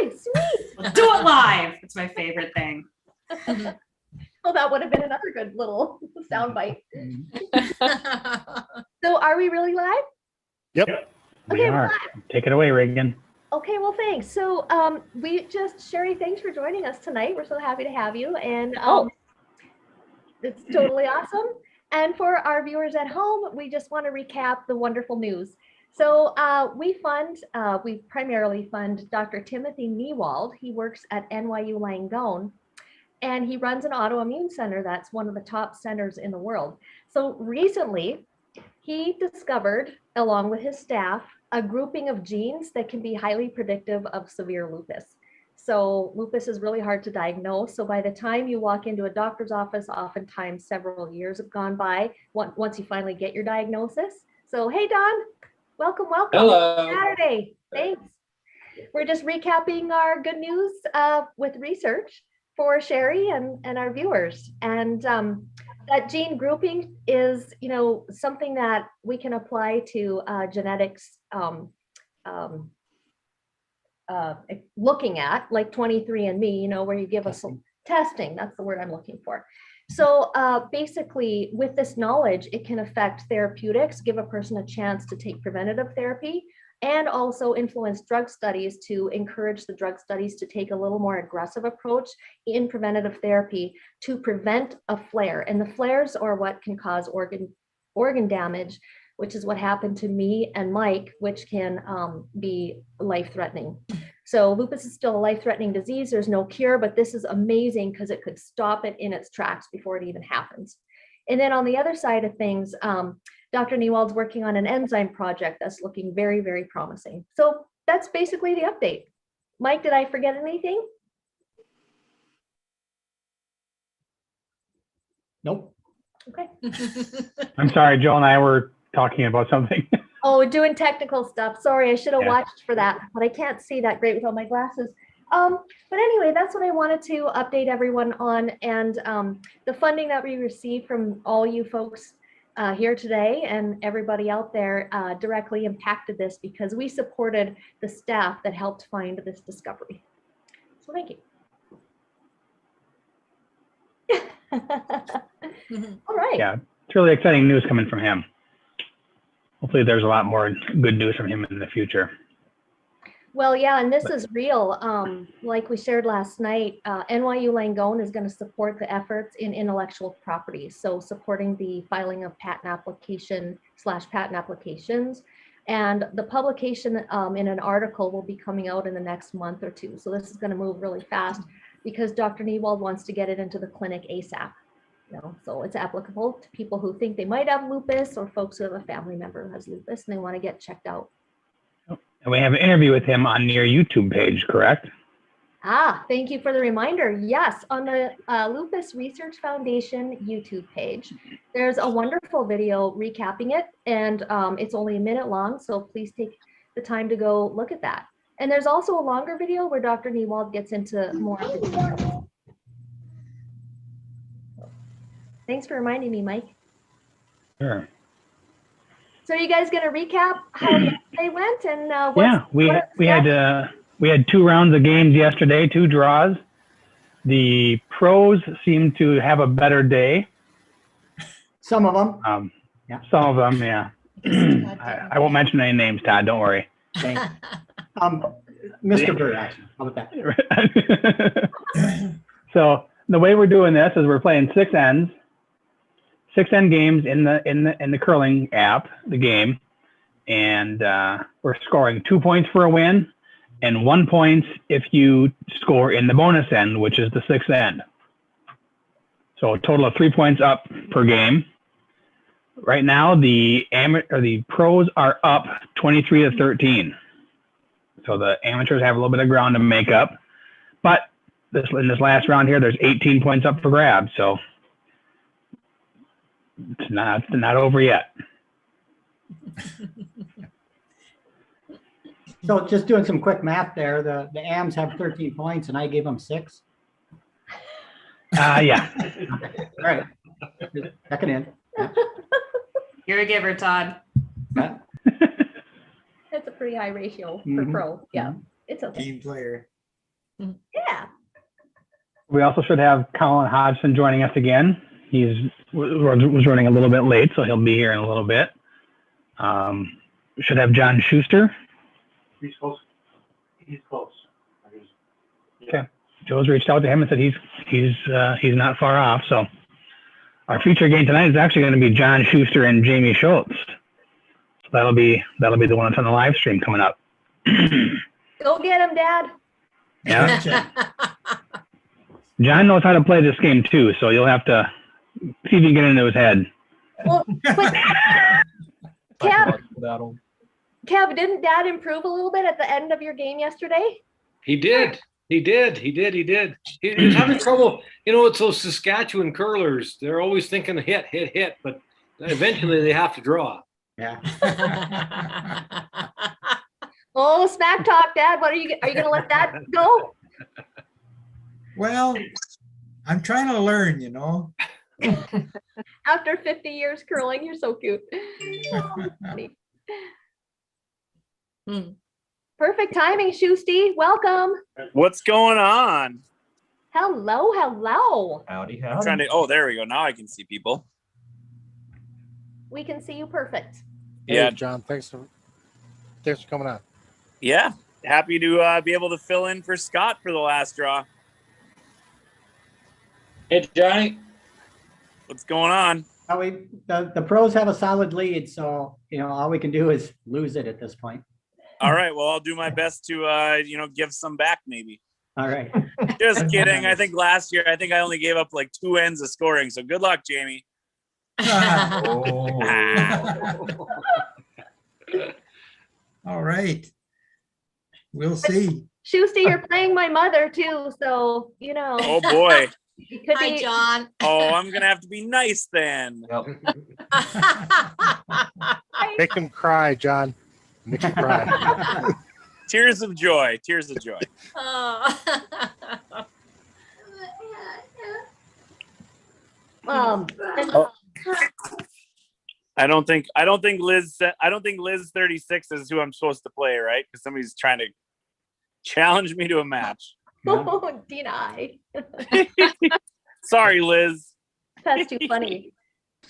Okay, sweet. We'll do it live. It's my favorite thing. Well, that would have been another good little soundbite. So are we really live? Yep. We Okay, are. Take it away, Reagan. Okay, well, thanks. So Sherry, thanks for joining us tonight. We're so happy to have you. And it's totally awesome. And for our viewers at home, we just want to recap the wonderful news. So we primarily fund Dr. Timothy Newald. He works at NYU Langone, and he runs an autoimmune center that's one of the top centers in the world. So recently, he discovered, along with his staff, a grouping of genes that can be highly predictive of severe lupus. So lupus is really hard to diagnose. So by the time you walk into a doctor's office, oftentimes several years have gone by once you finally get your diagnosis. So hey, Don, welcome. Hello. Saturday, thanks. We're just recapping our good news with research for Sherry and our viewers. And that gene grouping is, something that we can apply to genetics, looking at like 23andMe, where you give us some testing. That's the word I'm looking for. So basically, with this knowledge, it can affect therapeutics, give a person a chance to take preventative therapy, and also influence drug studies to encourage the drug studies to take a little more aggressive approach in preventative therapy to prevent a flare. And the flares are what can cause organ damage, which is what happened to me and Mike, which can be life-threatening. So lupus is still a life-threatening disease. There's no cure, but this is amazing because it could stop it in its tracks before it even happens. And then on the other side of things, Dr. Newald's working on an enzyme project that's looking very, very promising. So that's basically the update. Mike, did I forget anything? Nope. Okay. I'm sorry, Joe and I were talking about something. Oh, doing technical stuff. Sorry, I should have Yeah. watched for that, but I can't see that great without my glasses. But anyway, that's what I wanted to update everyone on. And the funding that we received from all you folks here today and everybody out there directly impacted this because we supported the staff that helped find this discovery. So thank you. All right. Yeah, it's really exciting news coming from him. Hopefully there's a lot more good news from him in the future. Well, yeah, and this is real. Like we shared last night, NYU Langone is going to support the efforts in intellectual property. So supporting the filing of patent applications. And the publication in an article will be coming out in the next month or two. So this is going to move really fast because Dr. Newald wants to get it into the clinic ASAP. So it's applicable to people who think they might have lupus or folks who have a family member who has lupus and they want to get checked out. And we have an interview with him on your YouTube page, correct? Thank you for the reminder. Yes, on the Lupus Research Foundation YouTube page, there's a wonderful video recapping it, and it's only a minute long, so please take the time to go look at that. And there's also a longer video where Dr. Newald gets into more of the details. Thanks for reminding me, Mike. Sure. So are you guys going to recap how yesterday went and Yeah, we had 2 rounds of games yesterday, 2 draws. The pros seemed to have a better day. Some of them. Yeah. Some of them, yeah. I won't mention any names, Todd. Don't worry. Okay. Mr. Bird, actually. How about that? So the way we're doing this is we're playing 6 ends. 6 end games in the curling app, the game, and we're scoring 2 points for a win and 1 point if you score in the bonus end, which is the 6th end. So a total of 3 points up per game. Right now, the pros are up 23-13. So the amateurs have a little bit of ground to make up, but in this last round here, there's 18 points up for grabs. So it's not over yet. So just doing some quick math there, the AMs have 13 points and I gave them 6. Yeah. All right. Checking in. Yeah. You're a giver, Todd. That's a pretty high ratio for pro. Yeah, it's okay. Team player. Yeah. We also should have Colin Hodgson joining us again. Was running a little bit late, so he'll be here in a little bit. We should have John Schuster. He's close. He's close. Okay. Joe's reached out to him and said he's not far off. So our feature game tonight is actually going to be John Schuster and Jamie Schultz. So that'll be the one that's on the live stream coming up. Go get him, Dad. Yeah. John knows how to play this game too, so you'll have to see if you can get into his head. Well, but Kev, didn't Dad improve a little bit at the end of your game yesterday? He did. He was having trouble. You know, it's those Saskatchewan curlers. They're always thinking hit, but eventually they have to draw. Yeah. Oh, smack talk, Dad. Are you going to let that go? Well, I'm trying to learn, you know. After 50 years curling, you're so cute. Funny. Perfect timing, Shusty. Welcome. What's going on? Hello. Howdy, I'm trying to. Oh, there we go. Now I can see people. We can see you perfect. Hey, Yeah, John. Thanks for coming on. yeah. Happy to be able to fill in for Scott for the last draw. Hey, Johnny. What's going on? The pros have a solid lead, so all we can do is lose it at this point. All right. Well, I'll do my best to give some back maybe. All right. Just kidding. I think last year I only gave up like 2 ends of scoring. So good luck, Jamie. All right. We'll see. Shusty, you're playing my mother too, so Oh boy. it could Hi, be. John. Oh, I'm gonna have to be nice then. Make him cry, John. Make him cry. Tears of joy. Oh. And- I don't think Liz 36 is who I'm supposed to play, right? Because somebody's trying to challenge me to a match. Oh, deny. Sorry, Liz. That's too funny.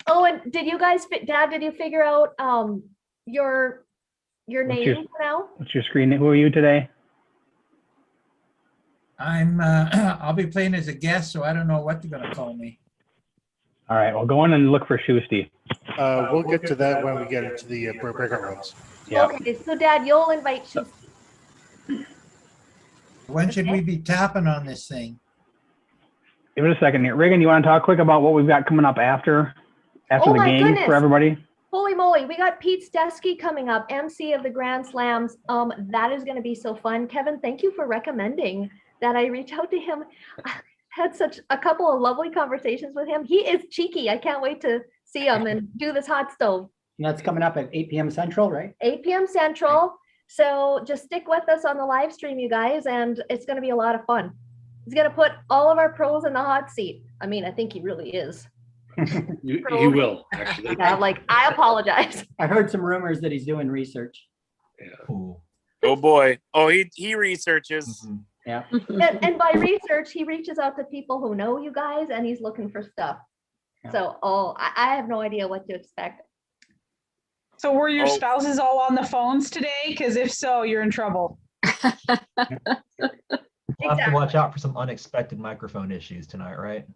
Oh, and did you guys, Dad, did you figure out your name now? What's your screen name? Who are you today? I'll be playing as a guest, so I don't know what they're gonna call me. All right. Well, go in and look for Shusty. We'll get to that when we get into the breakout rooms. Yeah. Okay, so Dad, you'll invite Shusty. When should we be tapping on this thing? Give it a second here. Reagan, you want to talk quick about what we've got coming up after Oh the my game goodness. for everybody? Holy moly, we got Pete Stesky coming up, MC of the Grand Slams. That is going to be so fun. Kevin, thank you for recommending that I reach out to him. I had such a couple of lovely conversations with him. He is cheeky. I can't wait to see him and do this hot stove. And that's coming up at 8 p.m. Central, right? 8 p.m. Central. So just stick with us on the live stream, you guys, and it's going to be a lot of fun. He's going to put all of our pros in the hot seat. I mean, I think he really is. He will, actually. Yeah, I apologize. I heard some rumors that he's doing research. Ooh. Oh boy. Oh, he researches. Yeah. And by research, he reaches out to people who know you guys, and he's looking for stuff. Yeah. So, I have no idea what to expect. So were your Oh. spouses all on the phones today? Because if so, you're in trouble. We'll have to watch out for some unexpected microphone issues tonight, right?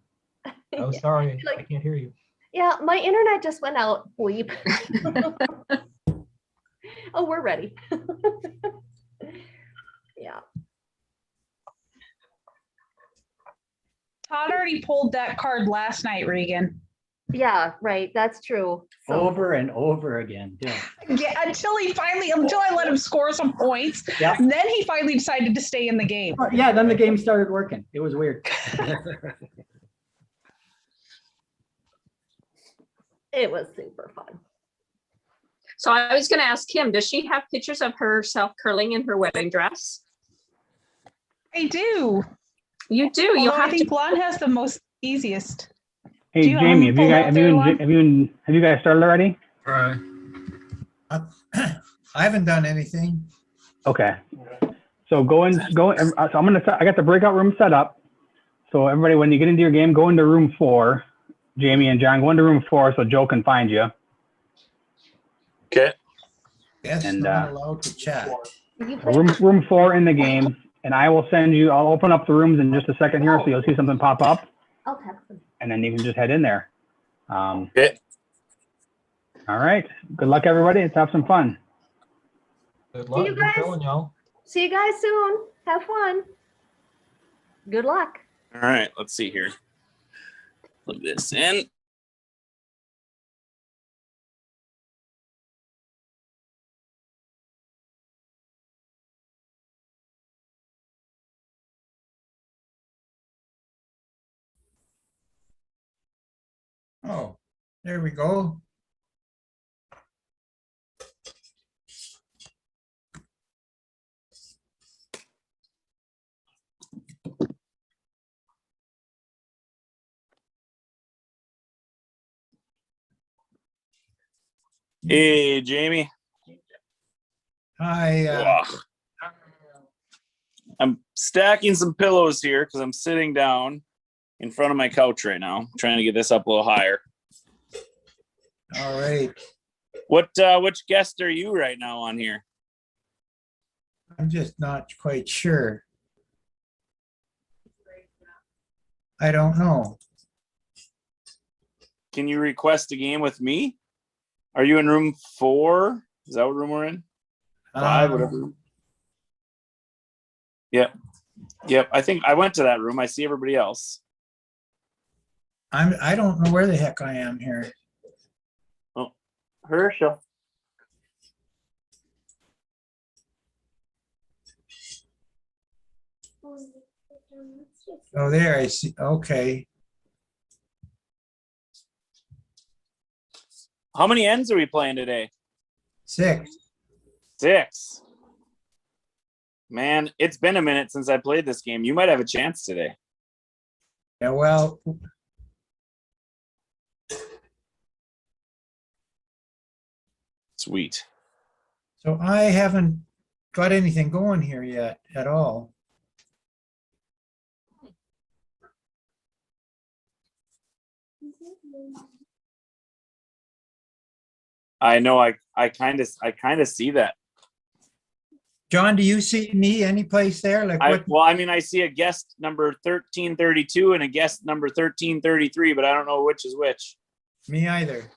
Oh, Yeah. sorry. Like- I can't hear you. Yeah, my internet just went out. Bleep. Oh, we're ready. Yeah. Todd already pulled that card last night, Regan. Yeah, right. That's true. So, Over and over again. Yeah. Yeah, until I let him score some points. Yeah. And then he finally decided to stay in the game. Yeah, then the game started working. It was weird. it was super fun. So I was going to ask him, does she have pictures of herself curling in her wedding dress? I do. You do. You'll Although I have think to. Blonde has the most easiest. Hey, Do you Jamie, pull up there, Lon? have you guys started already? I haven't done anything. Okay. So so I got the breakout room set up. So everybody, when you get into your game, go into room 4. Jamie and John, go into room 4 so Joe can find you. Okay. Yes, And, not allowed to chat. You play- Room 4 in the game, and I will send you. I'll open up the rooms in just a second here, so you'll see something pop up, I'll text them. and then you can just head in there. Okay. All right. Good luck, everybody. Let's have some fun. Good luck. you Good guys. going, y'all. See you guys soon. Have fun. Good luck. All right. Let's see here. Plug this in. Oh, there we go. Hey, Jamie. Hi, Ugh. I'm stacking some pillows here because I'm sitting down in front of my couch right now, trying to get this up a little higher. all right. Which guest are you right now on here? I'm just not quite sure. I don't know. Can you request a game with me? Are you in room 4? Is that what room we're in? 5, whatever. Yep. Yep. I think I went to that room. I see everybody else. I don't know where the heck I am here. Oh, Herschel. Oh, there I see. Okay. How many ends are we playing today? 6. 6. Man, it's been a minute since I played this game. You might have a chance today. Yeah, well, Sweet. so I haven't got anything going here yet at all. I know. I kind of see that. John, do you see me any place there? Like what? Well, I mean, I see a guest number 1332 and a guest number 1333, but I don't know which is which. Me either.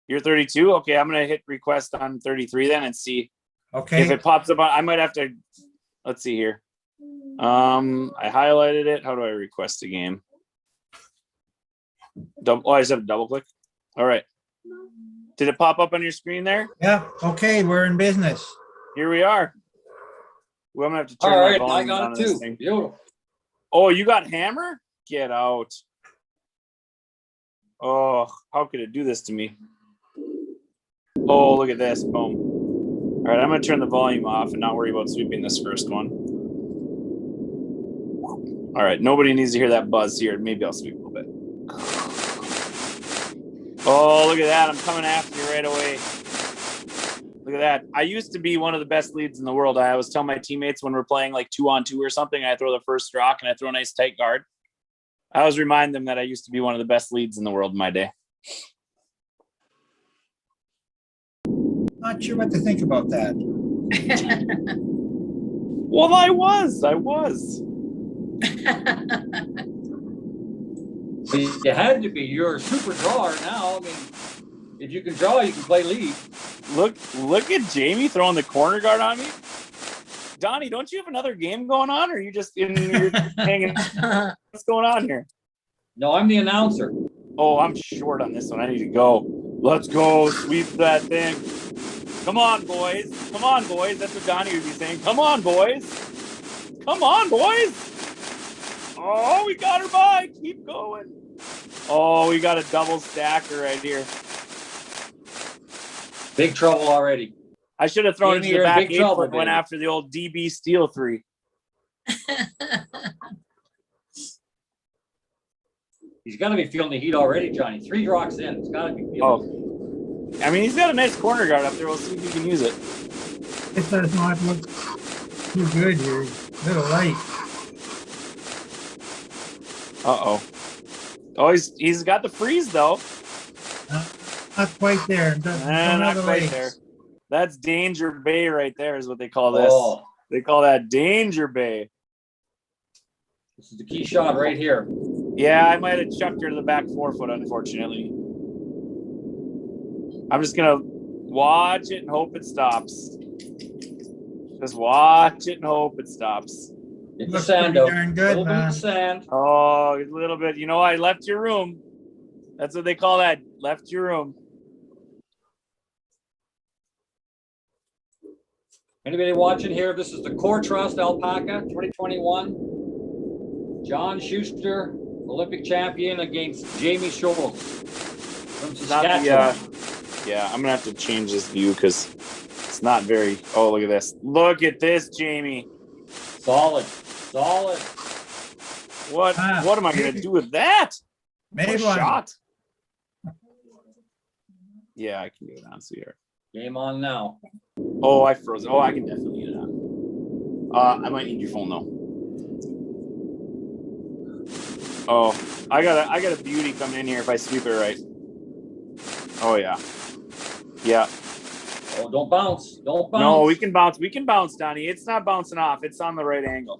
You're 32? Okay, I'm gonna hit request on 33 then and see Okay. if it pops up. I might have to. Let's see here. I highlighted it. How do I request a game? I just have to double click. All right. Did it pop up on your screen there? Yeah. Okay, we're in business. Here we are. Well, I'm gonna have to turn All my right, I volume got down it on this too. thing. Beautiful. Oh, you got Hammer? Get out. Oh, how could it do this to me? Oh, look at this. Boom. All right, I'm going to turn the volume off and not worry about sweeping this first one. All right, nobody needs to hear that buzz here. Maybe I'll sweep a little bit. Oh, look at that. I'm coming after you right away. Look at that. I used to be one of the best leads in the world. I always tell my teammates when we're playing like 2-on-2 or something, I throw the first rock and I throw a nice tight guard. I always remind them that I used to be one of the best leads in the world in my day. Not sure what to think about that. Well, I was. You had to be. You're a super drawer now. I mean, if you can draw, you can play lead. Look at Jamie throwing the corner guard on me. Donnie, don't you have another game going on, or are you just you're hanging? What's going on here? No, I'm the announcer. Oh, I'm short on this one. I need to go. Let's go. Sweep that thing. Come on, boys. Come on, boys. That's what Donnie would be saying. Come on, boys. Come on, boys. Oh, we got her by. Keep going. Oh, we got a double stacker right here. Big trouble already. I should have thrown it Jamie, to the you're in back big eight trouble, and went baby. after the old DB Steel 3. He's got to be feeling the heat already, Johnny. 3 rocks in. It's got to be feeling. Oh, I mean, he's got a nice corner guard up there. We'll see if he can use it. It does not look too good here. Little light. Uh-oh. Oh, he's got the freeze though. Not quite there. Don't have Not the quite lights. there. That's Danger Bay right there is what they call this. Oh, They call that Danger Bay. this is the key shot right here. Yeah, I might have chucked her to the back 4-foot, unfortunately. I'm just gonna watch it and hope it stops. Just watch it and hope it stops. Get the Looks sand pretty out. darn A good, little bit of man. the sand. Oh, a little bit. You know, I left your room. That's what they call that. Left your room. Anybody watching here? This is the Core Trust Alpaca 2021. John Schuster, Olympic champion against Jamie Scholes from Not Saskatchewan. yeah, I'm gonna have to change this view because it's not very. Oh, look at this. Look at this, Jamie. Solid, solid. What am I gonna do with that? Made What one. shot. Yeah, I can do it on here. Game on now. Oh, I froze. Oh, I can definitely get it on. I might need your phone though. Oh, I got a beauty coming in here if I sweep it right. Oh yeah. Yeah. Oh, don't bounce. Don't bounce. No, we can bounce. We can bounce, Donnie. It's not bouncing off. It's on the right angle.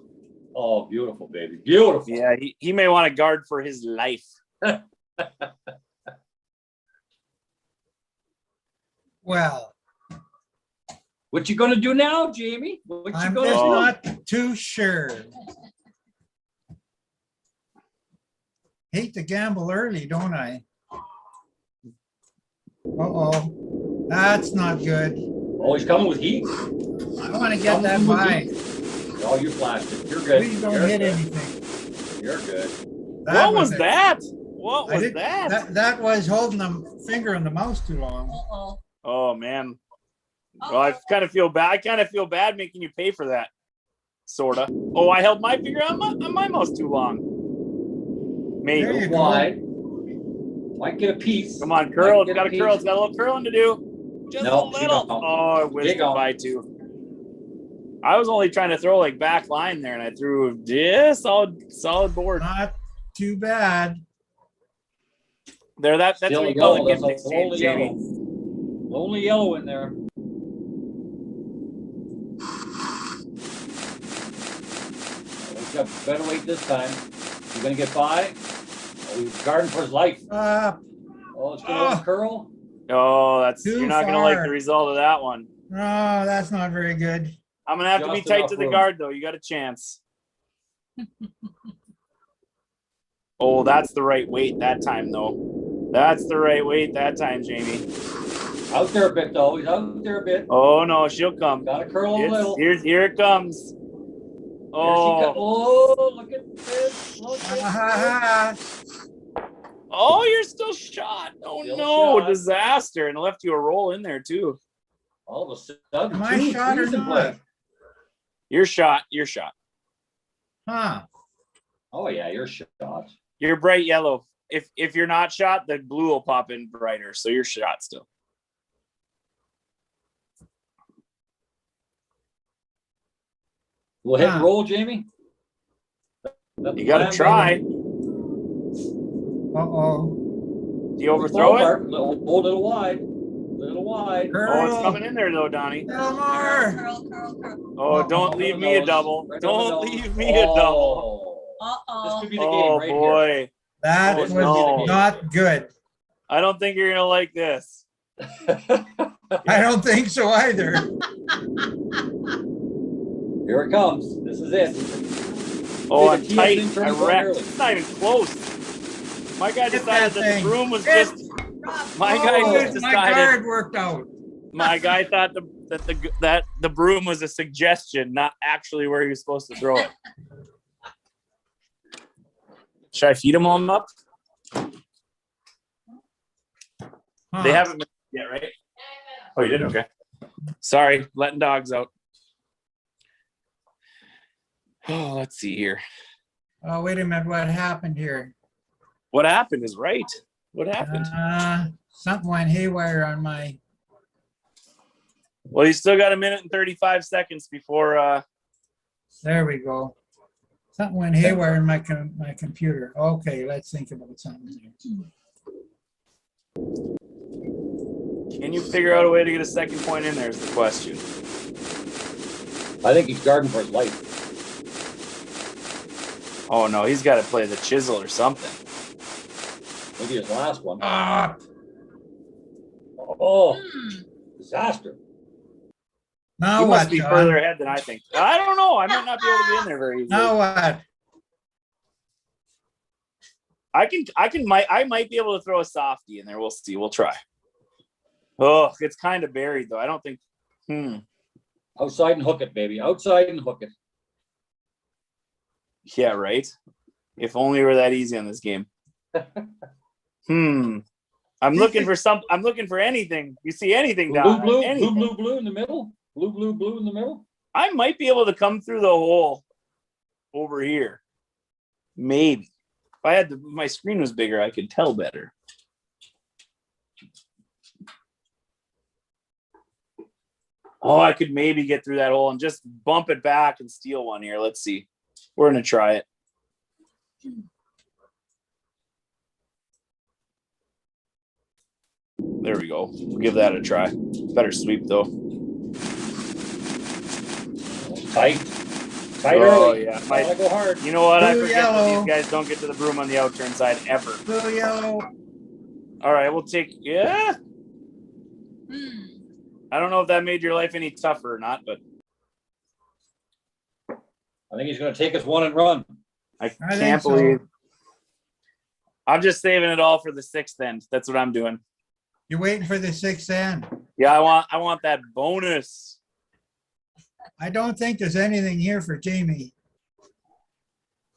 Oh, beautiful, baby. Beautiful. Yeah, he may want to guard for his life. Well, What you gonna do now, Jamie? What you I'm gonna just do? not too sure. Hate to gamble early, don't I? Uh-oh. That's not good. Oh, he's coming with heat. I want to get that by. Oh, you flashed it. You're good. Please don't You're hit good. anything. You're good. What was it. that? What I was didn't- that? That was holding the finger on the mouse too long. Oh man. Well, I kind of feel bad. I kind of feel bad making you pay for that. Sorta. Oh, I held my finger on my mouse too long. There you Maybe. go. Wide. Might get a piece. Come on, curl. Might It's get got a curl. piece. It's got a little curling to do. Just No, a she little. don't. Oh, I whizzed She it don't. by too. I was only trying to throw like back line there, and I threw solid board. Not too bad. There, that's Still what a you call yellow. a gift That's a exchange, lonely Jamie. yellow. Only yellow in there. He's got better weight this time. You gonna get by? Oh, he's guarding for his life. Oh, Oh, it's gonna Oh. curl. Oh, Too you're not gonna like far. the result of that one. no, that's not very good. I'm gonna have to be Just tight enough to the room. guard though. You got a chance. Oh, that's the right weight that time though. That's the right weight that time, Jamie. Out there a bit though. He's out there a bit. Oh no, she'll come. Gotta curl a little. Here it comes. Here she Oh, oh, look at this. Look at Ah, oh, you're still shot. Oh Still no, shot. disaster. And it left you a roll in there too. all of a sudden. am I two shot or threes in play. not? You're shot. You're shot. Huh. Oh yeah, you're shot. You're bright yellow. If you're not shot, the blue will pop in brighter. So you're shot still. We'll hit and Huh. roll, Jamie. You gotta try. Uh-oh. Do you overthrow it? Little wide. Little wide. Oh, it's Curl. coming in there though, Donnie. Little more. Oh, don't leave me a double. Don't leave me a double. This could be the game Oh right here. boy. That Oh, was no. not good. I don't think you're gonna like this. I don't think so either. Here it comes. This is it. Oh, See, I'm the tee tight. hasn't been I turned on wrecked. early. It's not even close. My guy Hit decided that that the thing. broom was Hit. just. My guy Oh, just my decided. guard worked out. My guy thought that the broom was a suggestion, not actually where he was supposed to throw it. Should I feed them all up? Huh. They haven't been yet, right? Oh, you did? Okay. Sorry, letting dogs out. Oh, let's see here. Oh, wait a minute. What happened here? What happened is right. What happened? Something went haywire on my. Well, you still got a minute and 35 seconds before. There we go. Something went haywire in my computer. Okay, let's think about something here. Can you figure out a way to get a second point in there? Is the question. I think he's guarding for his life. Oh no, he's got to play the chisel or something. Maybe his last one. Ah, Oh, disaster. now He what, must be John? further ahead than I think. I don't know. I might not be able to get in there very easily. Now what? I might be able to throw a softie in there. We'll see. We'll try. Oh, it's kind of buried though. I don't think. Outside and hook it, baby. Outside and hook it. Yeah, right. If only it were that easy on this game. I'm looking for anything. You see anything down? Blue, Anything. blue in the middle. Blue in the middle. I might be able to come through the hole over here. Maybe. If my screen was bigger, I could tell better. Oh, I could maybe get through that hole and just bump it back and steal one here. Let's see. We're going to try it. There we go. We'll give that a try. Better sweep, though. Tight Oh, early. yeah. Gotta go hard. You know what? I Blue, forget that yellow. these guys don't get to the broom on the outturn side ever. Blue, yellow. All right, we'll take. Yeah. I don't know if that made your life any tougher or not, but I think he's going to take us one and run. I think can't so. believe. I'm just saving it all for the sixth end. That's what I'm doing. You're waiting for the sixth end. Yeah, I want that bonus. I don't think there's anything here for Jamie.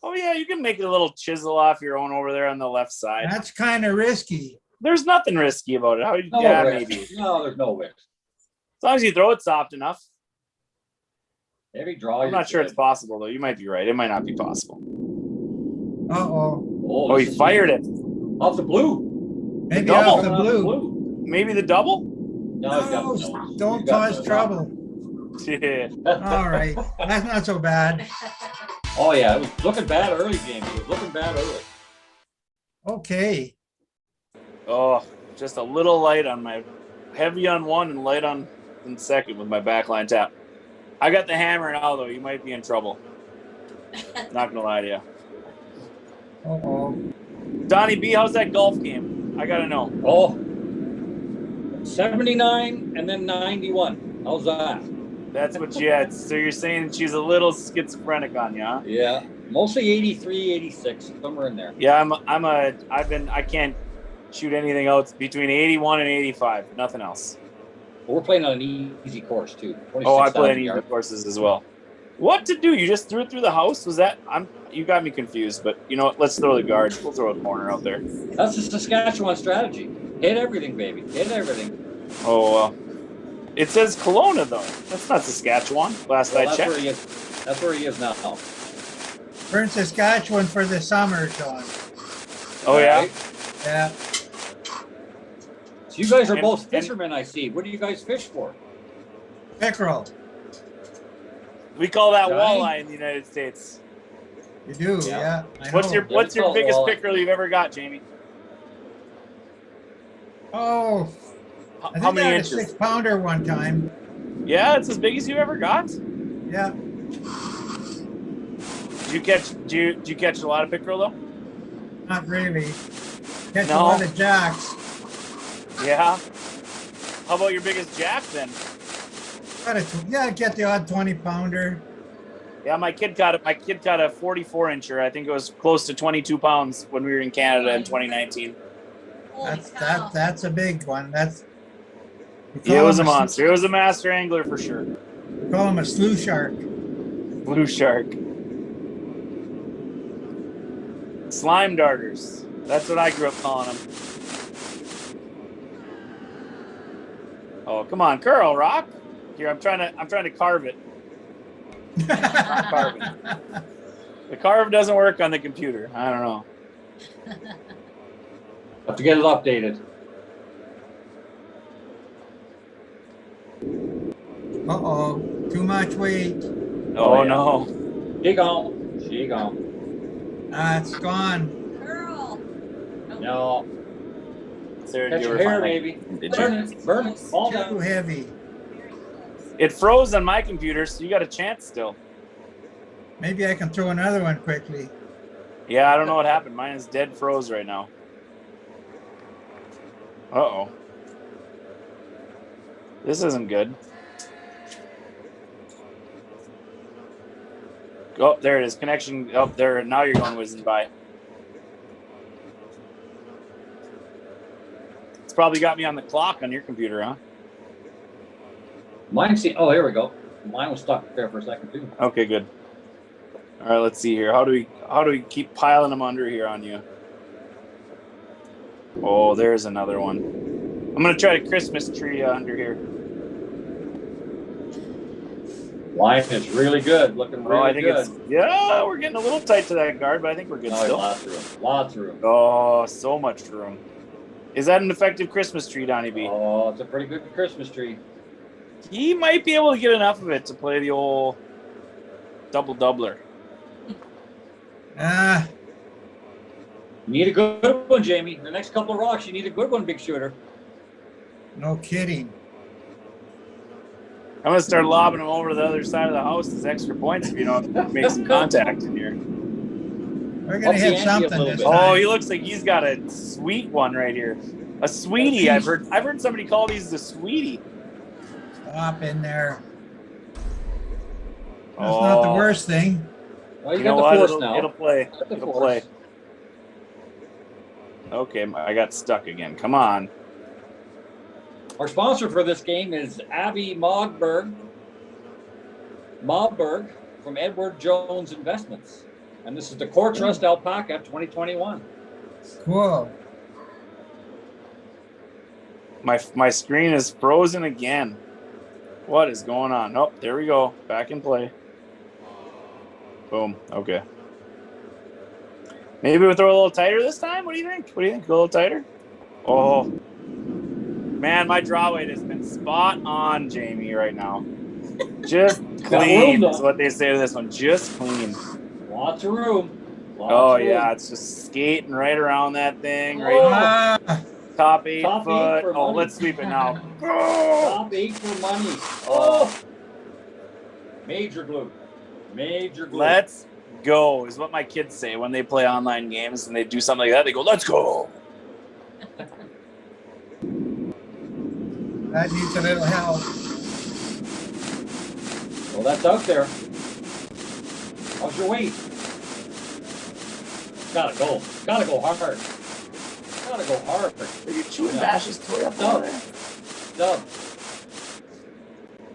Oh yeah, you can make a little chisel off your own over there on the left side. That's kind of risky. There's nothing risky about it. No Yeah, risk. maybe. No, there's no risk. As long as you throw it soft enough. Every draw. I'm not sure it's possible though. You might be right. It might not be possible. Uh-oh. Oh, he fired it. Off the blue. Maybe double. off the blue. Maybe the double? No, he's got No, no. don't He's got cause no. trouble. Yeah. All right. That's not so bad. Oh yeah, it was looking bad early, Jamie. It was looking bad early. Okay. Oh, just a little light on my heavy on one and light on in second with my backline tap. I got the hammer now though. You might be in trouble. Not gonna lie to you. Uh-oh. Donnie B, how's that golf game? I gotta know. Oh, 79 and then 91. How's that? That's what you had. So you're saying she's a little schizophrenic on you, huh? Yeah, mostly 83, 86, somewhere in there. Yeah, I can't shoot anything else between 81 and 85. Nothing else. We're playing on an easy course too. Oh, I play in 26,000 easy yards. courses as well. What to do? You just threw it through the house? Was that? You got me confused. But you know what? Let's throw the guard. We'll throw a corner out there. That's the Saskatchewan strategy. Hit everything, baby. Hit everything. Oh, it says Kelowna though. That's not Saskatchewan. Last I That's checked. where he is. That's where he is now. We're in Saskatchewan for the summer, John. Oh yeah. Right? Yeah. So you guys are And- both and- fishermen, I see. What do you guys fish for? Pickerel. We call that Johnny? walleye in the United States. You do, Yeah. yeah. I What's know. your What's your call it biggest walleye. pickerel you've ever got, Jamie? Oh, I think How I many had a inches? 6-pounder one time. Yeah, it's as big as you ever got. Yeah. Did you catch a lot of pickerel though? Not really. Catch a No? lot of jacks. Yeah. How about your biggest jack then? Get the odd 20-pounder. Yeah, my kid caught a 44-incher. I think it was close to 22 pounds when we were in Canada in 2019. That's a big one. Yeah, it was a monster. It was a master angler for sure. We call him a slew shark. Blue shark. Slime darters. That's what I grew up calling them. Oh, come on, curl, rock. Here, I'm trying to carve it. Not carving. The carve doesn't work on the computer. I don't know. Have to get it updated. Uh-oh, too much weight. Oh, yeah. no. She gone. She gone. Ah, it's gone. No. Sarah, Catch did you your ever hair, find that? maybe. Did Burn you? it. Burn it. Fall Too down. heavy. It froze on my computer, so you got a chance still. Maybe I can throw another one quickly. Yeah, I don't know what happened. Mine is dead froze right now. Uh-oh. This isn't good. Oh, there it is. Connection. Oh, there. Now you're going whizzing by. It's probably got me on the clock on your computer, huh? Mine, see, oh, here we go. Mine was stuck there for a second, too. Okay, good. All right, let's see here. How do we keep piling them under here on you? Oh, there's another one. I'm gonna try to Christmas tree under here. Line is really good. Looking really I think good. it's we're getting a little tight to that guard, but I think we're good No, still. lots of room. Lots of room. Oh, so much room. Is that an effective Christmas tree, Donnie B? Oh, it's a pretty good Christmas tree. He might be able to get enough of it to play the old double-doubler. Ah, You need a good one, Jamie. The next couple of rocks, you need a good one, big shooter. no kidding. I'm gonna start lobbing him over to the other side of the house as extra points if you don't make some contact in here. We're gonna Up the hit ante a something little this bit. Oh, time. he looks like he's got a sweet one right here. A sweetie. I've heard somebody call these the sweetie. Stop in there. That's not the worst thing. Well, you You got know the what? force now. It'll play. Got the It'll force. play. Okay, I got stuck again. Come on. Our sponsor for this game is Abby Mogberg from Edward Jones Investments. And this is the Core Trust Alpaca 2021. Cool. My screen is frozen again. What is going on? Oh, there we go. Back in play. Boom. Okay. Maybe we'll throw a little tighter this time? What do you think? What do you think? A little tighter? Oh. Man, my draw weight has been spot on, Jamie, right now. Just clean is what they say to this one. Just clean. Lots of room. Oh, yeah. It's just skating right around that thing. Right Ah, top 8 Top 8 foot. for Oh, money. let's sweep it now. Top 8 for money. Oh. Major glue. Major glue. Let's go is what my kids say when they play online games and they do something like that. They go, let's go. that needs a little help. Well, that's out there. How's your weight? Gotta go. Gotta go hard. Gotta go hard. Are you chewing Bash's toy up Stub. there? Stub.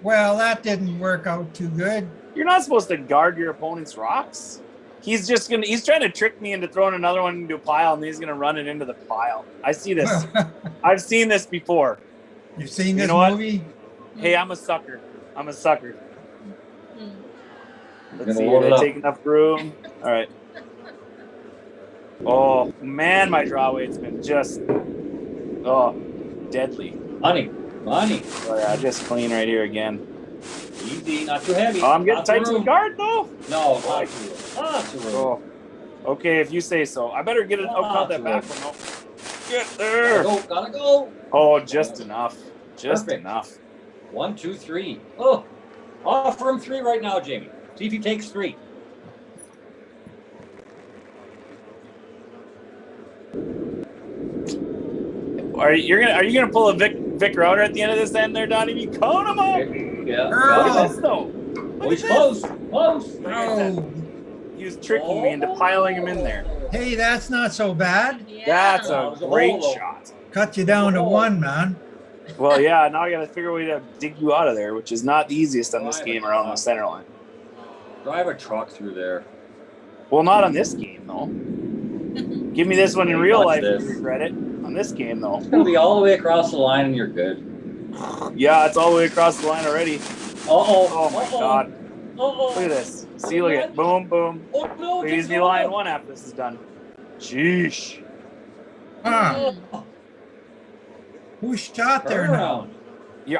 Well, that didn't work out too good. You're not supposed to guard your opponent's rocks. He's trying to trick me into throwing another one into a pile, and he's gonna run it into the pile. I see this. I've seen this before. You've seen this know what? movie? Hey, I'm a sucker. I'm a sucker. Let's Gonna see. load it Did I up. take enough room? All right. Oh man, my draw weight's been just deadly. Money. Money. Oh yeah, just clean right here again. Easy. Not too heavy. Oh, I'm getting Lots of tight to the room. guard though. No, lots of room. Lots of room. Oh, okay, if you say so. I better get it. I'll count that back one. Oh, get Gotta there. go. Gotta go. Oh, just enough. Just Perfect. enough. 1, 2, 3. Oh, offer him 3 right now, Jamie. See if he takes 3. Are you gonna pull a Vic router at the end of this end there, Donnie? You count him up. Yeah. Look Oh. at this though. Oh, he's close. Close. Like I said, Oh, he was tricking me into piling him in there. hey, that's not so bad. That's That a was a great hole, though. shot. Cut you down to Oh. 1, man. Well, yeah. Now I gotta figure a way to dig you out of there, which is not the easiest on this game around the center line. Drive a truck through there. Well, not on this game though. Give me this one in Hey, real watch life this. and regret it. On this game though. It's gonna be all the way across the line, and you're good. Yeah, it's all the way across the line already. Uh-oh. Oh my god. Uh-oh. Look at this. See, look at boom, boom. Oh, no. Please be line 1 after this is done. Sheesh. Huh. Oh, Who shot there turn now? around.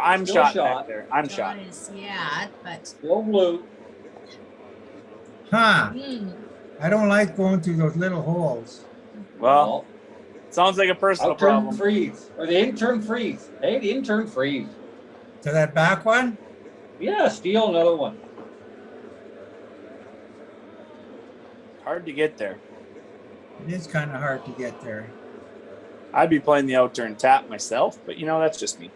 I'm Still shot shot. back there. I'm John shot. is, yeah, but. Still blue. Huh, Hmm. I don't like going through those little holes. Well, sounds like a personal Outturn problem. freeze. Or the intern freeze. Hey, the intern freeze. To that back one? Yeah, steal another one. Hard to get there. It is kind of hard to get there. I'd be playing the outturn tap myself, but you know, that's just me.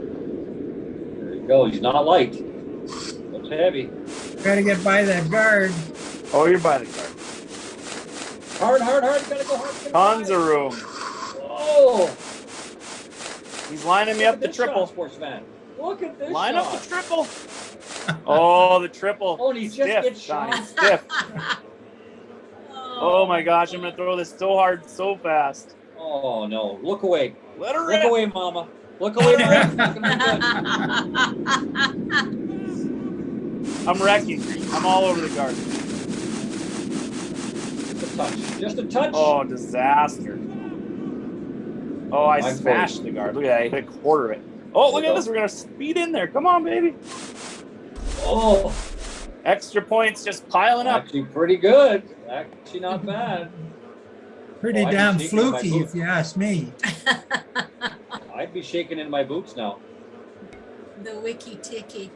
There you go. He's not light. Looks heavy. Gotta get by that guard. Oh, you're by the card. Hard, hard, hard. Gotta go hard. Tons of room. Oh, He's lining me look up at the this triple. shot, sportsman. Look at this Line shot. up the triple. Oh, the triple. Oh, and he just Stiff, gets Donnie, shot. stiff. Oh my gosh, I'm gonna throw this so hard, so fast. Oh no! Look away! Let her Look rip. away, Mama! Look away, Mama! It's not gonna be good. I'm wrecking. I'm all over the guard. Just a touch. Just a touch. Oh, disaster. Oh, I My smashed fault. the guard. Look at that. I hit a quarter of it. Oh, look at this. We're gonna speed in there. Come on, baby. Oh, Extra points just piling up. actually pretty good. Actually not bad. Pretty Oh, I'd be damn shaking in my fluky, boots. if you ask me. I'd be shaking in my boots now. The wiki ticky.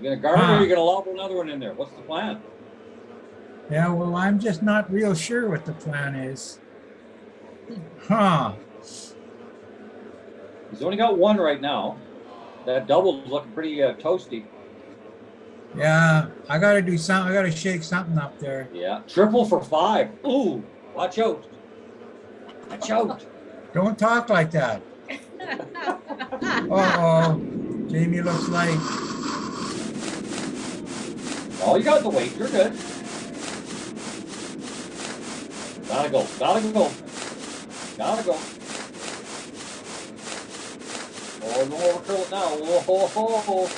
You gonna guard or you gonna lob another one in there? What's the plan? Yeah, well, I'm just not real sure what the plan is. Huh. He's only got one right now. That double's looking pretty toasty. Yeah, I gotta do something. I gotta shake something up there. Yeah, triple for 5. Ooh, watch out! Watch out! Don't talk like that. Uh-oh. Jamie looks like. Oh, you got the weight. You're good. Gotta go. Gotta go. Gotta go. Oh, don't overcurl it now. Oh, oh, oh.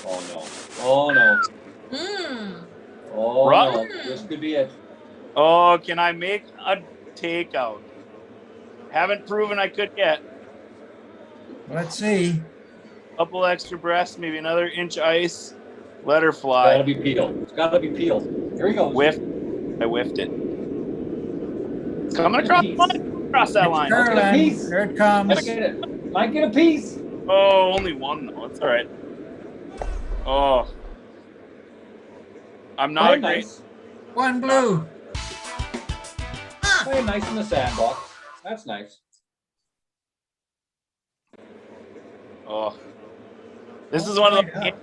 Oh no. Oh no. Oh Run. no. This could be it. Oh, can I make a takeout? Haven't proven I could yet. Let's see. Couple extra breaths, maybe another inch ice. Let her It's fly. gotta be peeled. It's gotta be peeled. Here he goes. Whiffed. I whiffed it. It's coming across the line. Across that line. Curling. piece. Here it comes. Might get it. Might get a piece. Oh, only one though. It's all right. Oh, I'm not Play great. nice. One blue. Play nice in the sandbox. That's nice. Oh, this is one of the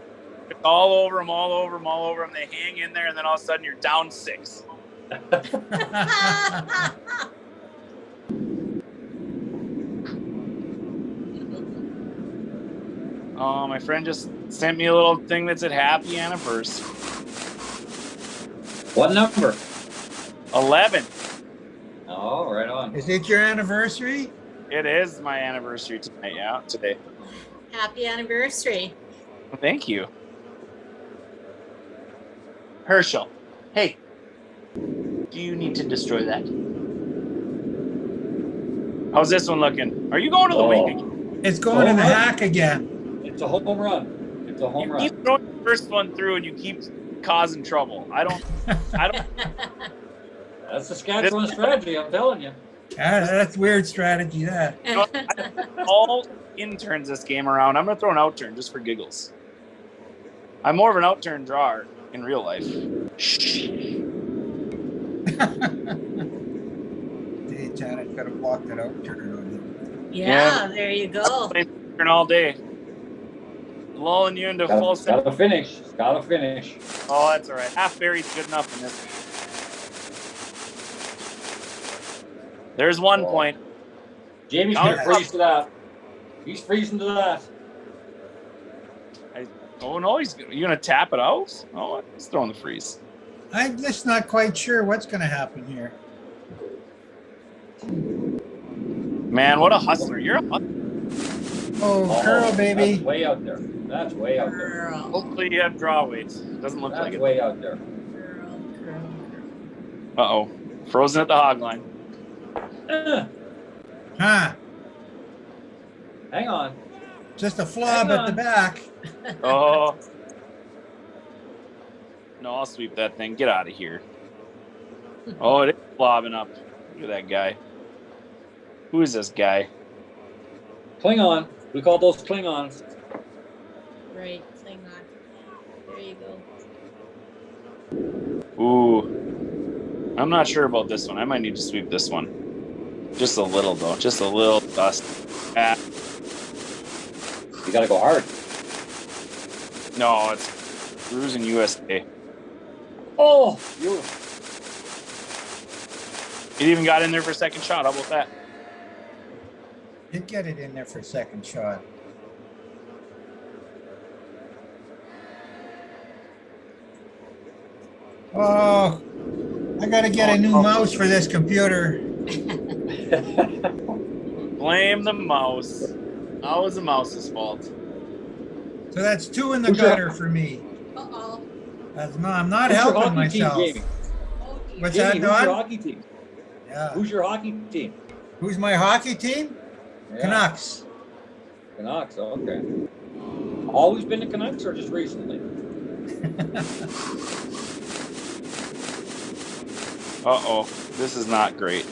all over them, all over them, all over them. They hang in there, and then all of a sudden you're down 6. Oh, my friend just sent me a little thing that said happy anniversary. What number? 11. Oh, right on. Is it your anniversary? It is my anniversary tonight. Yeah, today. Happy anniversary. Thank you. Herschel, hey, do you need to destroy that? How's this one looking? Are you going to the wing again? It's going in the Home run. hack again. It's a home run. It's a home You run. keep throwing the first one through and you keep causing trouble. I don't. That's Saskatchewan strategy, I'm telling you. That's weird strategy, that. All interns this game around. I'm going to throw an outturn just for giggles. I'm more of an outturn drawer in real life. Hey, Janet, gotta block that out turn on you. Yeah, there you go. Turn all day. Lulling you into full set. Gotta finish. Gotta finish. Oh, that's all right. Half berry's good enough in this. There's 1 point. Jamie's gonna freeze to that. He's freezing to that. Oh no, you're gonna tap it out? Oh, he's throwing the freeze. I'm just not quite sure what's gonna happen here. Man, what a hustler! You're a hustler. Oh, curl, baby. That's way out there. That's way out there. Hopefully you have draw weights. Doesn't look like That's it. way out there. Uh oh, frozen at the hog line. Huh, Hang on. just a flub Hang at the on. back. Oh. No, I'll sweep that thing. Get out of here. Oh, it is lobbing up. Look at that guy. Who is this guy? Klingon. We call those Klingons. Right, hang on. There you go. Ooh. I'm not sure about this one. I might need to sweep this one. Just a little, though. Just a little dust. Ah. You gotta go hard. No, it's cruising USA. Oh, you. It even got in there for a second shot. How about that? Did get it in there for a second shot. Oh, I gotta get a new mouse for this computer. Blame the mouse. Always the mouse's fault. So that's 2 in the gutter for me. Uh-oh. No, I'm not Who's your helping hockey team, myself. Jamie? Oh, dear. What's Jamie, that, who's your Don? hockey team? Yeah. Who's your hockey team? Who's my hockey team? Yeah. Canucks. Canucks, okay. Always been the Canucks or just recently? Uh-oh. This is not great.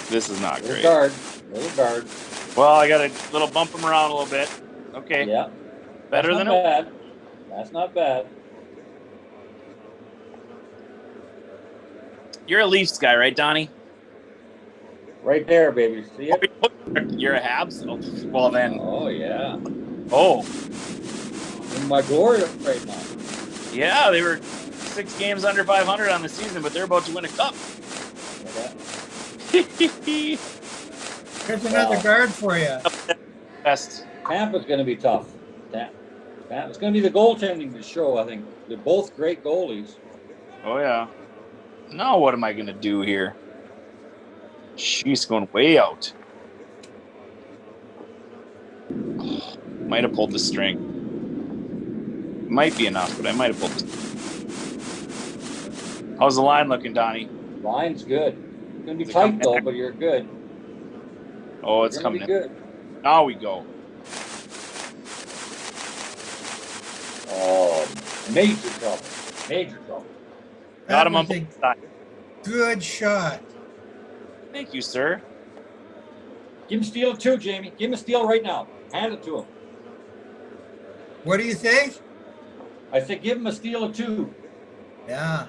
This is not Little great. guard. Little guard. Well, I got a little bump him around a little bit. Okay. Yeah. Better That's than not a... bad. That's not bad. You're a Leafs guy, right, Donnie? Right there, baby. See it? You're a Habs? Oh, well, then... Oh, yeah. Oh. In my glory right now. Yeah, they were 6 games under 500 on the season, but they're about to win a cup. Yeah. Here's another guard for you. Best. Tampa's going to be tough. It's going to be the goaltending to show, I think. They're both great goalies. Oh, yeah. Now what am I going to do here? She's going way out. Might have pulled the string. Might be enough, but I might have pulled the string. How's the line looking, Donnie? Line's good. It's going to be Is it tight, coming though, back? but you're good. Oh, it's You're gonna coming be in. good. Now we go. Oh, major trouble. Major trouble. Got him on was a both sides. good shot. Thank you, sir. Give him steal of 2, Jamie. Give him a steal right now. Hand it to him. What do you think? I said give him a steal of 2. Yeah.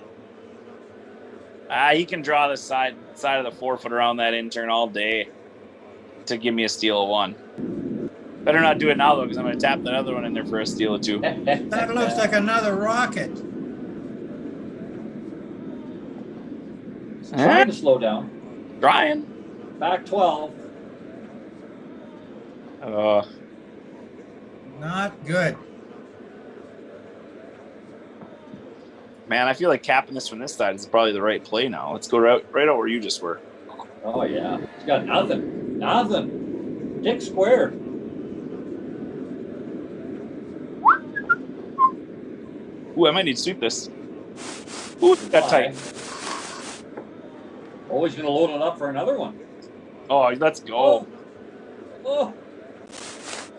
He can draw the side of the 4-foot around that intern all day to give me a steal of 1. Better not do it now, though, because I'm going to tap that other one in there for a steal of 2. That looks like another rocket. Trying to slow down. Trying. Back 12. Not good. Man, I feel like capping this from this side is probably the right play now. Let's go right out where you just were. Oh, yeah. He's got nothing. Nothing. Dick squared. Ooh, I might need to sweep this. Ooh, got tight. Oh, he's going to load it up for another one. Oh, let's go. Oh,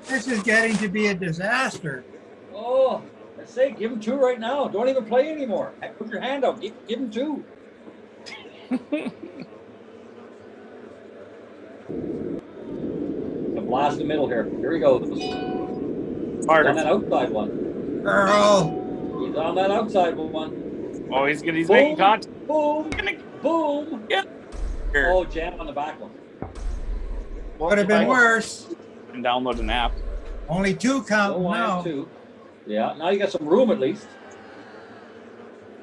This is getting to be a disaster. oh. I say give him 2 right now. Don't even play anymore. Put your hand up. Give him 2. The blast the middle here. Here he goes. Harder. On that outside one. Earl. He's on that outside one. Oh, he's Boom, making contact. Boom. Boom. Yeah. Oh, jam on the back one. Would have been worse. And download an app. Only 2 count Oh, I now. have 2. Yeah, now you got some room at least.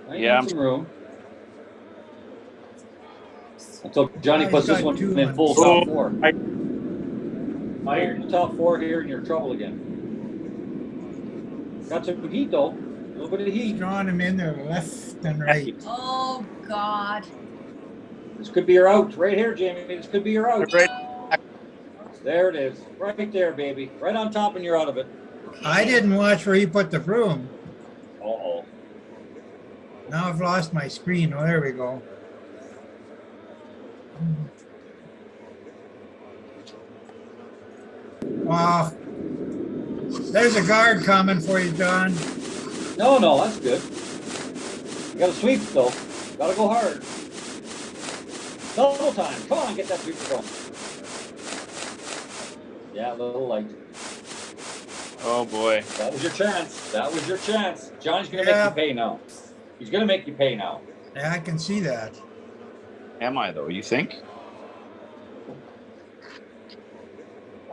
Now you Yeah, got some room. Until Johnny He's puts this got one 2 in on. full Oh, top 4. I- Now you're in the top 4 here and you're in trouble again. Got some heat though. A little bit of heat. Drawing him in there left and right. Oh, God. This could be your out. Right here, Jamie. This could be your out. Right. There it is. Right there, baby. Right on top and you're out of it. I didn't watch where he put the broom. Uh-oh. Now I've lost my screen. Oh, there we go. Wow. There's a guard coming for you, John. No, no, that's good. You gotta sweep though. Gotta go hard. Double time. Come on, get that sweep going. Yeah, a little light. Oh boy. That was your chance. That was your chance. Johnny's gonna Yeah. make you pay now. He's gonna make you pay now. Yeah, I can see that. Am I though? You think?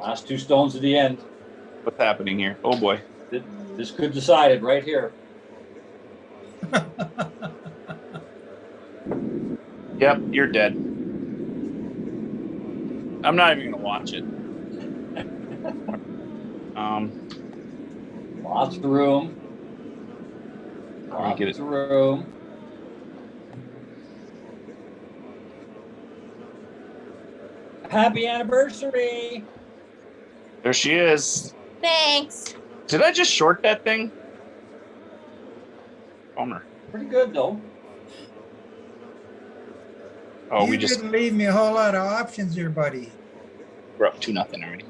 Last 2 stones at the end. What's happening here? Oh boy. This could decide it right here. Yep, you're dead. I'm not even gonna watch it. Lots of room. Let me get Lots it. of room. Happy anniversary. There she is. Thanks. Did I just short that thing? Bummer. Pretty good though. Oh, You we just didn't leave me a whole lot of options here, buddy. we're up 2-0 already.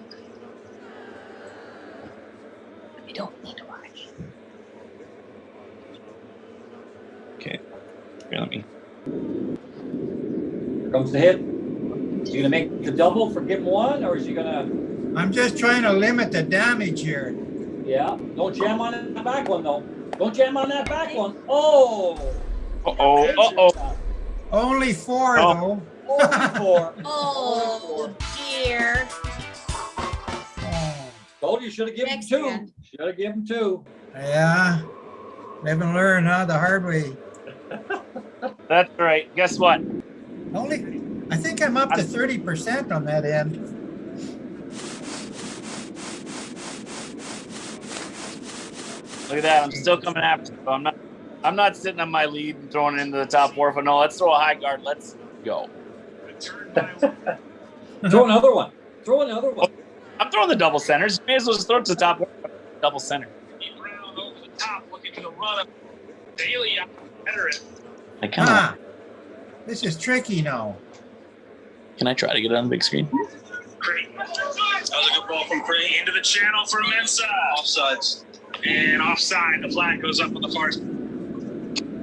We don't need to watch. Okay. Here, let me. Here comes the hit. Is he gonna make the double for game 1, or is he gonna? I'm just trying to limit the damage here. Yeah. Don't jam on that back one though. Don't jam on that back one. Oh. Uh-oh. Uh-oh. Only 4 Oh. though. Only 4. Oh dear. Oh, Told you should have given him Next 2. hand. Should have given 2. yeah. Live and learn, huh? The hard way. That's right. Guess what? Only, I think I'm up to 30% on that end. Look at that. I'm still coming after you. I'm not sitting on my lead and throwing it into the top 4. But no, let's throw a high guard. Let's go. Throw another one. Throw another one. I'm throwing the double centers. You may as well just throw it to the top 4. Double center. I kind of. Ah, this is tricky now. Can I try to get it on the big screen? That was a good ball from Crane into the channel for Mensa. Offsides. And offside. The flag goes up on the far side.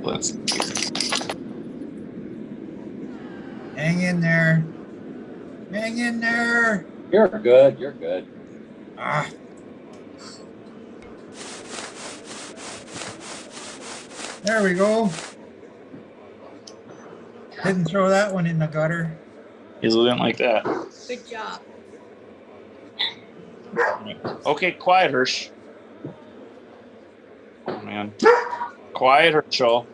Let's. Hang in there. Hang in there. You're good. You're good. Ah. There we go. Didn't throw that one in the gutter. Hazel didn't like that. Good job. Okay, quiet, Hirsch. Oh, man. Quiet, Herschel.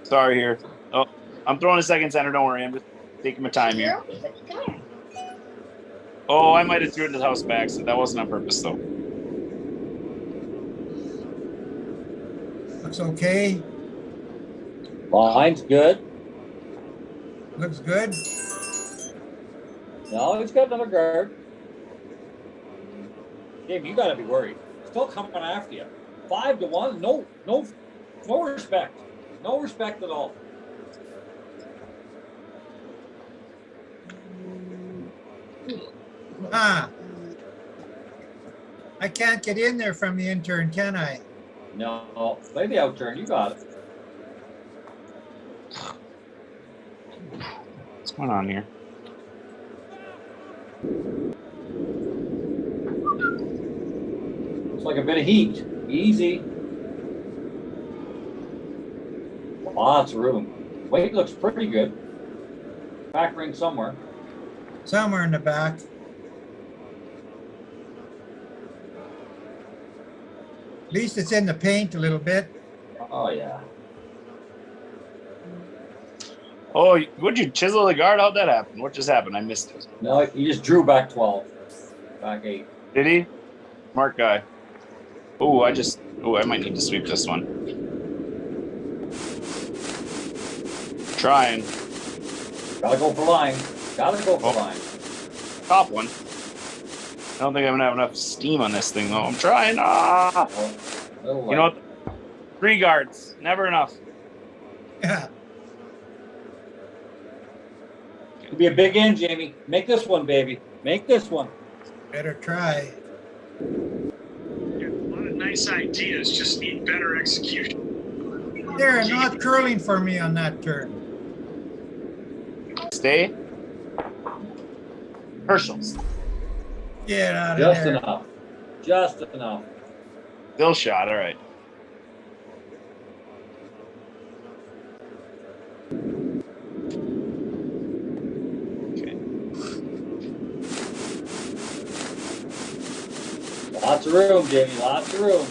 Sorry here. Oh, I'm throwing a second center. Don't worry. I'm just taking my time here. Come here. Oh, I might have threw it to the house back, so that wasn't on purpose, though. Looks okay. Line's good. Looks good. No, he's got another guard. Dave, you gotta be worried. Still coming after you. 5-1. No respect. No respect at all. Ah. I can't get in there from the intern, can I? No, play the out turn. You got it. What's going on here? Looks like a bit of heat. Easy. Lots of room. Weight looks pretty good. Back ring somewhere. Somewhere in the back. At least it's in the paint a little bit. Oh, yeah. Oh, would you chisel the guard? How'd that happen? What just happened? I missed it. No, he just drew back 12. Back 8. Did he? Smart guy. Oh, I might need to sweep this one. Trying. Gotta go for line. Gotta go for line. Top one. I don't think I'm gonna have enough steam on this thing though. I'm trying. Ah! You know what? 3 guards. Never enough. Yeah. Could be a big end, Jamie. Make this one, baby. Make this one. Better try. A lot of nice ideas, just need better execution. There, not curling for me on that turn. Stay. Herschel's. Get out of Just there. enough. Just enough. Still shot. All right. Okay. Lots of room, Jamie. Lots of room.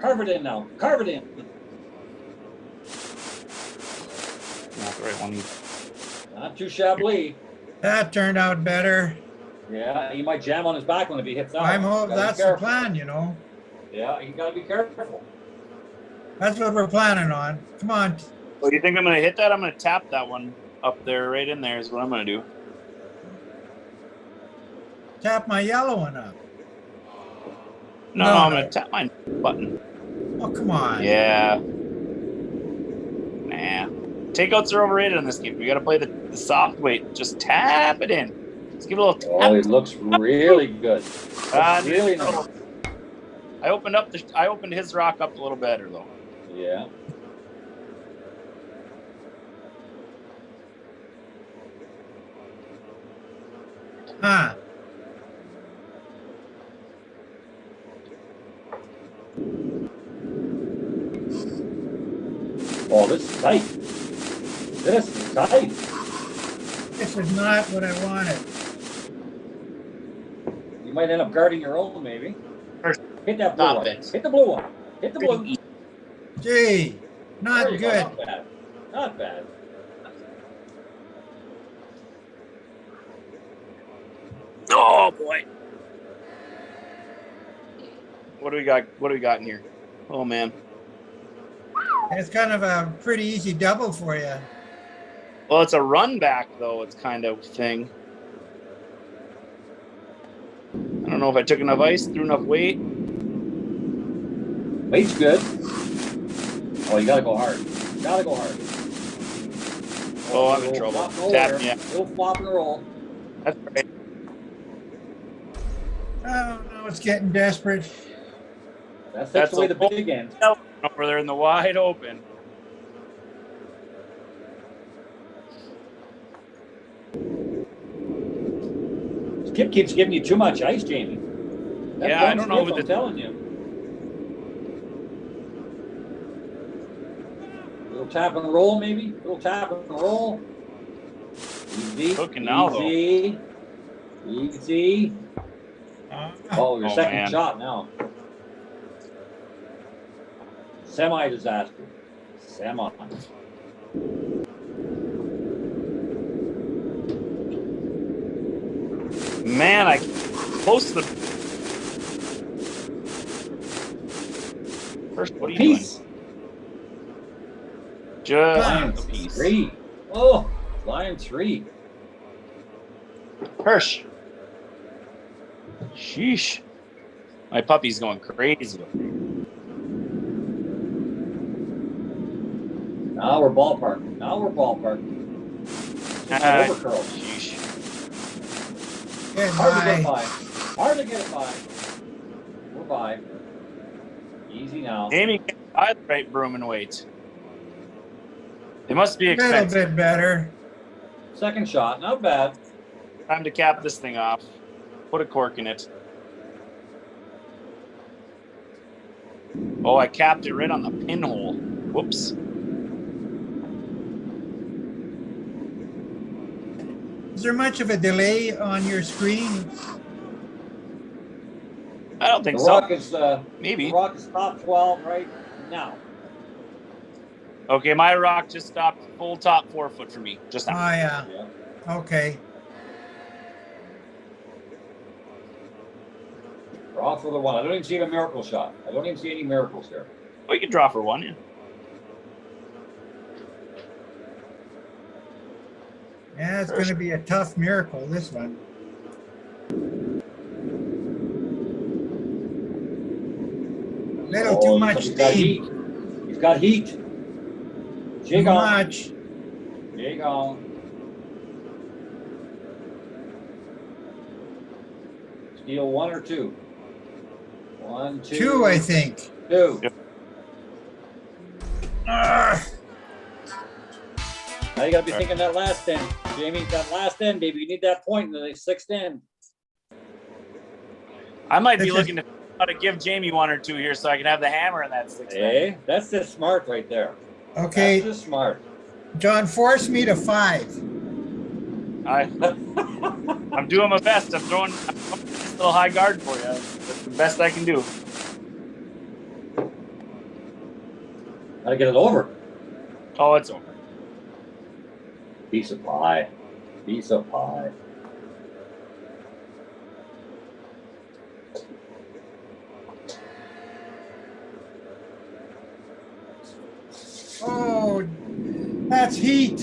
Carve it in now. Carve it in. Not the right one. Not too shabby. That turned out better. Yeah, he might jam on his back one if he hits that. I'm one. hoping Gotta be that's the careful. plan, you know. Yeah, you gotta be careful. That's what we're planning on. Come on. Well, you think I'm going to hit that? I'm going to tap that one up there, right in there is what I'm going to do. Tap my yellow one up. No, No, I'm no. going to tap my button. Oh, come on. Yeah. Nah. Takeouts are overrated in this game. We got to play the soft weight. Just tap it in. Just give it a little tap. Oh, it looks really good. Really nice. I opened his rock up a little better though. Yeah. Huh. Oh, this is tight. This is tight. This is not what I wanted. You might end up guarding your own, maybe. Hit that blue Stop one. it. Hit the blue one. Hit the blue. Gee, not There you go. good. Not bad. Not bad. Oh boy. What do we got? What do we got in here? Oh man. It's kind of a pretty easy double for you. Well, it's a run back though. It's kind of thing. I don't know if I took enough ice, threw enough weight. Weight's good. Oh, you gotta go hard. Gotta go hard. Oh, I'm in Little trouble. flop and roll Tap there. me. Yeah. Little flop and roll. That's right. Oh, no, it's getting desperate. That's away the big end. Over there in the wide open. Skip keeps giving you too much ice, Jamie. That's Yeah, I don't know Skip, who I'm telling you. Little tap and roll, maybe. Little tap and roll. Easy. Cooking now, though. Easy. Easy. Oh, your second man. shot now. Semi-disaster. Semi. Man, I close to the first. What are you Piece. doing? Just Lions a piece. 3. Oh, Lion 3. Hirsch. Sheesh. My puppy's going crazy. Now we're ballparking. Now we're ballparking. Over curl. Sheesh. Hard to get by. Hard to get by. We're by. Easy now. Amy can't buy the right broom and weight. They must be A little expensive. bit better. Second shot. Not bad. Time to cap this thing off. Put a cork in it. Oh, I capped it right on the pinhole. Whoops. Is there much of a delay on your screen? I don't think The so. Rock is Maybe. The Rock is top 12 right now. Okay, my rock just stopped full top 4 foot for me. Just Oh, now. yeah. Yeah. Okay. Draw for the one. I don't even see a miracle shot. I don't even see any miracles here. Well, you can draw for one, yeah. Yeah, it's going to be a tough miracle, this one. Little too much He's got steam. heat. He's got heat. Too Jig on. much. Jig on. Deal 1 or 2? 1, 2. 2, I think. 2. Yep. Ah, Now you gotta be thinking that last end, Jamie. That last end, baby. You need that point in the 6th end. I might be This is- looking to how to give Jamie 1 or 2 here so I can have the hammer in that 6th end. Hey, that's just smart right there. okay, That's just smart. John, force me to 5. I'm doing my best. I'm throwing this little high guard for you. That's the best I can do. Gotta get it over. Oh, it's over. Piece of pie. Piece of pie. Oh, that's heat.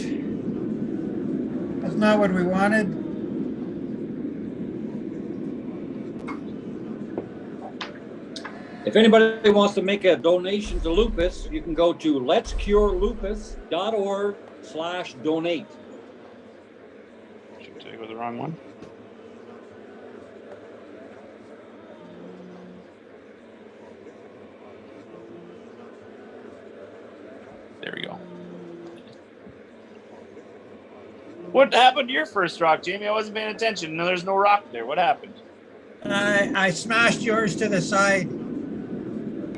That's not what we wanted. If anybody wants to make a donation to lupus, you can go to letscurelupus.org/donate. Should I go the wrong one? There we go. What happened to your first rock, Jamie? I wasn't paying attention. No, there's no rock there. What happened? I smashed yours to the side.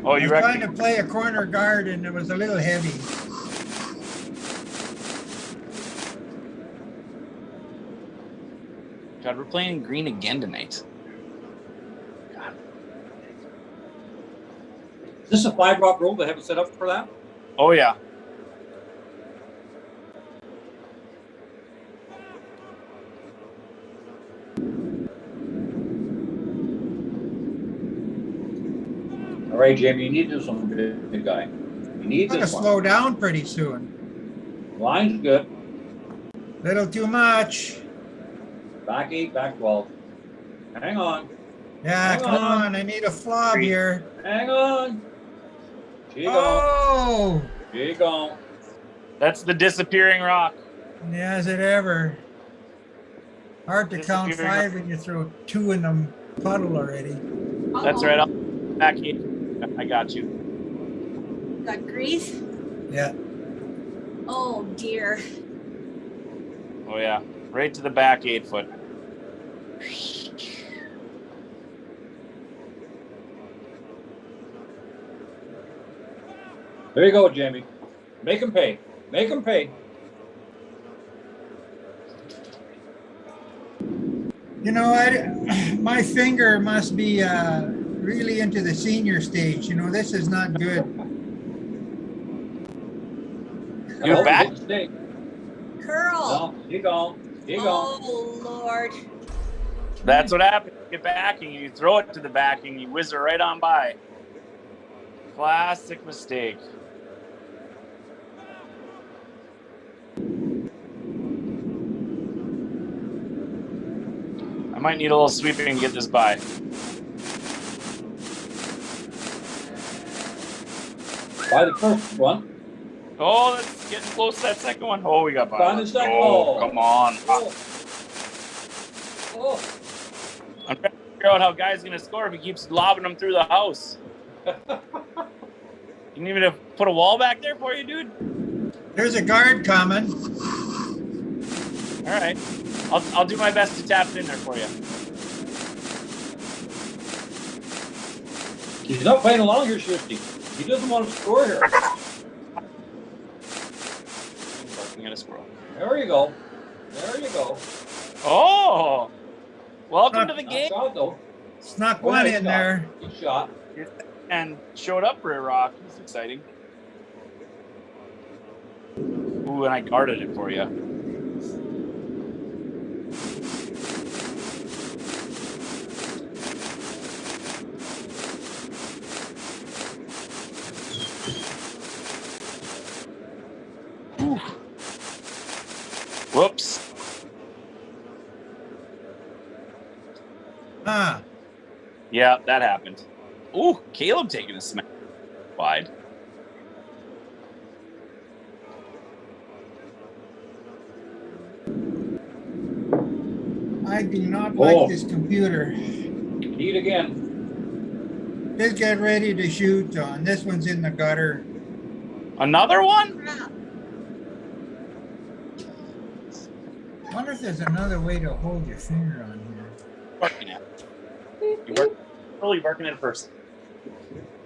Oh, I you was trying reckon? to play a corner guard and it was a little heavy. God, we're playing green again tonight. Is this a 5-rock roll? They have it set up for that? Oh, yeah. All right, Jamie, you need to do something, big guy. You need I'm gonna this one. slow down pretty soon. Line's good. Little too much. Back 8, back 12. Hang on. Yeah, Hang come on. on. I need a flob here. Hang on. Here you go. Oh, Here you go. That's the disappearing rock. yeah, is it ever? Hard to count Disappearing 5 when you throw 2 in the puddle already. That's right. I'll back 8. I got you. Got grease? Yeah. Oh dear. Oh, yeah. Right to the back 8 foot. There you go, Jamie. Make him pay. Make him pay. You know, my finger must be really into the senior stage. You know, this is not good. You're back? Curl. No, here you go. Here you go. Oh Lord. That's what happens. You get backing, you throw it to the backing, you whizzer right on by. Classic mistake. I might need a little sweeping to get this by. By the first one. Oh, that's getting close to that second one. Oh, we got by. By the second. Oh, come on. Oh. Oh. I'm trying to figure out how Guy's going to score if he keeps lobbing them through the house. You need me to put a wall back there for you, dude? There's a guard coming. All right. I'll do my best to tap it in there for you. He's not playing along here, Shifty. He doesn't want to score here. Barking at a squirrel. There you go. There you go. Oh! Welcome to the Nice game. shot, though. Snuck Oh, one nice in shot. there. Good shot. And showed up for a rock. It's exciting. Ooh, and I guarded it for you. Ooh. Whoops. Ah, Yeah, that happened. Ooh, Caleb taking a smack wide. I do not like Oh. this computer. Eat again. Just get ready to shoot, John. This one's in the gutter. Another one? I wonder if there's another way to hold your finger on here. Working it. Really working it first.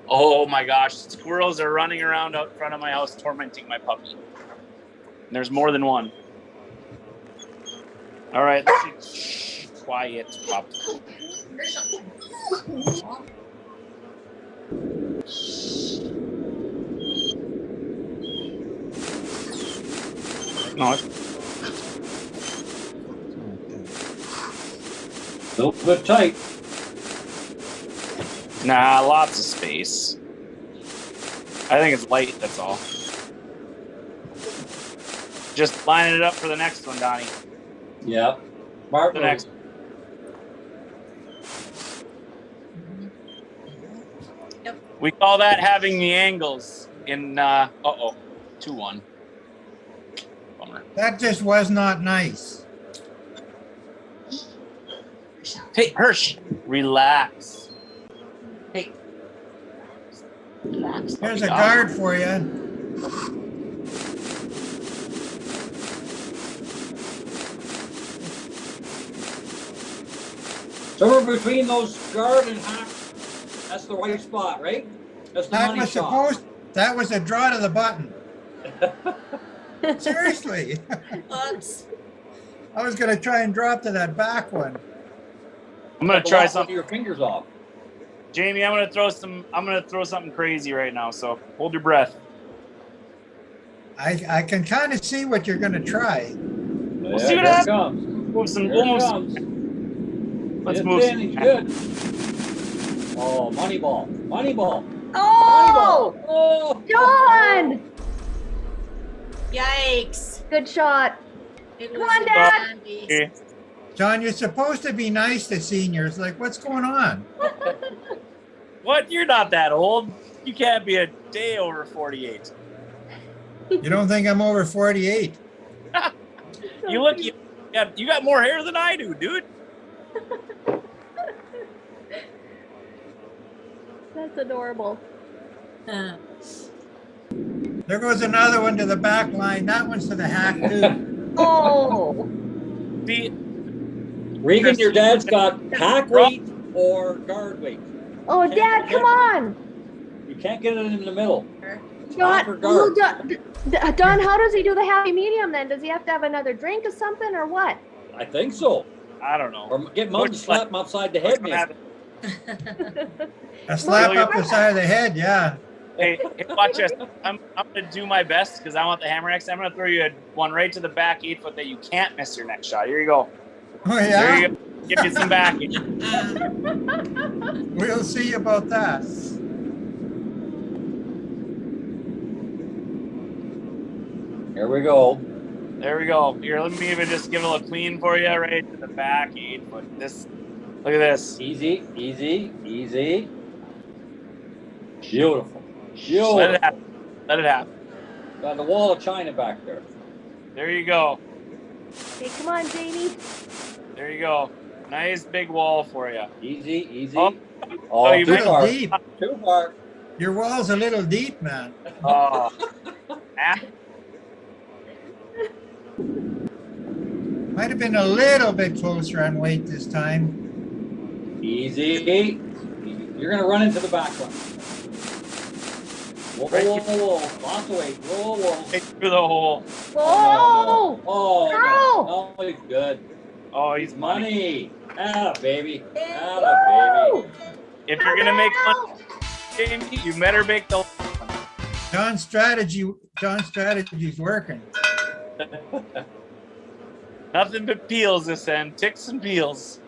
Oh my gosh, squirrels are running around out front of my house tormenting my puppy. And there's more than one. All right, let's see. Quiet, pup. No, it's A little bit tight. nah, lots of space. I think it's light, that's all. Just lining it up for the next one, Donnie. Yeah. Smart The move. next. We call that having the angles in, uh-oh, 2-1. Bummer. That just was not nice. Hey, Hirsch, relax. Hey. Relax. Here's a guard for you. Somewhere between those guard and hack, that's the right spot, right? That's the That money was shot. that was a draw to the button. Seriously. Oops. I was gonna try and drop to that back one. I'm gonna try something. Your fingers off. Jamie, I'm gonna throw something crazy right now, so hold your breath. I can kind of see what you're gonna try. We'll see what here it happens. comes. Move some, Here we'll it move comes. some. Let's It's move in, some. he's good. Oh, money ball. Money ball. Oh, Oh, John! Yikes. Good shot. It Come was on, a Dad. bad beast. Okay. John, you're supposed to be nice to seniors. Like, what's going on? What? You're not that old. You can't be a day over 48. You don't think I'm over 48? You look. You got more hair than I do, dude. That's adorable. Uh, There goes another one to the back line. That one's to the hack too. Oh, See, Regan, your dad's got hack weight or guard weight. oh, Dad, come on. You can't get it in the middle. John, or guard. Don, how does he do the happy medium then? Does he have to have another drink or something or what? I think so. I don't know. Or get mom to slap him upside the head, maybe. A slap up the side of the head, yeah. Hey, watch this. I'm gonna do my best because I want the hammer next. I'm gonna throw you one right to the back 8-foot that you can't miss your next shot. Here you go. Oh There yeah. you go. Give you some backing. We'll see about that. Here we go. There we go. Here, let me even just give it a little clean for you, right to the back 8-foot. This, look at this. Easy, easy, easy. Beautiful. Let Beautiful. it happen. Let it happen. Got the wall of China back there. There you go. Okay, come on, Jamie. There you go. Nice big wall for you. Easy, easy. Oh, Oh, you too might- far. Deep. Too far. Your wall's a little deep, man. Oh. Ah, Might have been a little bit closer on weight this time. Easy. You're going to run into the back one. Whoa, whoa, whoa, whoa. Lots of weight. Whoa, whoa. right through the hole. Whoa! Oh, No. no, he's good. Oh, he's money. Money. Atta, baby. Atta, Woo! baby. If you're gonna make money, Jamie, you better make the. John's strategy's working. Nothing but peels this end. Ticks and peels.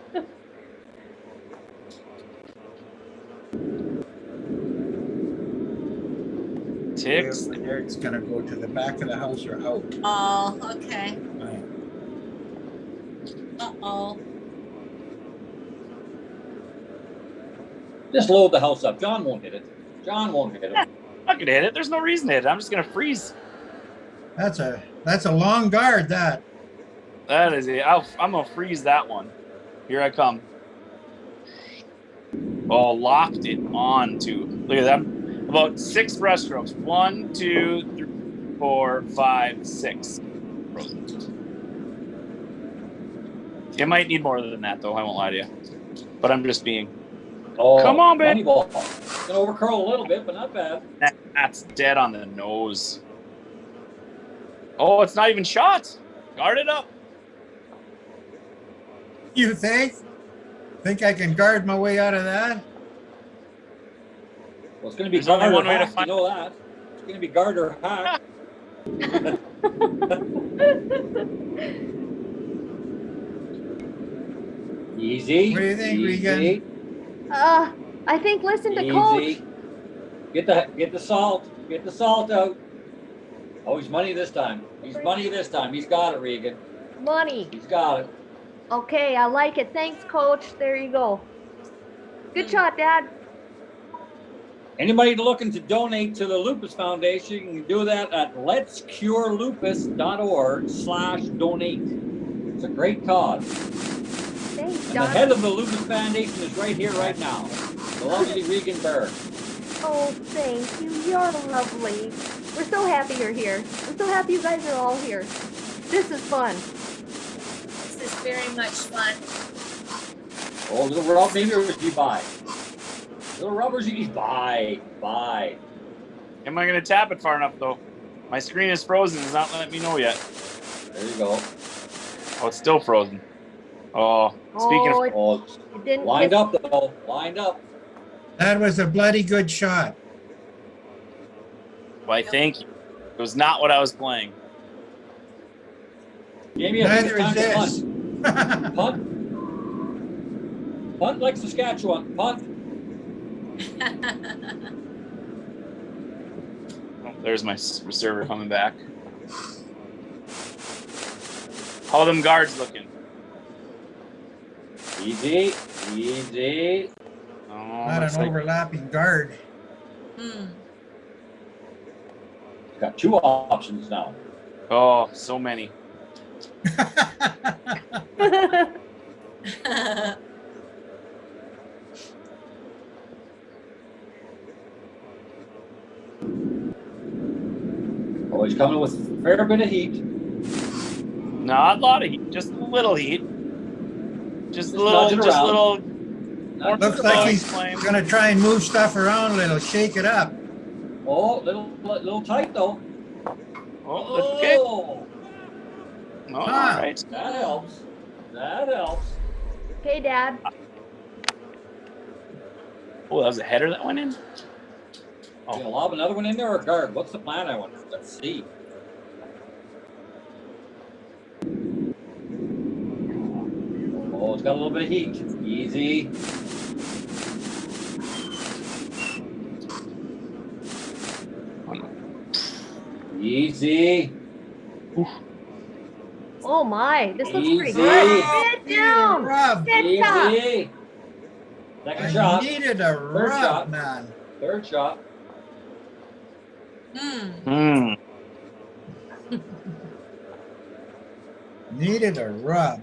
Ticks. There, it's gonna go to the back of the house or out. Oh, okay. Right. Uh-oh. Just load the house up. John won't hit it. John won't hit it. I'm not gonna hit it. There's no reason to hit it. I'm just gonna freeze. That's a long guard, that. That is it. I'm gonna freeze that one. Here I come. Oh, locked it on to. Look at them. About 6 breaststrokes. 1, 2, 3, 4, 5, 6. It might need more than that, though. I won't lie to you. But I'm just being. Oh, Come on, baby. money ball. It's gonna overcurl a little bit, but not bad. That's dead on the nose. Oh, it's not even shot. Guard it up. You think? Think I can guard my way out of that? Well, it's gonna be There's only guard one or way to hack, you find. know that. It's gonna be guard or hack. Easy. What do you think, easy, Regan? I think listen to coach. Easy. Get the salt. Get the salt out. Oh, he's money this time. He's money this time. He's got it, Regan. Money. He's got it. Okay, I like it. Thanks, coach. There you go. Good shot, Dad. Anybody looking to donate to the Lupus Foundation, you can do that at letscurelupus.org/donate. It's a great cause. Thanks, And the Don. head of the Lupus Foundation is right here, right now. The lovely Regan Berg. Oh, thank you. You're lovely. We're so happy you're here. I'm so happy you guys are all here. This is fun. This is very much fun. Oh, little rub, maybe or was you buy? Little rubbers, you buy. Am I going to tap it far enough, though? My screen is frozen. It's not letting me know yet. There you go. Oh, it's still frozen. Oh, speaking of. Oh, It didn't lined hit- up though. Lined up. That was a bloody good shot. Why, thank you. It was not what I was playing. Jamie, I think Neither it's is time this. to punt. Punt like Saskatchewan. Punt. Oh, there's my receiver coming back. How are them guards looking? Easy. Easy. Oh, Not looks an like- overlapping guard. Got 2 options now. Oh, so many. Oh, he's coming with a fair bit of heat. Not a lot of heat, just a little heat. Just a little, nudge it just a around. little. Looks like he's gonna try and move stuff around a little, shake it up. Oh, little tight though. Oh, that's good. Oh, Oh, all right. that helps. That helps. Okay, Dad. Oh, that was a header that went in. You gonna lob another one in there or guard? What's the plan? I wonder. Let's see. Oh, it's got a little bit of heat. Easy. Easy. Oh my, this looks pretty Easy. good. Sit down. Rub. Sit down. Easy. Second I shot. needed a Third rub, shot. man. Third shot. Hmm. Needed a rub.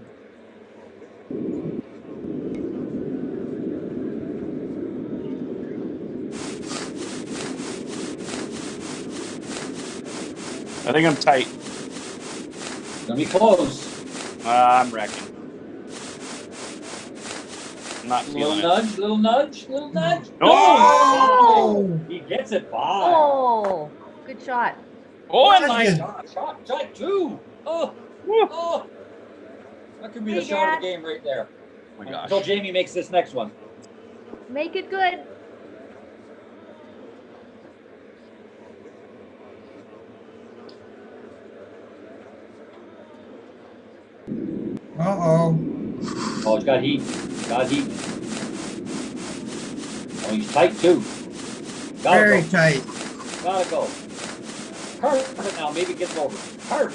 I think I'm tight. Gonna be close. I'm wrecking. I'm not Little feeling it. nudge, little nudge, little nudge. Oh! He gets it by. Oh, good shot. Oh, and my Shot 2. Oh. That could be the Hey, shot Dad. of the game right there. Oh my gosh. Until Jamie makes this next one. Make it good. Uh-oh. Oh, he's got heat. Got heat. Oh, he's tight too. Gotta Very go. tight. Gotta go. Carve it now. Maybe it gets over. Carve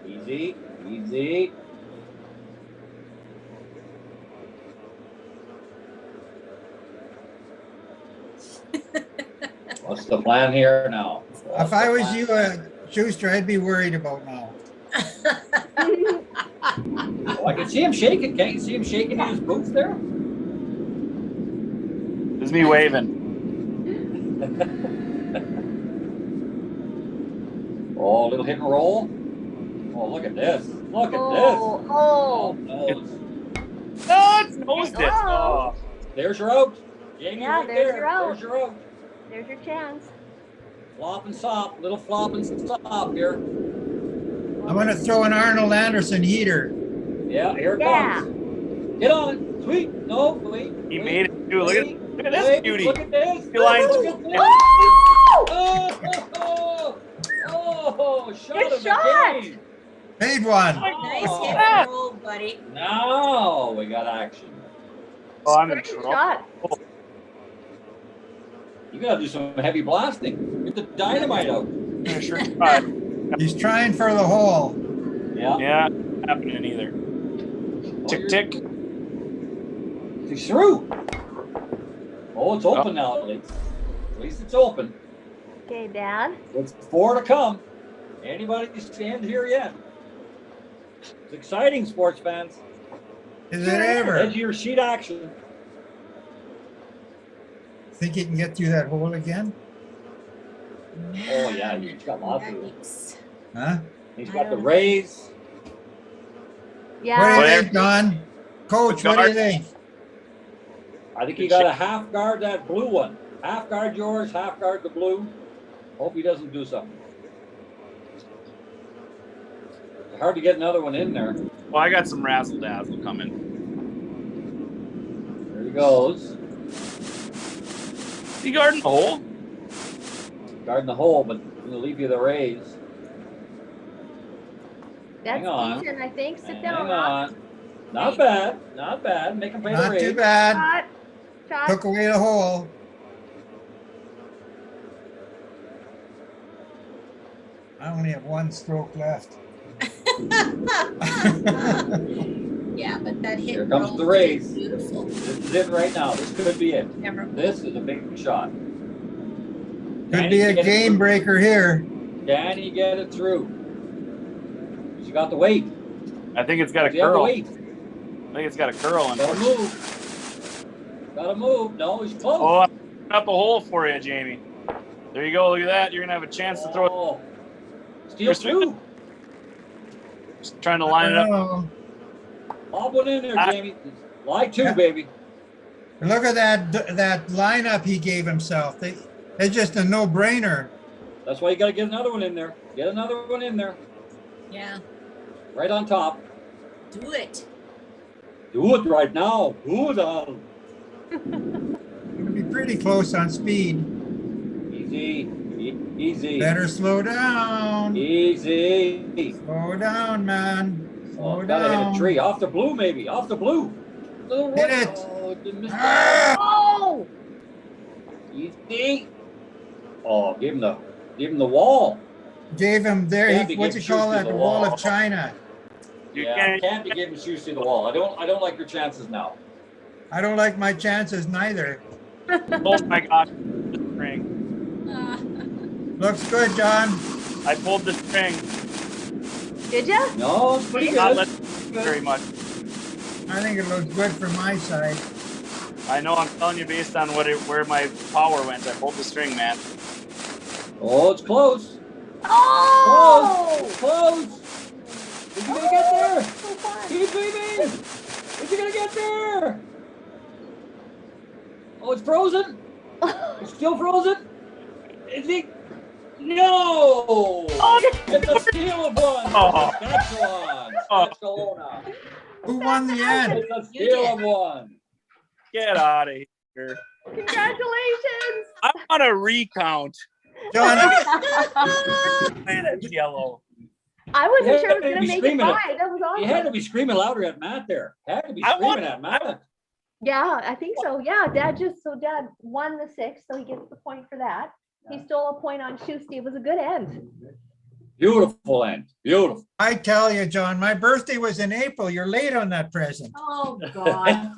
it. Easy. Easy. What's the plan here now? If I was you, Schuster, I'd be worried about now. Oh, I can see him shaking. Can't you see him shaking in his boots there? This is me waving. Oh, a little hit and roll. Oh, look at this. Look at this. Oh. Nose. Oh, it's nosed it. Oh. Oh. There's your out. Jamie, Yeah, right there's there. your out. There's your out. There's your chance. Flop and stop. Little flop and stop here. I'm gonna throw an Arnold Anderson heater. Yeah, here it Yeah. comes. Get on it. Sweet. No, wait. He wait, made it too. Look wait, at this wait, beauty. Look at this. He lines Look up. at this. Oh, shot Good of the shot. game. Made one. Nice Oh. hit and roll, buddy. Now we got action. Oh, I'm in Good trouble. shot. You gotta do some heavy blasting. Get the dynamite out. Sure try. He's trying for the hole. Yeah. Yeah, not happening either. Tick, tick. He's through. Oh, it's open now, at least. At least it's open. Okay, Dad. It's 4 to come. Anybody stand here yet? It's exciting, sports fans. Is it ever? Edge of your sheet action. Think he can get through that hole again? Oh, yeah, he's got lots of them. Yikes. Huh? He's got the raise. What do Yeah. you think, Don? Coach, what do you think? I think he got a half guard that blue one. Half guard yours, half guard the blue. Hope he doesn't do something. It's hard to get another one in there. Well, I got some razzle dazzle coming. There he goes. He guarding the hole? Guarding the hole, but he'll leave you the raise. That's Hang on. decent, I think. Sit Hang down, Rob. on. Not bad. Not bad. Make him pay the Not raise. too bad. Shot. Shot. Took away the hole. I only have one stroke left. Yeah, but that hit Here and comes roll the was raise. beautiful. This is it right now. This could be it. Never. This is a big shot. Could be a get it game through. breaker here. Can he get it through? He's got the weight. I think it's got a Does he have the curl. I weight? think it's got a curl in Gotta it. move. Gotta move. No, he's close. Oh, I'm putting up a hole for you, Jamie. There you go. Look at that. You're gonna have a chance to throw it. Oh. Steal two. Just trying to line it up. Oh, Lob one in there, Jamie. Lie two, baby. look at that lineup he gave himself. It's just a no-brainer. That's why you gotta get another one in there. Get another one in there. Yeah, Right on top. do it. Do it right now. Do it on. It'll be pretty close on speed. Easy. Easy. Better slow down. Easy. Slow down, man. Oh, Slow gotta hit a down. tree. Off the blue, maybe. Off the blue. Little Hit right. it. Oh, didn't miss Ah! Oh! Easy. Oh, give him the wall. Gave him there. Can't be What's he giving call shoes to that? the The wall wall. of China. You Yeah, can't be giving shoes to the wall. I don't like your chances now. I don't like my chances neither. Oh my God. The string. Looks good, John. I pulled the string. Did ya? No, it's pretty Not good. let very much. I think it looks good from my side. I know. I'm telling you based on where my power went. I pulled the string, man. Oh, it's close. Oh! Close. Is he gonna get there? So fun. Keep leaving. Is he gonna get there? Oh, it's frozen. It's still frozen. Is he? No. It's a steal of one. Oh. That's one. Barcelona. Who won the end? It's a steal of one. Get out of here. Congratulations! I want a recount. John, Man, that's yellow. I wasn't Yeah, sure I was you'd gonna be make it screaming it. by. That was You had to awesome. be screaming louder at Matt there. Had to be I screaming want- at Matt. Yeah, I think so. Yeah, Dad won the 6, so he gets the point for that. He stole a point on Shusty. It was a good end. Beautiful end. Beautiful. I tell you, John, my birthday was in April. You're late on that present. Oh, God.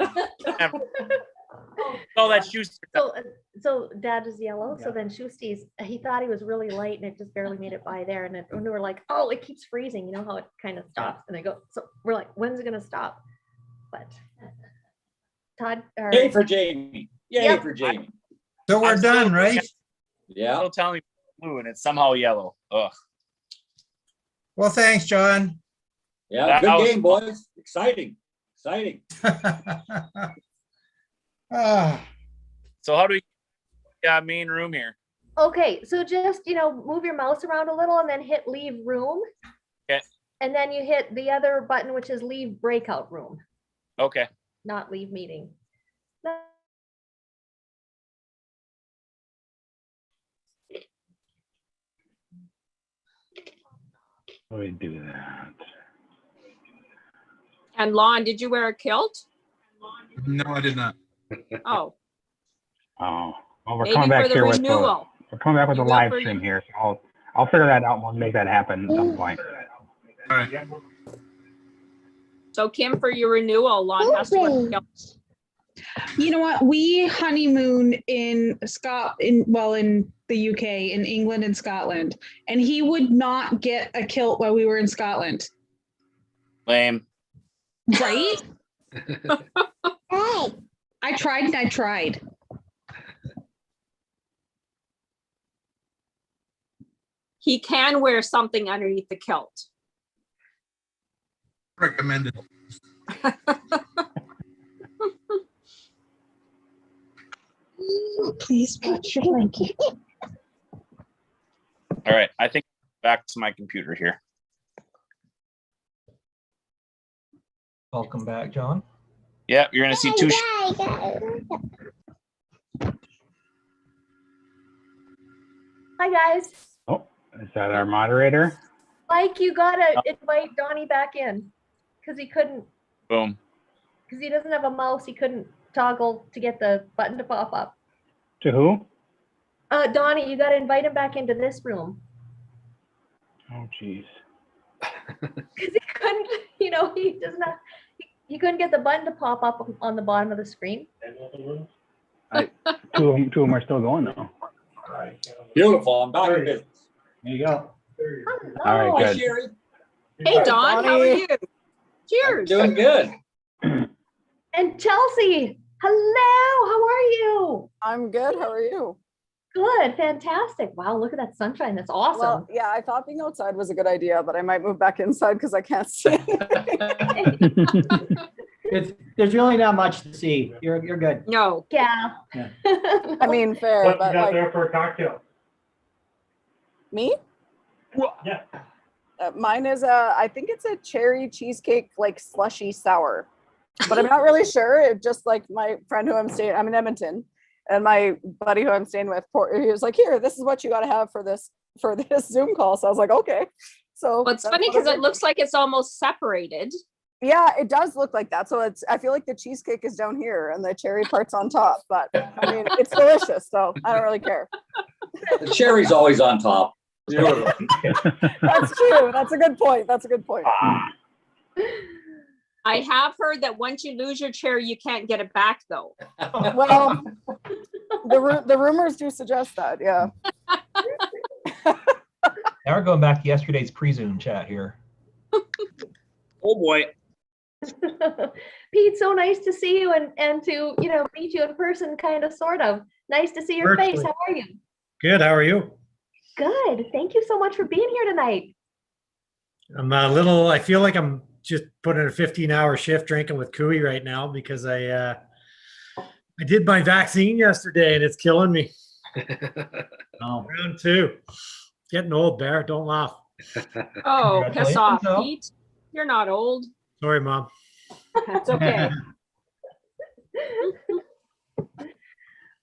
Oh, that's Schuster. So Dad is yellow. Yeah. So then Schusty's, he thought he was really light and it just barely made it by there. And then we were like, oh, it keeps freezing. You know how it kind of stops. And they go, so we're like, when's it gonna stop? But Todd, or, Yay for Jamie. Yay Yep. for Jamie. So we're I'm still- done, right? Yeah. Still telling me blue and it's somehow yellow. Ugh. Well, thanks, John. Yeah. That Good was game, boys. Exciting. Exciting. Ah, So how do we main room here? okay, so just, move your mouse around a little and then hit leave room. Okay. And then you hit the other button, which is leave breakout room, Okay. not leave meeting. No- How do we do that? And Lon, did you wear a kilt? No, I did not. Oh, Oh, well, we're maybe coming for back the here with the, renewal. we're coming back with You the will live for stream you. here. So I'll figure that out. We'll make that happen at some point. All right. So Kim, for your renewal, Lon has to wear a kilt. You know what? We honeymoon in in the UK, in England and Scotland, and he would not get a kilt while we were in Scotland. Lame. Right? I tried and I tried. He can wear something underneath the kilt. Recommended. Please watch your blanket. All right. I think back to my computer here. Welcome back, John. Yeah, you're gonna see two. Hi, guys. Oh, is that our moderator? Mike, you gotta invite Donnie back in because he couldn't, Boom. because he doesn't have a mouse. He couldn't toggle to get the button to pop up. To who? Donnie, you gotta invite him back into this room Oh, geez. because he couldn't, he does not, he couldn't get the button to pop up on the bottom of the screen. Two of them are still going though. Beautiful. I'm back in business. There you go. All right, Hi, good. Sherry. Hey, Don, how are you? Cheers. Doing good. And Chelsea, hello, how are you? I'm good. How are you? Good, fantastic. Wow, look at that sunshine. That's awesome. Well, yeah, I thought being outside was a good idea, but I might move back inside because I can't see. There's really not much to see. You're good. No. Yeah. I mean, fair, What you but got like there for a cocktail? me, Yeah. mine is I think it's a cherry cheesecake, like slushy sour, but I'm not really sure. It just like my friend who I'm in Edmonton, and my buddy who I'm staying with, he was like, here, this is what you got to have for this Zoom call. So I was like, okay. So Well, it's that's funny what I'm because it doing. looks like it's almost separated. Yeah, it does look like that. So I feel like the cheesecake is down here and the cherry part's on top, but I mean, it's delicious. So I don't really care. The cherry's always on top. Beautiful. That's true. That's a good point. That's a good point. I have heard that once you lose your chair, you can't get it back though. Well, the rumors do suggest that. Yeah. Now we're going back to yesterday's pre-Zoom chat here. Oh boy. Pete, so nice to see you and to, meet you in person, kind of, sort of. Nice to see your face. Virtually. How are you? Good. How are you? Good. Thank you so much for being here tonight. I feel like I'm just putting a 15-hour shift drinking with Cooey right now because I did my vaccine yesterday and it's killing me. Oh. Round 2. Getting old, Bear. Don't laugh. Oh, piss off, Congratulations, Al. Pete. You're not old. Sorry, Mom. It's okay.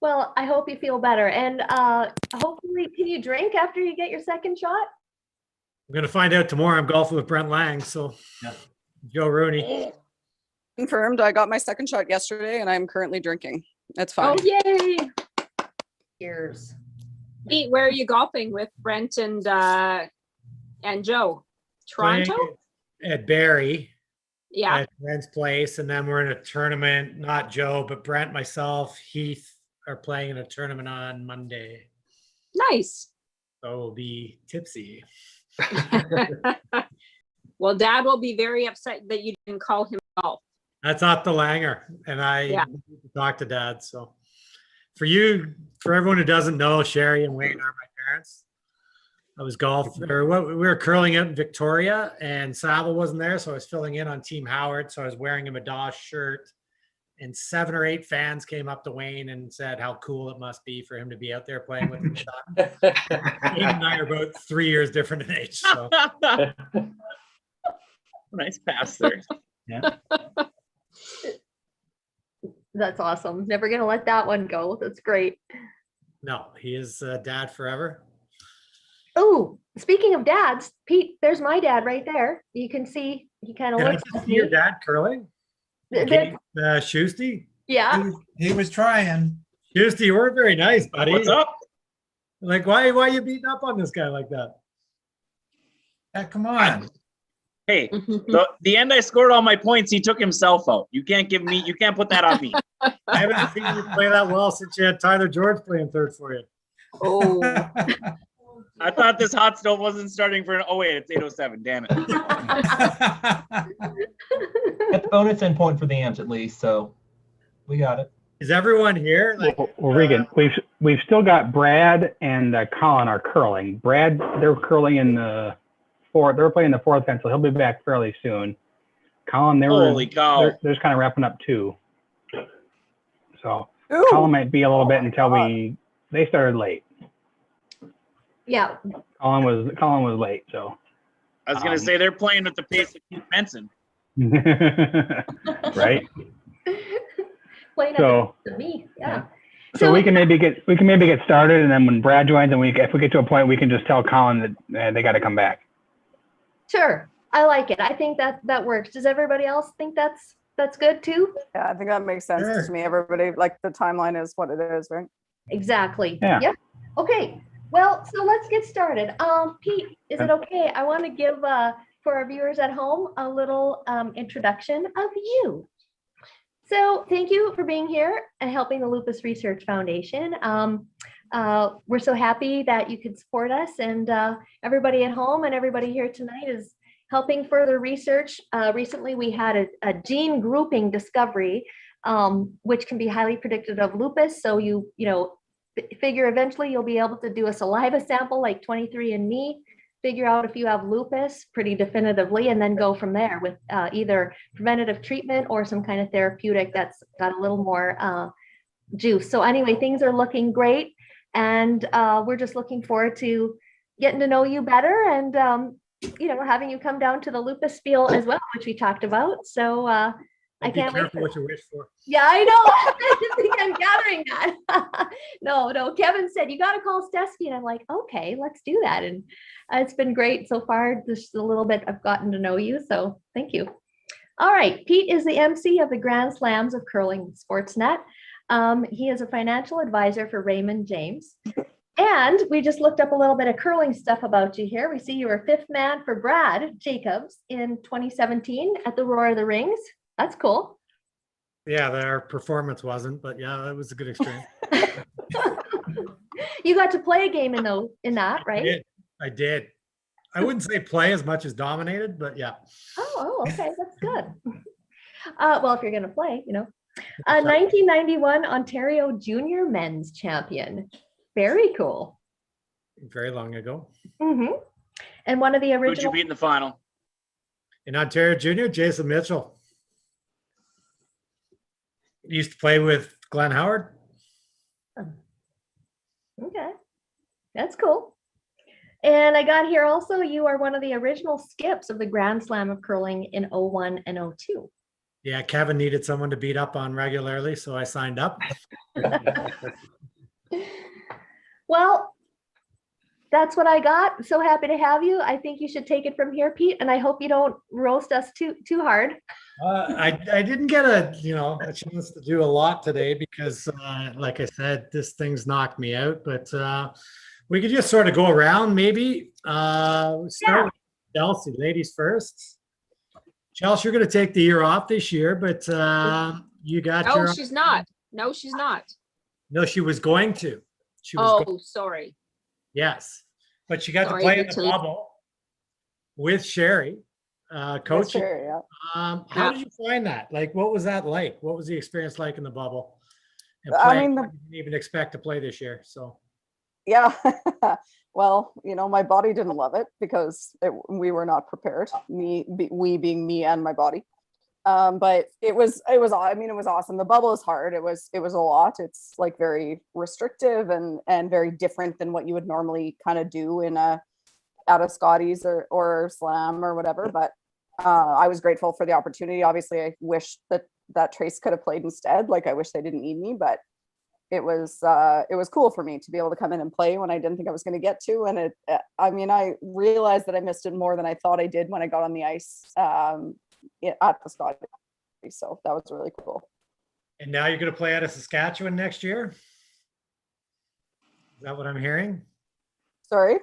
Well, I hope you feel better. And hopefully, can you drink after you get your second shot? I'm going to find out tomorrow. I'm golfing with Brent Lang. So, Joe Rooney. Confirmed. I got my second shot yesterday and I'm currently drinking. It's Oh, fine. yay. Cheers. Pete, where are you golfing with Brent and Joe? Toronto? Playing at Barrie. Yeah. at Brent's place, and then we're in a tournament. Not Joe, but Brent, myself, Heath are playing in a tournament on Monday. Nice. So we'll be tipsy. Well, Dad will be very upset that you didn't call him golf. That's not the Langer, and I Yeah. need to talk to Dad. So for you, for everyone who doesn't know, Sherry and Wayne are my parents. I was we were curling out in Victoria, and Sable wasn't there, so I was filling in on Team Howard. So I was wearing a Madage shirt, and 7 or 8 fans came up to Wayne and said how cool it must be for him to be out there playing with his son. Wayne and I are about 3 years different in age. So Nice pass there. yeah. That's awesome. Never gonna let that one go. That's great. No, he is dad forever. Oh, speaking of dads, Pete, there's my dad right there. You can see he kind of Can I looks just like see your me. dad curling? Th- Shusty? Yeah. He was trying. Shusty, you weren't very nice, buddy. What's up? Like, why are you beating up on this guy like that? Come on. Hey, the end I scored all my points, he took himself out. You can't put that on me. I haven't seen you play that well since you had Tyler George playing third for you. Oh. I thought this hot stove wasn't starting for oh wait, it's 8:07. Damn it. Get the bonus end point for the amps at least, so we got it. Is everyone here? Like, Well, Regan, we've still got Brad and Colin are curling. Brad, they're curling in the fourth. They're playing the fourth fence, so he'll be back fairly soon. Colin, Holy cow. they're just kind of wrapping up too. So Ooh. Colin might be a little bit until they started late. Yeah. Colin was late, so. I was gonna say they're playing at the pace of Keith Benson. Right. Playing So- up to me. Yeah. So we can maybe get started, and then when Brad joins, and if we get to a point, we can just tell Colin that they got to come back. Sure. I like it. I think that works. Does everybody else think that's good too? Yeah, I think that makes sense Sure. to me. Everybody, like the timeline is what it is, right? Exactly. Yeah. Yep. Okay. Well, so let's get started. Pete, is it okay? I want to give for our viewers at home a little introduction of you. So thank you for being here and helping the Lupus Research Foundation. We're so happy that you could support us, and everybody at home and everybody here tonight is helping further research. Recently, we had a gene grouping discovery, which can be highly predictive of lupus. So you figure eventually you'll be able to do a saliva sample like 23andMe, figure out if you have lupus pretty definitively, and then go from there with either preventative treatment or some kind of therapeutic that's got a little more juice. So anyway, things are looking great, and we're just looking forward to getting to know you better and having you come down to the lupus spiel as well, which we talked about. So I can't wait. Be careful what you wish for. Yeah, I know. I think I'm gathering that. No. Kevin said, you got to call Stesky. And I'm like, okay, let's do that. And it's been great so far. Just a little bit I've gotten to know you. So thank you. All right. Pete is the MC of the Grand Slams of Curling Sportsnet. He is a financial advisor for Raymond James. And we just looked up a little bit of curling stuff about you here. We see you were 5th man for Brad Jacobs in 2017 at the Roar of the Rings. That's cool. Yeah, their performance wasn't, but yeah, that was a good experience. You got to play a game in that, right? I did. I wouldn't say play as much as dominated, but yeah. Oh, okay, that's good. Well, if you're gonna play, 1991 Ontario Junior Men's Champion. Very cool. Very long ago. Mm-hmm. And one of the Who'd original. you beat in the final? In Ontario Junior, Jason Mitchell. Used to play with Glenn Howard. Okay, that's cool. And I got here also, you are one of the original skips of the Grand Slam of Curling in 01 and 02. Yeah, Kevin needed someone to beat up on regularly, so I signed up. Well, that's what I got. So happy to have you. I think you should take it from here, Pete, and I hope you don't roast us too hard. I didn't get a chance to do a lot today because, like I said, this thing's knocked me out. But we could just sort of go around, maybe. Start with Chelsea, ladies first. Chelsea, you're going to take the year off this year, but you got No, your. she's not. No, she's not. No, she was going to. She was. Oh, sorry. Yes, but she got Sorry, to play in good the take. bubble with Sherry, coaching. Sure, yeah. How Yeah. did you find that? Like, what was that like? What was the experience like in the bubble? And I playing, mean, I didn't even expect to play this year. So Yeah. Well, my body didn't love it because we were not prepared. We being me and my body. But it was awesome. The bubble is hard. It was a lot. It's like very restrictive and very different than what you would normally kind of do at a Scotties or Slam or whatever. But I was grateful for the opportunity. Obviously, I wish that Trace could have played instead. Like, I wish they didn't need me, but it was cool for me to be able to come in and play when I didn't think I was going to get to. And I realized that I missed it more than I thought I did when I got on the ice at the Scotties. So that was really cool. and now you're going to play out of Saskatchewan next year. Is that what I'm hearing? Sorry?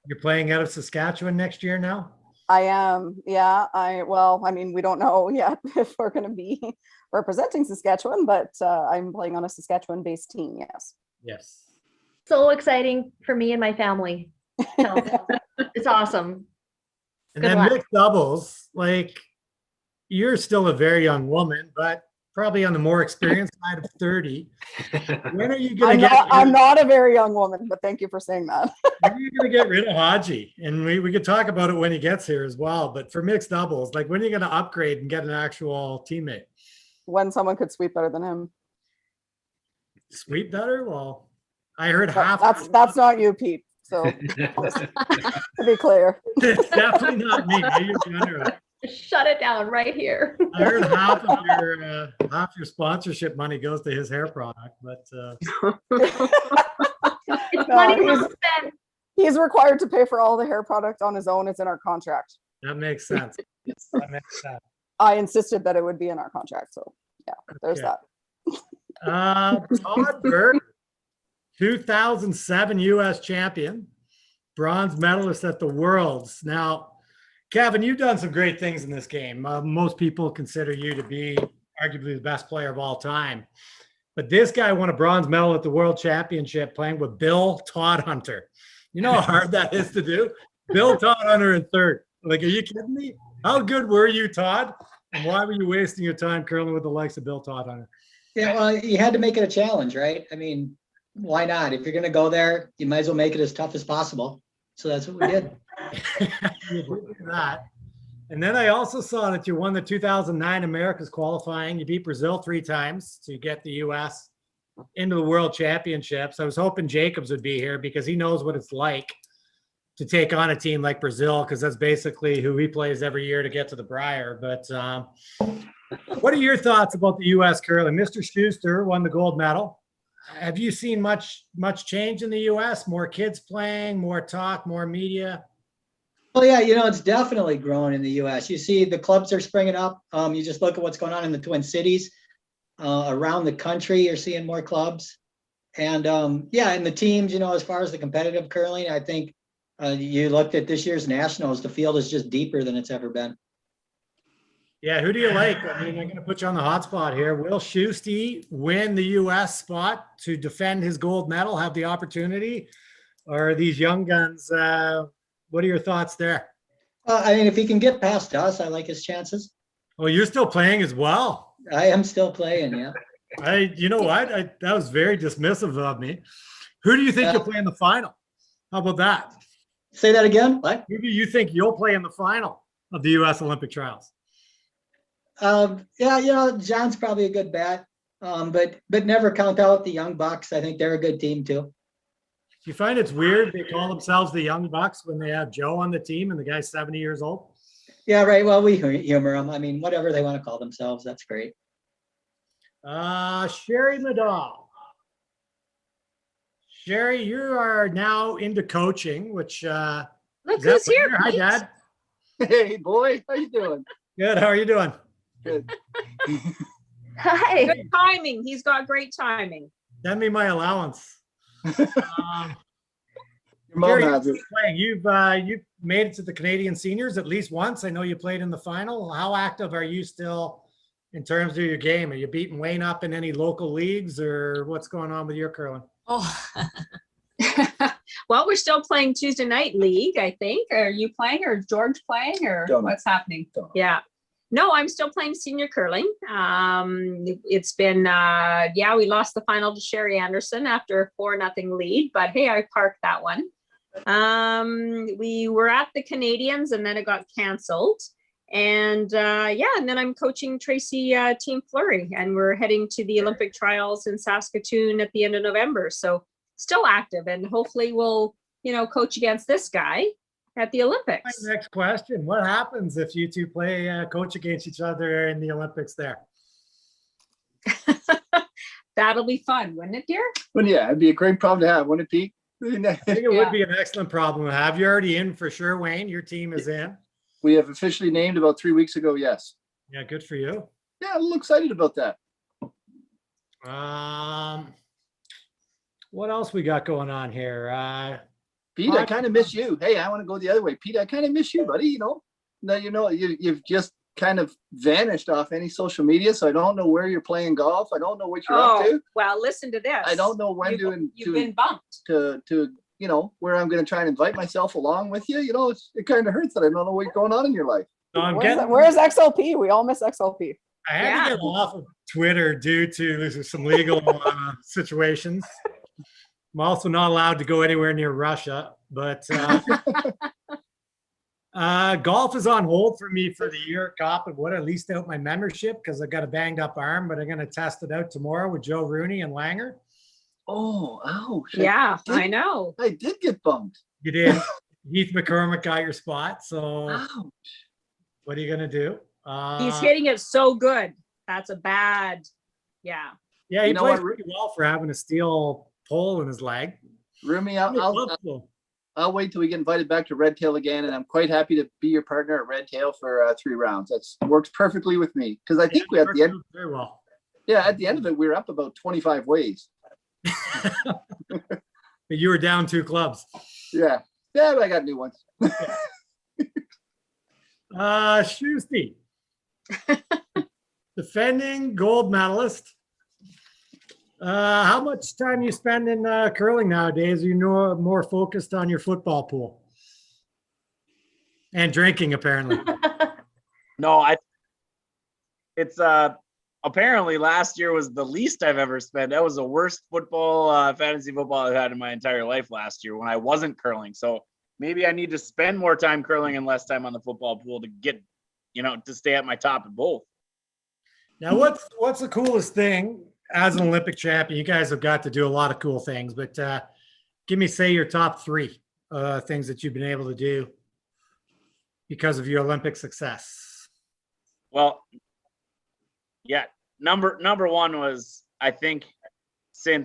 You're playing out of Saskatchewan next year now? I am. Yeah. We don't know yet if we're going to be representing Saskatchewan, but I'm playing on a Saskatchewan based team. Yes. Yes. So exciting for me and my family. So, it's awesome. And Good then luck. mixed doubles, like you're still a very young woman, but probably on the more experienced side of 30. When are you going to I'm not a very young woman, but thank you for saying that. when are you going to get rid of Haji? And we could talk about it when he gets here as well. But for mixed doubles, like when are you going to upgrade and get an actual teammate? When someone could sweep better than him. Sweep better? Well, I heard half. That's not you, Pete. So just to be clear. It's definitely not me. You're generous. Shut it down right here. I heard half your sponsorship money goes to his hair product, but It's No, money well spent. he's required to pay for all the hair product on his own. It's in our contract. that makes sense. That makes sense. I insisted that it would be in our contract. So yeah, there's Okay. that. Todd Berg, 2007 U.S. champion, bronze medalist at the Worlds. Now, Kevin, you've done some great things in this game. Most people consider you to be arguably the best player of all time. But this guy won a bronze medal at the World Championship playing with Bill Todhunter. You know how hard that is to do? Bill Todhunter in third. Like, are you kidding me? How good were you, Todd? And why were you wasting your time curling with the likes of Bill Todhunter? Yeah, well, you had to make it a challenge, right? I mean, why not? If you're going to go there, you might as well make it as tough as possible. So that's what we did. That. And then I also saw that you won the 2009 Americas qualifying. You beat Brazil 3 times to get the U.S. into the World Championships. I was hoping Jacobs would be here because he knows what it's like to take on a team like Brazil, because that's basically who he plays every year to get to the Briar. But what are your thoughts about the U.S. curling? Mr. Schuster won the gold medal. Have you seen much change in the U.S.? More kids playing, more talk, more media? Well, yeah, it's definitely grown in the U.S. You see the clubs are springing up. You just look at what's going on in the Twin Cities. Around the country, you're seeing more clubs. And and the teams, as far as the competitive curling, I think you looked at this year's Nationals, the field is just deeper than it's ever been. Yeah, who do you like? I mean, I'm going to put you on the hot spot here. Will Schusty win the U.S. spot to defend his gold medal, have the opportunity? Or are these young guns, what are your thoughts there? If he can get past us, I like his chances. Oh, you're still playing as well? I am still playing, yeah. You know what? That was very dismissive of me. Who do you think you'll play in the final? How about that? Say that again? What? Who do you think you'll play in the final of the U.S. Olympic trials? John's probably a good bet, but never count out the Young Bucks. I think they're a good team too. Do you find it's weird they call themselves the Young Bucks when they have Joe on the team and the guy's 70 years old? Yeah, right. Well, we humor them. I mean, whatever they want to call themselves, that's great. Sherry Madal. Sherry, you are now into coaching, which Look is that who's here. Hi, Pete. Dad. Hey, boy, how you doing? Good. How are you doing? Good. Hi. Good timing. He's got great timing. Send me my allowance. You Jerry, mom has it. you've made it to the Canadian seniors at least once. I know you played in the final. How active are you still in terms of your game? Are you beating Wayne up in any local leagues, or what's going on with your curling? Oh. Well, we're still playing Tuesday night league, I think. Are you playing, or George playing, or Don't know. what's happening? Don't know. Yeah. No, I'm still playing senior curling. It's been, we lost the final to Sherry Anderson after a 4-0 lead, but hey, I parked that one. We were at the Canadians and then it got canceled. And and then I'm coaching Tracy Team Flurry, and we're heading to the Olympic trials in Saskatoon at the end of November. So still active, and hopefully we'll, coach against this guy at the Olympics. My next question: what happens if you two play coach against each other in the Olympics there? That'll be fun, wouldn't it, dear? But yeah, it'd be a great problem to have, wouldn't it, Pete? I think it would be an excellent problem to have. You're already in for sure, Wayne. Your team is in. We have officially named about 3 weeks ago. Yes. Yeah, good for you. Yeah, a little excited about that. What else we got going on here? Pete, I kind of miss you. Hey, I want to go the other way. Pete, I kind of miss you, buddy. You've just kind of vanished off any social media, so I don't know where you're playing golf. I don't know what you're up to. Well, listen to this. I don't know when you've been bumped. to where I'm going to try and invite myself along with you. It kind of hurts that I don't know what's going on in your life. Where's XLP? We all miss XLP. I had to get off of Twitter due to some legal situations. I'm also not allowed to go anywhere near Russia, but golf is on hold for me for the year at Cop. It would at least out my membership because I've got a banged up arm, but I'm going to test it out tomorrow with Joe Rooney and Langer. Oh, ouch. Yeah, I know. I did get bumped. You did. Heath McCormick got your spot. So ouch. What are you going to do? He's hitting it so good. That's a bad, Yeah, he plays pretty well for having a steel pole in his leg. Rumi, I'll wait till we get invited back to Red Tail again, and I'm quite happy to be your partner at Red Tail for 3 rounds. That works perfectly with me because I think we at the end. Very well. Yeah, at the end of it, we were up about 25 ways. But you were down 2 clubs. Yeah, but I got new ones. Shoesty, defending gold medalist. How much time you spend in curling nowadays? Are you more focused on your football pool and drinking? Apparently, No, it's apparently last year was the least I've ever spent. That was the worst fantasy football I've had in my entire life last year when I wasn't curling. So maybe I need to spend more time curling and less time on the football pool to get, to stay at my top in both. Now, what's the coolest thing as an Olympic champion? You guys have got to do a lot of cool things, but give me, say, your top 3 things that you've been able to do because of your Olympic success. Well, yeah, number 1 was, I think,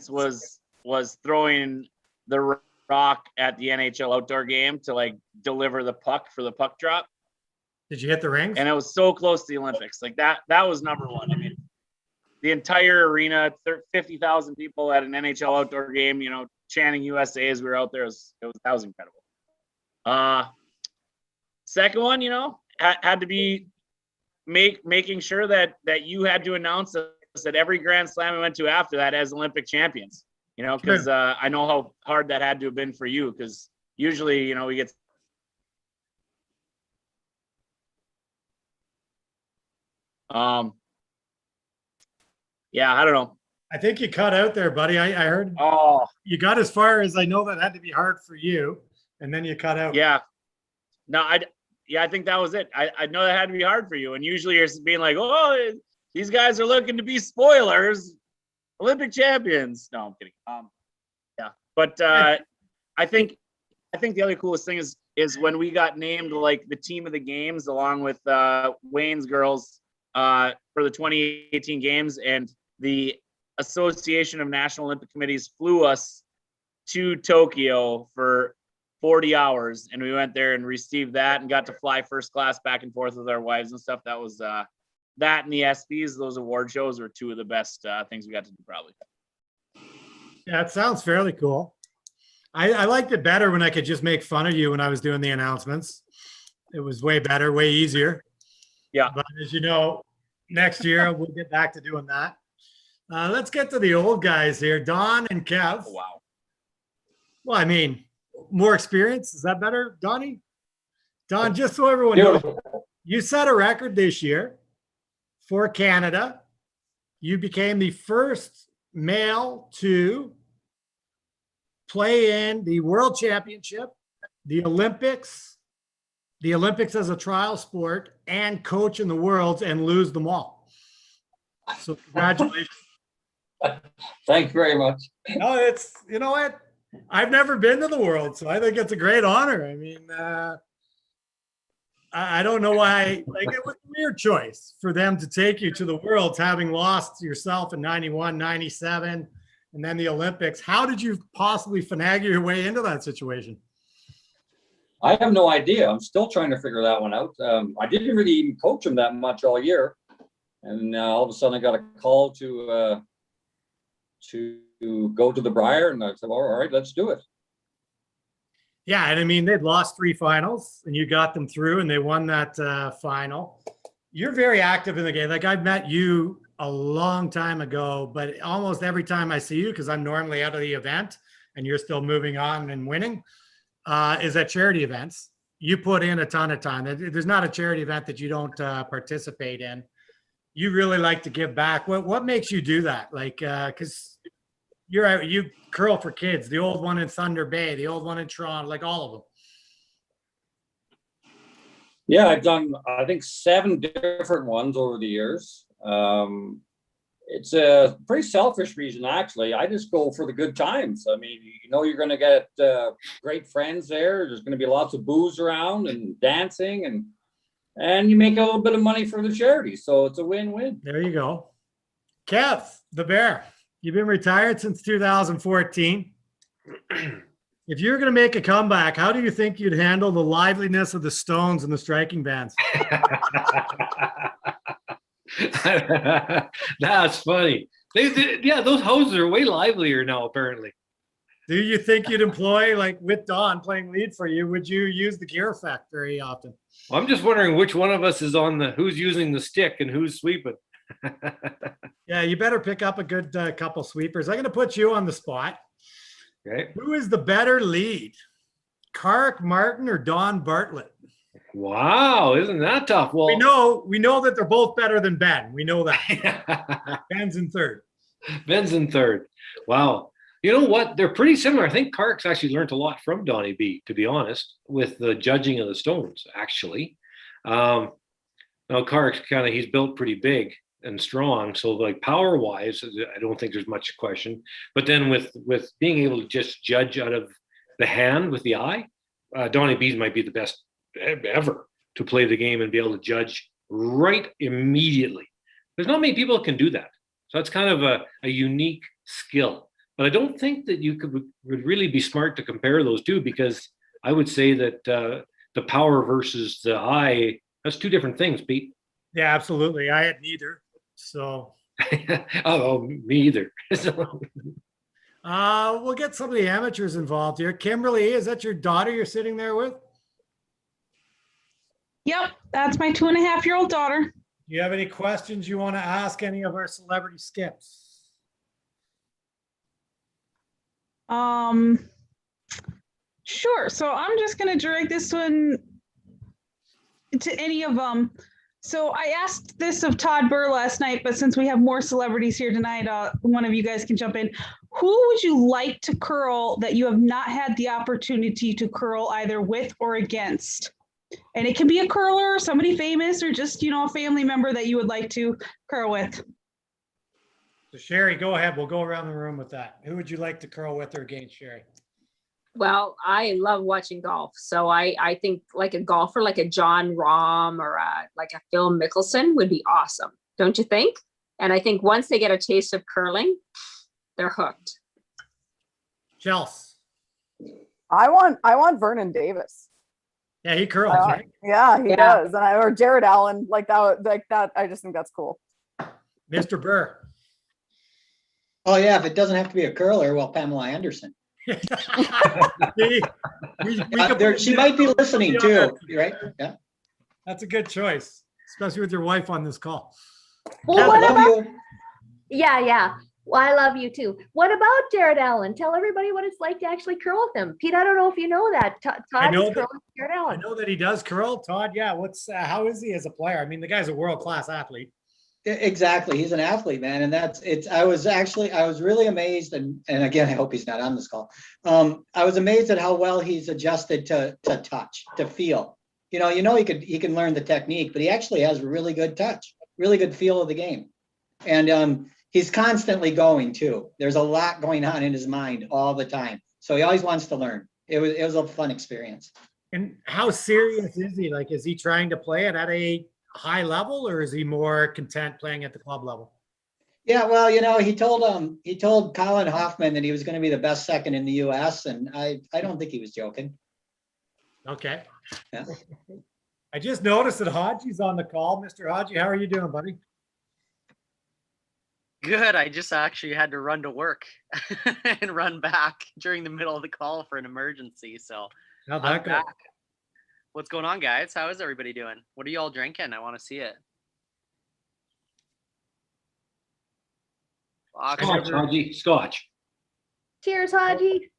was throwing the rock at the NHL outdoor game to deliver the puck for the puck drop. Did you hit the rings? And it was so close to the Olympics. That was number 1. I mean, the entire arena, 50,000 people at an NHL outdoor game, chanting USA as we were out there. That was incredible. Second one, had to be making sure that you had to announce us at every Grand Slam we went to after that as Olympic champions, because I know how hard that had to have been for you, because usually, we get yeah, I don't know. I think you cut out there, buddy. I heard you got as far as I know that had to be hard for you, and then you cut out. Yeah. No, I think that was it. I know that had to be hard for you. And usually you're being like, oh, these guys are looking to be spoilers, Olympic champions. No, I'm kidding. Yeah. But I think the other coolest thing is when we got named the team of the games along with Wayne's girls for the 2018 games, and the Association of National Olympic Committees flew us to Tokyo for 40 hours, and we went there and received that and got to fly first class back and forth with our wives and stuff. That was that and the ESPYs, those award shows were 2 of the best things we got to do, probably. Yeah, it sounds fairly cool. I liked it better when I could just make fun of you when I was doing the announcements. It was way better, way easier. Yeah. But as you know, next year we'll get back to doing that. Let's get to the old guys here, Don and Kev. Oh, wow. Well, I mean, more experience. Is that better, Donnie? Don, just so everyone knows, you set a record this year for Canada. You became the first male to play in the World Championship, the Olympics as a trial sport, and coach in the Worlds and lose them all. So congratulations. Thank you very much. No, it's, you know what? I've never been to the World, so I think it's a great honor. I mean, I don't know why, like, it was a weird choice for them to take you to the Worlds, having lost yourself in 91, 97, and then the Olympics. How did you possibly finagle your way into that situation? I have no idea. I'm still trying to figure that one out. I didn't really even coach him that much all year. And all of a sudden I got a call to go to the Briar, and I said, well, all right, let's do it. Yeah, and I mean, they'd lost 3 finals, and you got them through, and they won that final. You're very active in the game. Like, I've met you a long time ago, but almost every time I see you, because I'm normally out of the event, and you're still moving on and winning, is at charity events. You put in a ton of time. There's not a charity event that you don't participate in. You really like to give back. What makes you do that? Like, because you curl for kids, the old one in Thunder Bay, the old one in Toronto, like all of them. Yeah, I've done, I think, 7 different ones over the years. It's a pretty selfish reason, actually. I just go for the good times. I mean, you know, you're going to get great friends there. There's going to be lots of booze around and dancing, and you make a little bit of money for the charity. So it's a win-win. There you go. Kev, the Bear, you've been retired since 2014. If you were going to make a comeback, how do you think you'd handle the liveliness of the Stones and the striking bands? That's funny. Yeah, those houses are way livelier now, apparently. Do you think you'd employ, like with Don playing lead for you, would you use the gear effect very often? Well, I'm just wondering which one of us is who's using the stick and who's sweeping. Yeah, you better pick up a good couple sweepers. I'm going to put you on the spot. Okay. Who is the better lead? Kark Martin or Don Bartlett? Wow, isn't that tough? Well, we know that they're both better than Ben. We know that. Ben's in third. Ben's in third. Wow. You know what? They're pretty similar. I think Kark's actually learned a lot from Donnie B, to be honest, with the judging of the Stones, actually. Now, Kark's he's built pretty big and strong. So, like, power-wise, I don't think there's much question. But then with being able to just judge out of the hand with the eye, Donnie B might be the best ever to play the game and be able to judge right immediately. There's not many people that can do that. So that's kind of a unique skill. But I don't think that you would really be smart to compare those two, because I would say that the power versus the eye, that's 2 different things, Pete. Yeah, absolutely. I had neither. So. Oh, me either. We'll get some of the amateurs involved here. Kimberly, is that your daughter you're sitting there with? Yep, that's my 2.5-year-old daughter. Do you have any questions you want to ask any of our celebrity skips? Sure. So I'm just going to direct this one to any of them. So I asked this of Todd Burr last night, but since we have more celebrities here tonight, one of you guys can jump in. Who would you like to curl that you have not had the opportunity to curl either with or against? And it can be a curler, somebody famous, or just, a family member that you would like to curl with. So Sherry, go ahead. We'll go around the room with that. Who would you like to curl with or against, Sherry? Well, I love watching golf. So I think like a golfer, like a John Rahm or like a Phil Mickelson would be awesome. Don't you think? And I think once they get a taste of curling, they're hooked. Chelsea. I want Vernon Davis. Yeah, he curls, right? Yeah, he does. And or Jared Allen, like that. I just think that's cool. Mr. Burr. Oh yeah, if it doesn't have to be a curler, well, Pamela Anderson. She might be listening too, right? Yeah. That's a good choice, especially with your wife on this call. Well, what about? Yeah. Well, I love you too. What about Jared Allen? Tell everybody what it's like to actually curl with him. Pete, I don't know if you know that. Todd is curling with Jared I Allen. know that he does curl. Todd, yeah. How is he as a player? I mean, the guy's a world-class athlete. Exactly. He's an athlete, man. And I was really amazed. And again, I hope he's not on this call. I was amazed at how well he's adjusted to touch, to feel. He can learn the technique, but he actually has really good touch, really good feel of the game. And he's constantly going too. There's a lot going on in his mind all the time. So he always wants to learn. It was a fun experience. And how serious is he? Like, is he trying to play it at a high level, or is he more content playing at the club level? Yeah, well, he told Colin Hoffman that he was going to be the best second in the U.S., and I don't think he was joking. Okay. Yeah. I just noticed that Haji's on the call. Mr. Haji, how are you doing, buddy? Good. I just actually had to run to work and run back during the middle of the call for an emergency. So How'd I'm that go? back. What's going on, guys? How is everybody doing? What are you all drinking? I want to see it. Scotch, Haji. Scotch. Cheers, Haji.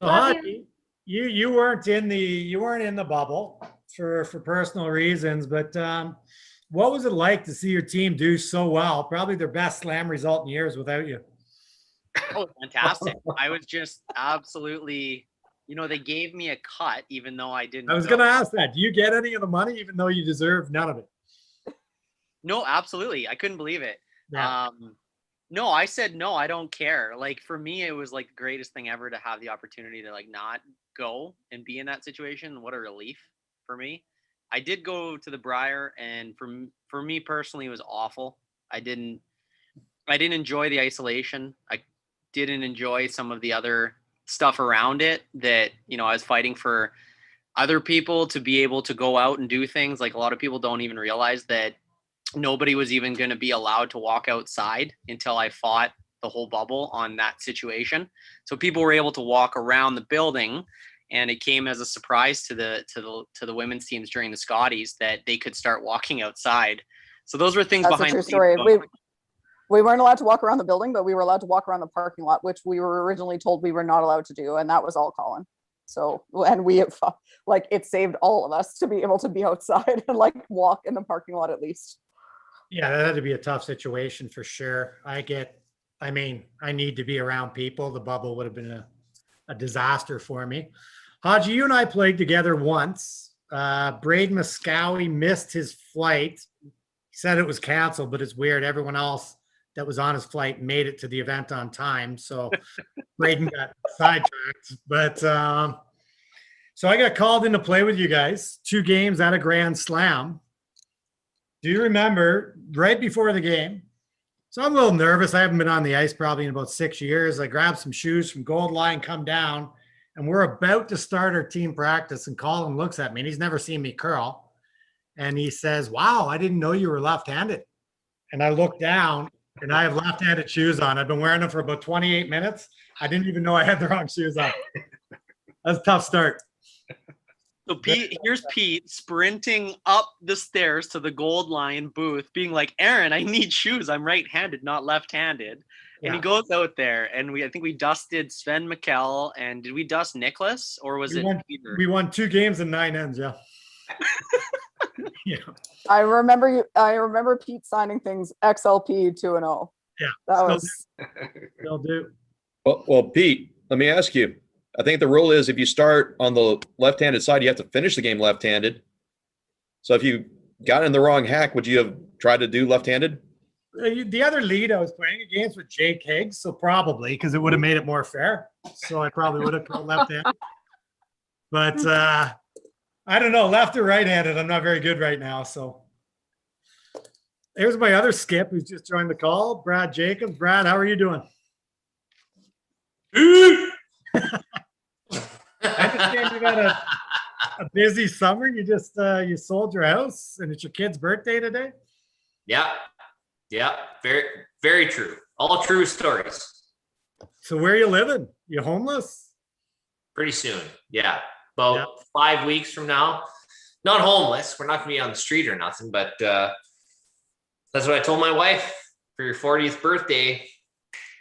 So, Haji, you weren't in the bubble for personal reasons, but what was it like to see your team do so well? Probably their best slam result in years without you. Oh, fantastic. I was just absolutely, they gave me a cut even though I didn't. I was going to ask that. Do you get any of the money even though you deserve none of it? No, absolutely. I couldn't believe it. Yeah. No, I said, no, I don't care. Like, for me, it was like the greatest thing ever to have the opportunity to like not go and be in that situation. What a relief for me. I did go to the Briar, and for me personally, it was awful. I didn't enjoy the isolation. I didn't enjoy some of the other stuff around it that, I was fighting for other people to be able to go out and do things. Like, a lot of people don't even realize that nobody was even going to be allowed to walk outside until I fought the whole bubble on that situation. So people were able to walk around the building, and it came as a surprise to the women's teams during the Scotties that they could start walking outside. So those were things That's behind a true the story. scenes. We weren't allowed to walk around the building, but we were allowed to walk around the parking lot, which we were originally told we were not allowed to do, and that was all Colin. So, and it saved all of us to be able to be outside and like walk in the parking lot at least. Yeah, that had to be a tough situation for sure. I need to be around people. The bubble would have been a disaster for me. Haji, you and I played together once. Braden Muscowie missed his flight. He said it was canceled, but it's weird. Everyone else that was on his flight made it to the event on time. So Braden got sidetracked. But so I got called in to play with you guys, 2 games at a Grand Slam. Do you remember right before the game? So I'm a little nervous. I haven't been on the ice probably in about 6 years. I grabbed some shoes from Gold Line, come down, and we're about to start our team practice. And Colin looks at me, and he's never seen me curl. And he says, "Wow, I didn't know you were left-handed." And I look down, and I have left-handed shoes on. I've been wearing them for about 28 minutes. I didn't even know I had the wrong shoes on. That's a tough start. So here's Pete sprinting up the stairs to the Gold Line booth, being like, "Aaron, I need shoes. I'm right-handed, not left-handed." And he goes out there, and I think we dusted Sven Mikkel, and did we dust Nicholas, or was it Peter? We won 2 games and 9 ends, yeah. Yeah. I remember Pete signing things XLP 2-0. Yeah. That was They'll do. Well, Pete, let me ask you. I think the rule is if you start on the left-handed side, you have to finish the game left-handed. So if you got in the wrong hack, would you have tried to do left-handed? The other lead I was playing against with Jake Higgs, so probably because it would have made it more fair. So I probably would have called left-handed. But I don't know, left or right-handed. I'm not very good right now. So here's my other skip who's just joined the call, Brad Jacobs. Brad, how are you doing? I understand you had a busy summer. You just you sold your house, and it's your kid's birthday today. Yeah, very, very true. All true stories. So where are you living? You homeless? Pretty soon. Yeah. About 5 weeks from now. Not homeless. We're not gonna be on the street or nothing, but that's what I told my wife. For your 40th birthday,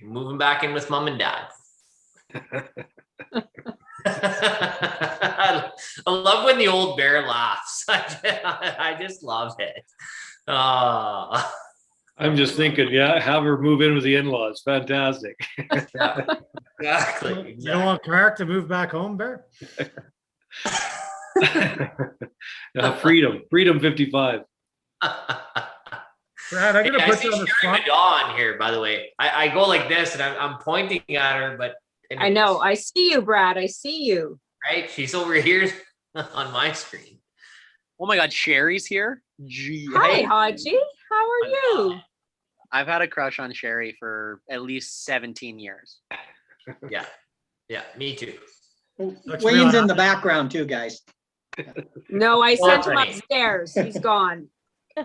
I'm moving back in with mom and dad. I love when the old bear laughs. I just love it. I'm just thinking, yeah, have her move in with the in-laws. Fantastic. Exactly. You don't want Clark to move back home, Bear? Freedom 55. Brad, I'm gonna Hey, I put see you on the Sherry spot. Madaw on here, by the way. I go like this and I'm pointing at her, but I know. I see you, Brad. I see you. right, she's over here on my screen. Oh my God, Sherry's here. Gee, Hi, Haji. How are you? I've had a crush on Sherry for at least 17 years. Yeah, me too. Wayne's in the background too, guys. No, I sent him Alright. upstairs. He's gone.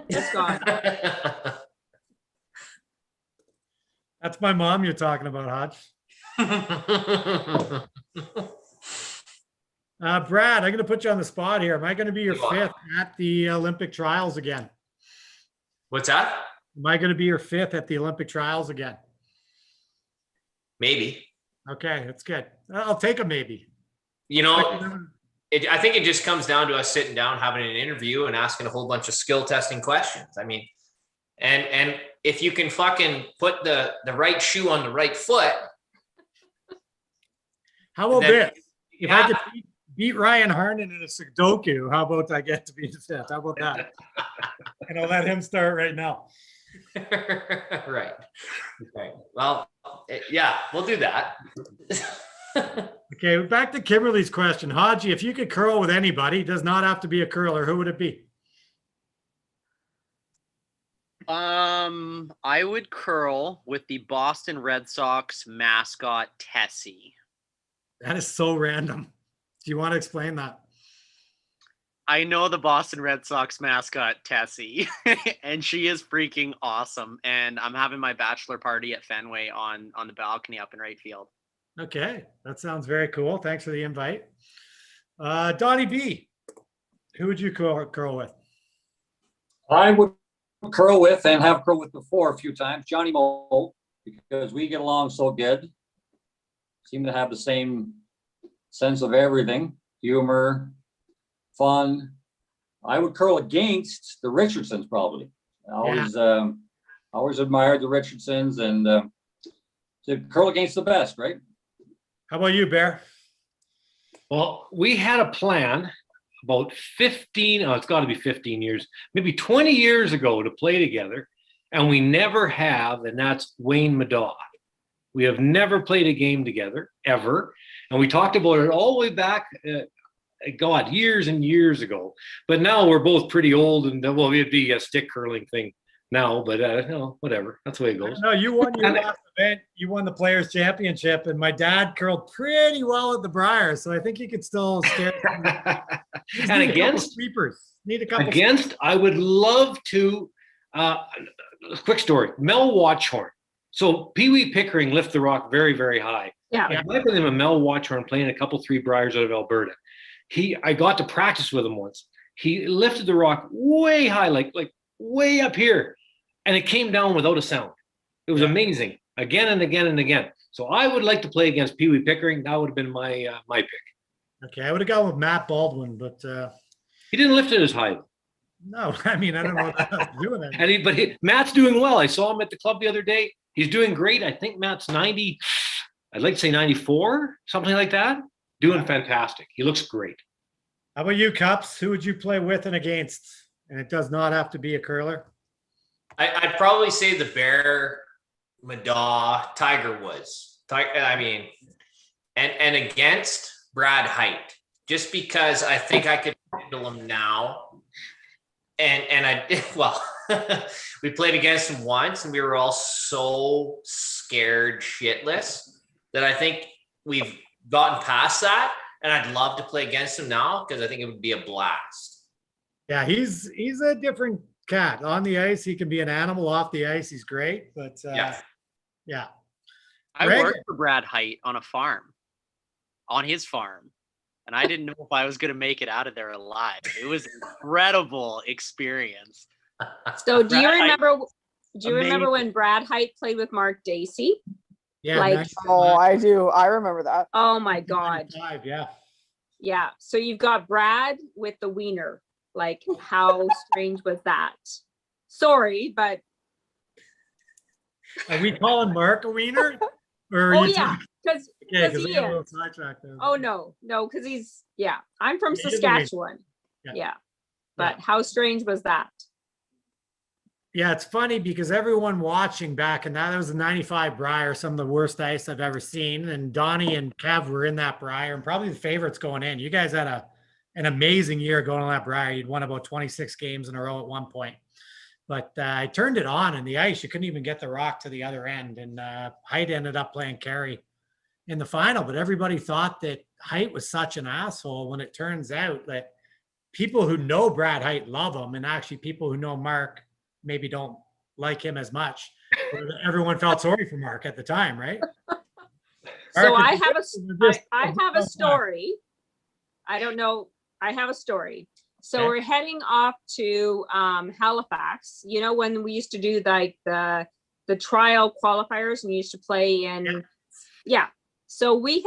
He's gone. That's my mom you're talking about, Hodge. Brad, I'm going to put you on the spot here. Am I going to be your fifth at the Olympic trials again? What's that? Am I going to be your fifth at the Olympic trials again? Maybe. Okay, that's good. I'll take a maybe. You know, I think it just comes down to us sitting down, having an interview and asking a whole bunch of skill testing questions. I mean, and if you can fucking put the right shoe on the right foot. How about then- this? If I could beat Ryan Harnan in a Sudoku, how about I get to be the fifth? How about that? And I'll let him start right now. Right. Well, yeah, we'll do that. Okay, back to Kimberly's question. Haji, if you could curl with anybody, does not have to be a curler, who would it be? I would curl with the Boston Red Sox mascot Tessie. That is so random. Do you want to explain that? I know the Boston Red Sox mascot Tessie, and she is freaking awesome. And I'm having my bachelor party at Fenway on the balcony up in right field. Okay, that sounds very cool. Thanks for the invite. Donnie B, who would you curl with? I would curl with and have curled with before a few times, Johnny Moe, because we get along so good. Seem to have the same sense of everything, humor, fun. I would curl against the Richardsons probably. I always admired the Richardsons and to curl against the best, right? How about you, Bear? Well, we had a plan about 15, it's got to be 15 years, maybe 20 years ago to play together, and we never have, and that's Wayne Madaw. We have never played a game together, ever. And we talked about it all the way back, God, years and years ago. But now we're both pretty old, and well, it'd be a stick curling thing now, but whatever. That's the way it goes. No, you won your last event. You won the Players' Championship, and my dad curled pretty well at the Briar, so I think he could still scare. And against sweepers, need a couple. Against, I would love to. Quick story: Mel Watchhorn. So Pee Wee Pickering lift the rock very, very high. Yeah. I played with him in Mel Watchhorn playing a couple 3 Briars out of Alberta. I got to practice with him once. He lifted the rock way high, like way up here, and it came down without a sound. It was amazing, again and again and again. So I would like to play against Pee Wee Pickering. That would have been my pick. Okay, I would have gone with Matt Baldwin, but he didn't lift it as high. No, I mean I don't know what that has to do with it. Matt's doing well. I saw him at the club the other day. He's doing great. I think Matt's 90. I'd like to say 94, something like that. Doing fantastic. He looks great. How about you, Cups? Who would you play with and against? And it does not have to be a curler. I'd probably say the Bear, Madaw, Tiger Woods. I mean, and against Brad Height, just because I think I could handle him now. And I did well. We played against him once, and we were all so scared shitless that I think we've gotten past that. And I'd love to play against him now because I think it would be a blast. Yeah, he's a different cat. On the ice, he can be an animal. Off the ice, he's great. But yeah. I Greg- worked for Brad Height on a farm, on his farm, and I didn't know if I was going to make it out of there alive. It was an incredible experience. So do you Brad Height, remember? Do you remember amazing. when Brad Height played with Mark Dacey? Yeah, Like, 95, Oh, I do. I remember that. oh my God. 95, yeah. Yeah. So you've got Brad with the wiener. Like, how strange was that? Sorry, but Are we calling Mark a wiener? Or are oh you yeah, talking- because Yeah, because he we got a little is. sidetracked there. Oh no, because he's I'm from Yeah, he is a wiener. Saskatchewan. Yeah. Yeah. But how strange was that? Yeah, it's funny because everyone watching back, and that was the 95 Brier, some of the worst ice I've ever seen. And Donnie and Kev were in that Brier and probably the favorites going in. You guys had an amazing year going on that Brier. You'd won about 26 games in a row at one point. But I turned it on, and the ice, you couldn't even get the rock to the other end. And Height ended up playing Carey in the final. But everybody thought that Height was such an asshole when it turns out that people who know Brad Height love him, and actually people who know Mark maybe don't like him as much. Everyone felt sorry for Mark at the time, right? So Mark, I have a story. I don't know. I have a story. So Okay. we're heading off to Halifax. You know, when we used to do like the trial qualifiers and we used to play in, So we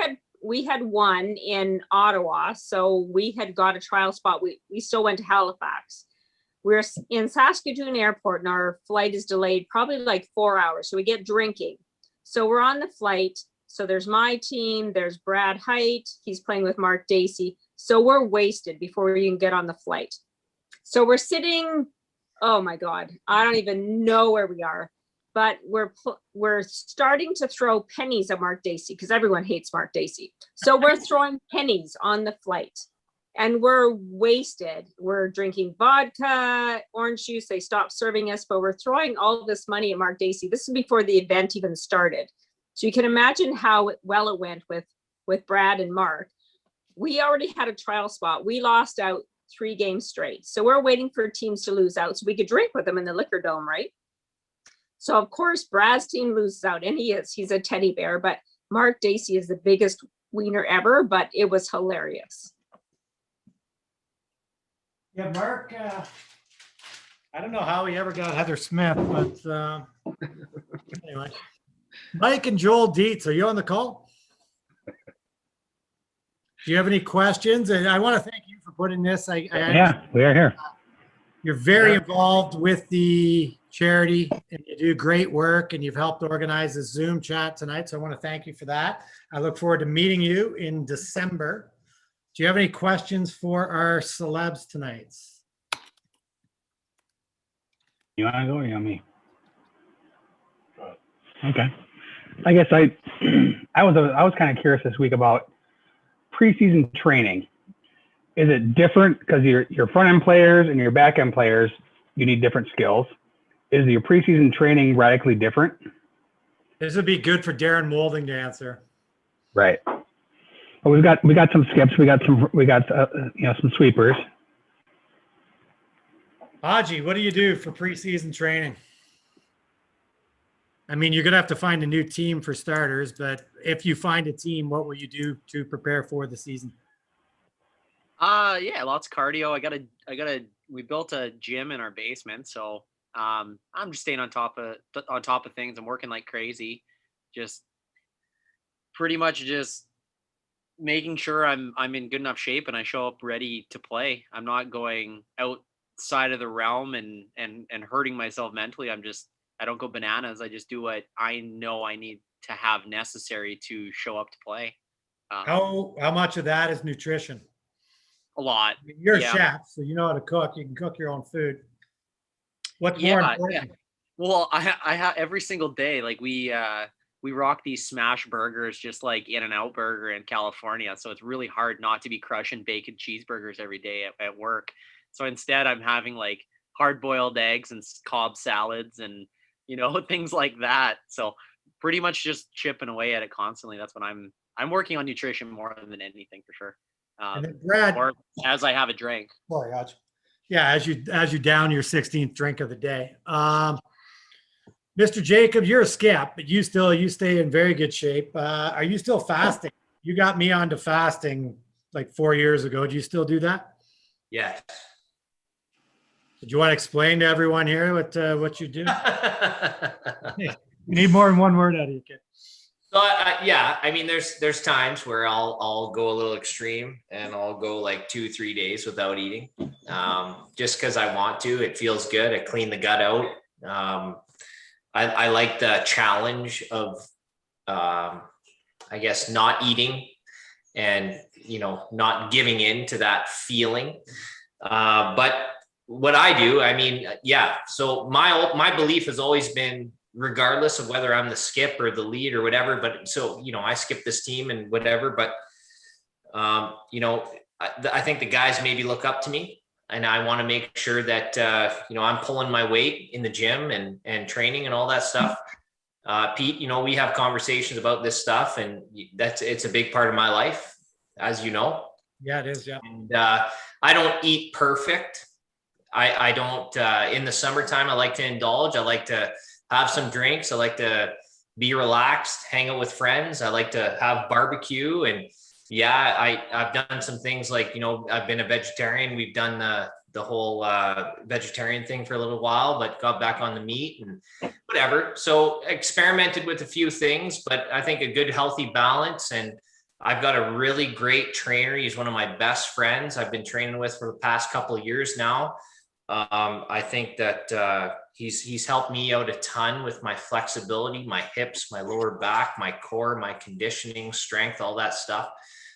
had won in Ottawa. So we had got a trial spot. We still went to Halifax. We're in Saskatoon Airport and our flight is delayed probably like 4 hours. So we get drinking. So we're on the flight. So there's my team, there's Brad Height. He's playing with Mark Dacey. So we're wasted before we can get on the flight. So we're sitting, oh my God, I don't even know where we are, but we're starting to throw pennies at Mark Dacey because everyone hates Mark Dacey. So we're throwing pennies on the flight. And we're wasted. We're drinking vodka, orange juice. They stopped serving us, but we're throwing all this money at Mark Dacey. This is before the event even started. So you can imagine how well it went with Brad and Mark. We already had a trial spot. We lost out 3 games straight. So we're waiting for teams to lose out so we could drink with them in the liquor dome, right? So of course, Brad's team loses out, and he's a teddy bear, but Mark Dacey is the biggest wiener ever, but it was hilarious. Yeah, Mark, I don't know how he ever got Heather Smith, but anyway. Mike and Joel Dietz, are you on the call? Do you have any questions? And I want to thank you for putting this. Yeah, we are here. You're very involved with the charity and you do great work and you've helped organize the Zoom chat tonight. So I want to thank you for that. I look forward to meeting you in December. Do you have any questions for our celebs tonight? You want to go or you want me? Okay. I guess I was kind of curious this week about preseason training. Is it different because your front end players and your back end players, you need different skills? Is your preseason training radically different? This would be good for Darren Molding to answer. Right. Well, we got some skips. We got some sweepers. Haji, what do you do for preseason training? I mean, you're gonna have to find a new team for starters, but if you find a team, what will you do to prepare for the season? Yeah, lots of cardio. We built a gym in our basement, so I'm just staying on top of things. I'm working like crazy, just pretty much just making sure I'm in good enough shape and I show up ready to play. I'm not going outside of the realm and hurting myself mentally. I don't go bananas. I just do what I know I need to have necessary to show up to play. How much of that is nutrition? A lot. You're a chef, so you know how to cook. You can cook your own food. What's more important? Yeah. Well, I have every single day. Like we rock these smash burgers, just like In-N-Out Burger in California. So it's really hard not to be crushing bacon cheeseburgers every day at work. So instead, I'm having like hard-boiled eggs and Cobb salads and things like that. So pretty much just chipping away at it constantly. That's what I'm working on nutrition more than anything for sure. And then Brad, or as I have a drink. Sorry, Haji. Yeah, as you down your 16th drink of the day. Mr. Jacob, you're a skip, but you stay in very good shape. Are you still fasting? You got me onto fasting like 4 years ago. Do you still do that? Yes. Do you want to explain to everyone here what you do? You need more than one word out of you, kid. So yeah, I mean, there's times where I'll go a little extreme and I'll go like 2-3 days without eating, just because I want to. It feels good. I clean the gut out. I like the challenge of, I guess, not eating and, not giving in to that feeling. But what I do, I mean, yeah. So my belief has always been, regardless of whether I'm the skip or the lead or whatever, but so, I skip this team and whatever, but, I think the guys maybe look up to me. And I want to make sure that, I'm pulling my weight in the gym and training and all that stuff. Pete, we have conversations about this stuff, and it's a big part of my life, as you know. Yeah, it is. Yeah. And I don't eat perfect. I don't, in the summertime, I like to indulge. I like to have some drinks. I like to be relaxed, hang out with friends. I like to have barbecue, and yeah, I've done some things like, I've been a vegetarian. We've done the whole vegetarian thing for a little while, but got back on the meat and whatever. So experimented with a few things, but I think a good healthy balance. And I've got a really great trainer. He's one of my best friends I've been training with for the past couple of years now. I think that he's helped me out a ton with my flexibility, my hips, my lower back, my core, my conditioning, strength, all that stuff.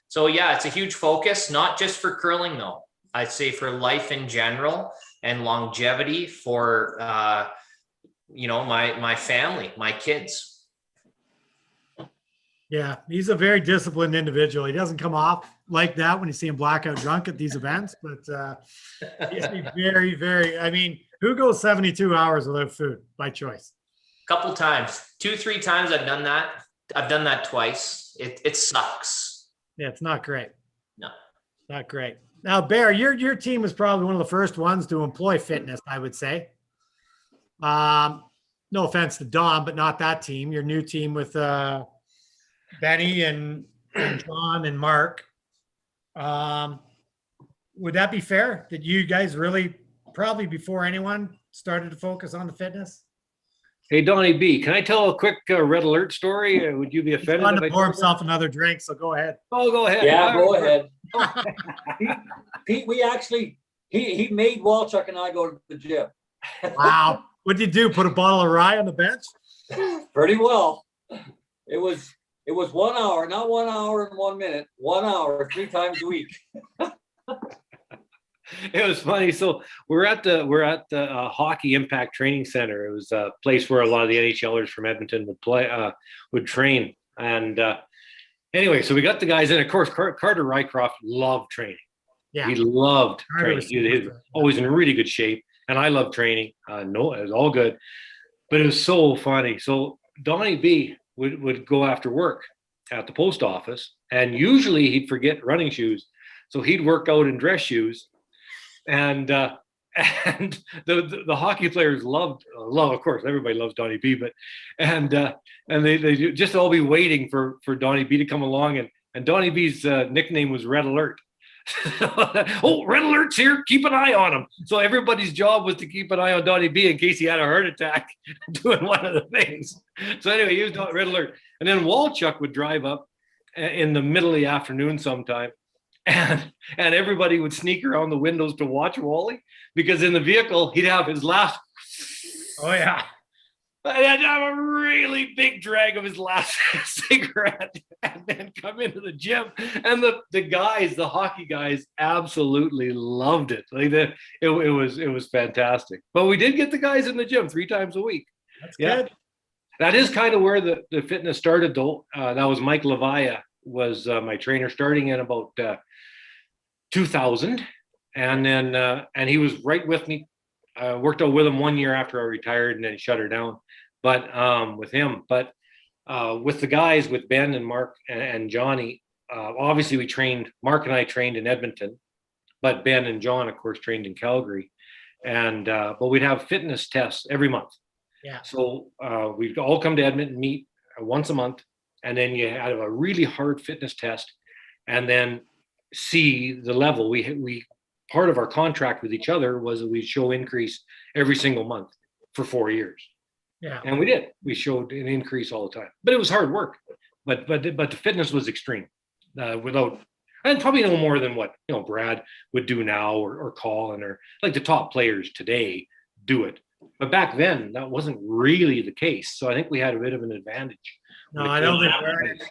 So yeah, it's a huge focus, not just for curling though. I'd say for life in general and longevity for, my family, my kids. Yeah, he's a very disciplined individual. He doesn't come off like that when you see him blackout drunk at these events, but he's very, very, I mean, who goes 72 hours without food by choice? Couple times, 2-3 times I've done that. I've done that twice. It sucks. Yeah, it's not great. No. Not great. Now, Bear, your team was probably one of the first ones to employ fitness, I would say. No offense to Don, but not that team. Your new team with Benny and John and Mark. Would that be fair? Did you guys really, probably before anyone, started to focus on the fitness? Hey, Donnie B, can I tell a quick red alert story? Would you be offended? He's trying to pour himself another drink, so go ahead. Oh, go ahead. Yeah, go ahead. Pete, we actually, he made Walchuk and I go to the gym. Wow. What did you do? Put a bottle of rye on the bench? Pretty well. It was 1 hour, not 1 hour and 1 minute, 1 hour, 3 times a week. It was funny. So we're at the Hockey Impact Training Center. It was a place where a lot of the NHLers from Edmonton would train. And anyway, so we got the guys in. Of course, Carter Rycroft loved training. Yeah, he loved training. He was always in really good shape, and I love training. No, it was all good, but it was so funny. So Donnie B would go after work at the post office, and usually he'd forget running shoes, so he'd work out in dress shoes. And the hockey players love, of course, everybody loves Donnie B, but and they just all be waiting for Donnie B to come along, and Donnie B's nickname was Red Alert. Oh, Red Alert's here, keep an eye on him. So everybody's job was to keep an eye on Donnie B in case he had a heart attack doing one of the things. So anyway, he was Red Alert. And then Walchuk would drive up in the middle of the afternoon sometime, and everybody would sneak around the windows to watch Wally, because in the vehicle he'd have his last, oh yeah, I'd have a really big drag of his last cigarette, and then come into the gym. And the hockey guys absolutely loved it. Like it was fantastic. But we did get the guys in the gym 3 times a week. That's good. That is kind of where the fitness started, though. That was Mike Levaya was my trainer starting in about 2000, and then and he was right with me. Worked out with him 1 year after I retired, and then shut her down. But with him, but with the guys, with Ben and Mark and Johnny, obviously we trained. Mark and I trained in Edmonton, but Ben and John, of course, trained in Calgary. And but we'd have fitness tests every month. Yeah. So we'd all come to Edmonton, meet once a month, and then you had a really hard fitness test, and then see the level. We part of our contract with each other was that we'd show increase every single month for 4 years. Yeah. And we did. We showed an increase all the time, but it was hard work. But the fitness was extreme. Without, and probably no more than what Brad would do now, or Colin, or like the top players today do it. But back then, that wasn't really the case. So I think we had a bit of an advantage. No, I don't think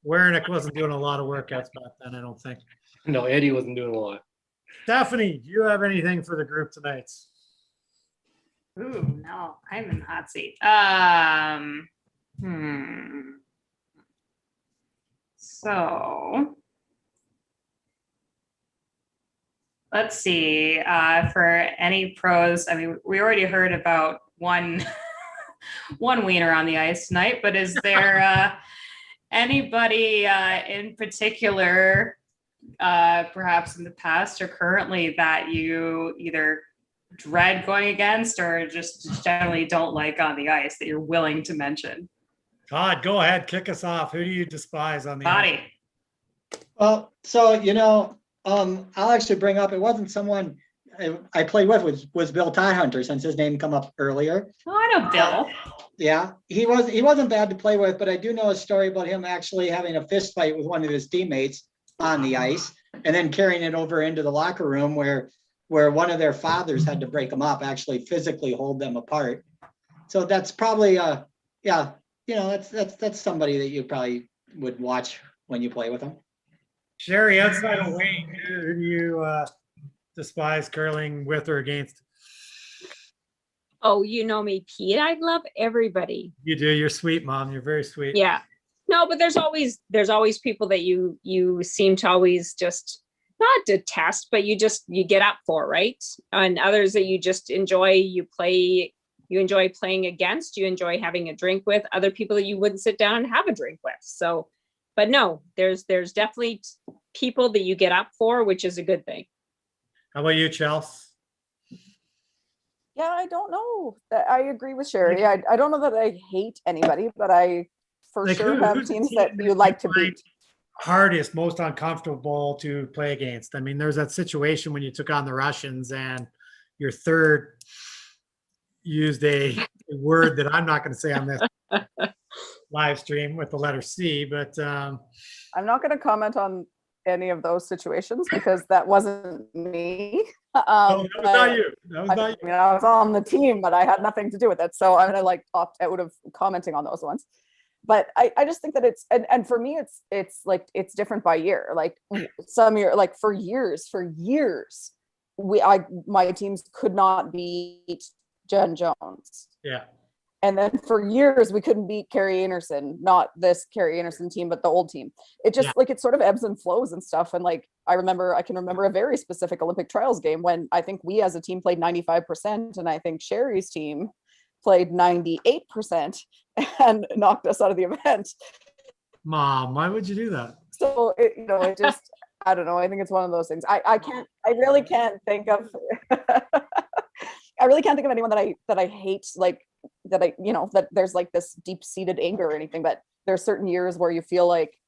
Wernick wasn't doing a lot of workouts back then, I don't think. No, Eddie wasn't doing a lot. Stephanie, do you have anything for the group tonight? Ooh, no, I'm in the hot seat. So let's see. For any pros, I mean, we already heard about one wiener on the ice tonight, but is there anybody in particular, perhaps in the past or currently, that you either dread going against or just generally don't like on the ice that you're willing to mention? Todd, go ahead, kick us off. Who do you despise on the Body? Well, so I'll actually bring up, it wasn't someone I played with, was Bill Tiehunter, since his name come up earlier. Oh, I know Bill. Yeah, he wasn't bad to play with, but I do know a story about him actually having a fist fight with one of his teammates on the ice, and then carrying it over into the locker room where one of their fathers had to break them up, actually physically hold them apart. So that's probably that's somebody that you probably would watch when you play with them. Sherry, outside of Wayne, who do you despise curling with or against? Oh, you know me, Pete. I love everybody. You do. You're sweet, Mom. You're very sweet. Yeah. No, but there's always people that you seem to always just not detest, but you get up for, right? And others that you just enjoy, you enjoy playing against, you enjoy having a drink with, other people that you wouldn't sit down and have a drink with. So, but no, there's definitely people that you get up for, which is a good thing. How about you, Chelsea? Yeah, I don't know. I agree with Sherry. I don't know that I hate anybody, but I for sure have teams that you like to beat. Hardest, most uncomfortable to play against. I mean, there's that situation when you took on the Russians and your third used a word that I'm not going to say on this live stream with the letter C, but I'm not going to comment on any of those situations because that wasn't me. No, that was not you. That was not you. I mean, I was on the team, but I had nothing to do with it. So I'm going to opt out of commenting on those ones. But I just think that it's, and for me, it's like, it's different by year. Like some year, like for years, my teams could not beat Jen Jones. Yeah. And then for years we couldn't beat Carrie Anderson, not this Carrie Anderson team, but the old team. It just it sort of ebbs and flows and stuff. And like, I can remember a very specific Olympic trials game when I think we as a team played 95% and I think Sherry's team played 98% and knocked us out of the event. Mom, why would you do that? So it just, I don't know. I think it's one of those things. I really can't think of anyone that I hate, like that that there's like this deep-seated anger or anything, but there's certain years where you feel like,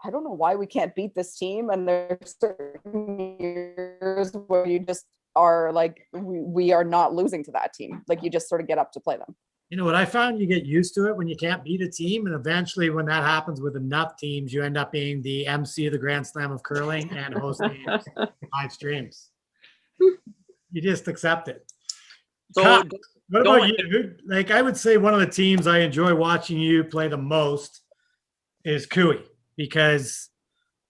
I don't know why we can't beat this team. And there's certain years where you just are like, we are not losing to that team. Like you just sort of get up to play them. You know what I found? You get used to it when you can't beat a team. And eventually when that happens with enough teams, you end up being the MC of the Grand Slam of curling and hosting live streams. You just accept it. So what about you? Like, I would say one of the teams I enjoy watching you play the most is Cooey, because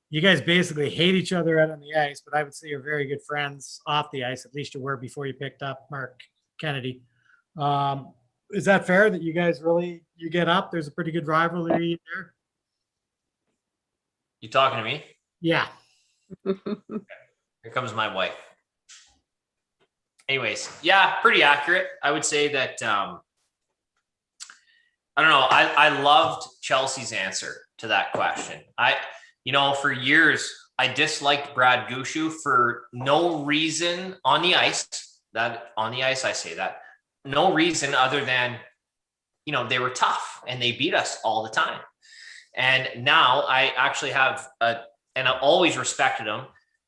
you guys basically hate each other out on the ice, but I would say you're very good friends off the ice. At least you were before you picked up Mark Kennedy. Is that fair that you guys you get up? There's a pretty good rivalry there. You talking to me? Yeah. Here comes my wife. Anyways, yeah, pretty accurate. I would say that, I don't know. I loved Chelsea's answer to that question. For years, I disliked Brad Gushu for no reason on the ice. I say that. No reason other than you know, they were tough and they beat us all the time. And now I actually have and I always respected him,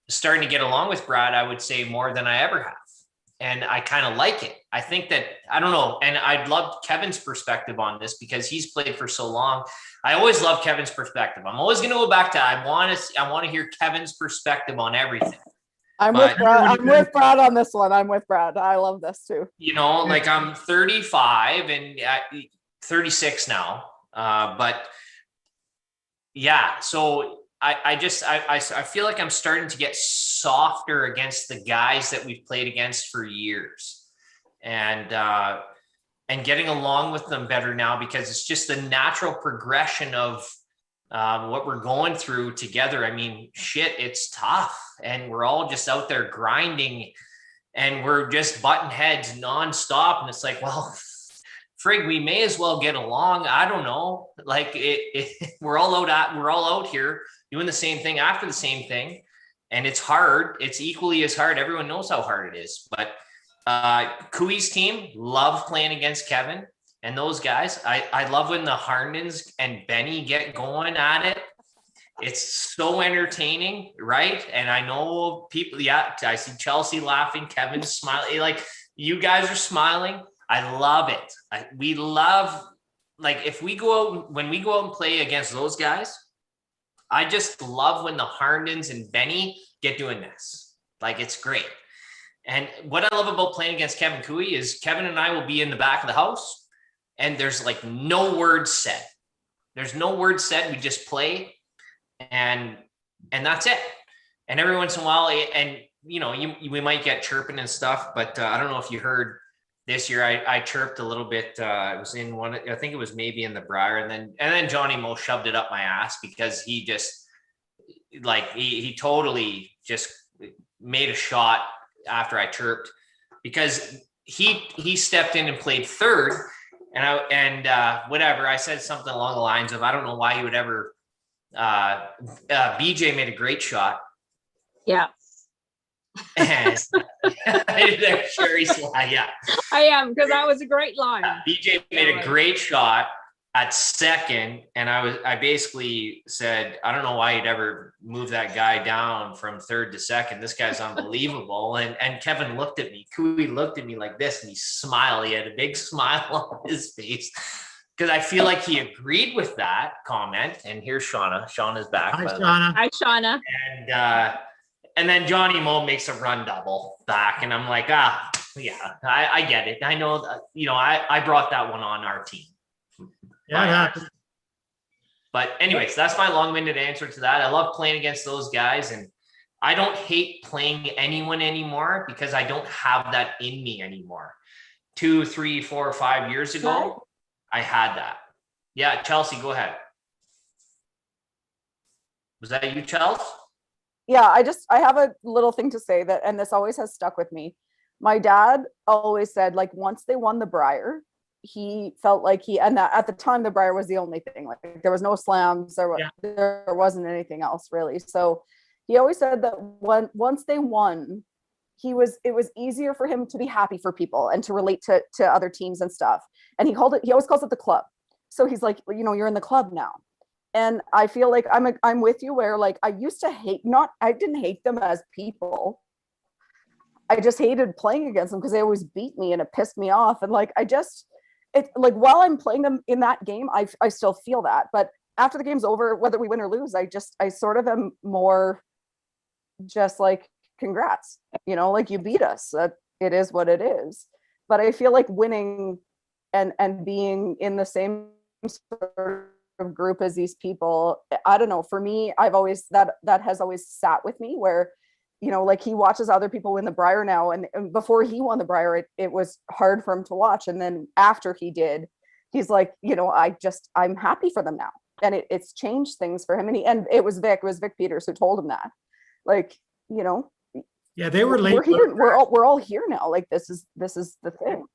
starting to get along with Brad, I would say more than I ever have. And I kind of like it. I think that, I don't know. And I'd love Kevin's perspective on this because he's played for so long. I always love Kevin's perspective. I'm always going to go back to, I want to hear Kevin's perspective on everything. I'm with Brad on this one. I'm with Brad. I love this too. You know, like I'm 35 and 36 now. But yeah, so I feel like I'm starting to get softer against the guys that we've played against for years, and getting along with them better now because it's just the natural progression of what we're going through together. I mean, shit, it's tough, and we're all just out there grinding, and we're just butting heads nonstop, and it's like, well, frig, we may as well get along. I don't know, like we're all out here doing the same thing after the same thing. And it's hard. It's equally as hard. Everyone knows how hard it is. But Cooey's team loved playing against Kevin and those guys. I love when the Harndens and Benny get going at it. It's so entertaining, right? And I know people, yeah, I see Chelsea laughing, Kevin smiling. Like, you guys are smiling. I love it. We love, like, when we go out and play against those guys, I just love when the Harndens and Benny get doing this. Like, it's great. And what I love about playing against Kevin Cooey is Kevin and I will be in the back of the house and there's like no words said. There's no words said. We just play and that's it. And every once in a while, and you know, we might get chirping and stuff, but I don't know if you heard this year, I chirped a little bit. It was in one, I think it was maybe in the Briar, and then Johnny Mo shoved it up my ass because he just like he totally just made a shot after I chirped because he stepped in and played third, and whatever, I said something along the lines of, I don't know why you would ever. BJ made a great shot. Yeah. And Sherry's yeah. I am, because that was a great line. BJ made a great shot at second, and I basically said, I don't know why you'd ever move that guy down from third to second. This guy's unbelievable. And Kevin looked at me. Cooey looked at me like this, and he smiled. He had a big smile on his face because I feel like he agreed with that comment. And here's Shauna. Shauna's back. Hi, Shauna. Hi, Shauna. And then Johnny Mo makes a run double back. And I'm like, yeah, I get it. I know that, you know, I brought that one on our team. Yeah. But anyways, that's my long-winded answer to that. I love playing against those guys. And I don't hate playing anyone anymore because I don't have that in me anymore. 2, 3, 4, 5 years ago, I had that. Yeah, Chelsea, go ahead. Was that you, Chelsea? Yeah, I have a little thing to say that, and this always has stuck with me. My dad always said, like, once they won the Briar, he felt like and at the time the Briar was the only thing, like there was no slams, there wasn't anything else really. So he always said that once they won, it was easier for him to be happy for people and to relate to other teams and stuff. And he always calls it the club. So he's like, you know, you're in the club now. And I feel like I'm with you where, like, I used to I didn't hate them as people. I just hated playing against them because they always beat me and it pissed me off. And like, like while I'm playing them in that game, I still feel that. But after the game's over, whether we win or lose, I sort of am more just like, congrats, you know, like, you beat us. It is what it is. But I feel like winning and being in the same sort of group as these people, I don't know, for me, I've always that has always sat with me where, you know, like, he watches other people win the Briar now, and before he won the Briar, it was hard for him to watch, and then after he did, he's like, you know, I'm happy for them now, and it's changed things for him. And it was Vic Peters who told him that, like, you know, yeah, they were late. We're here, we're all here now, like, this is the thing.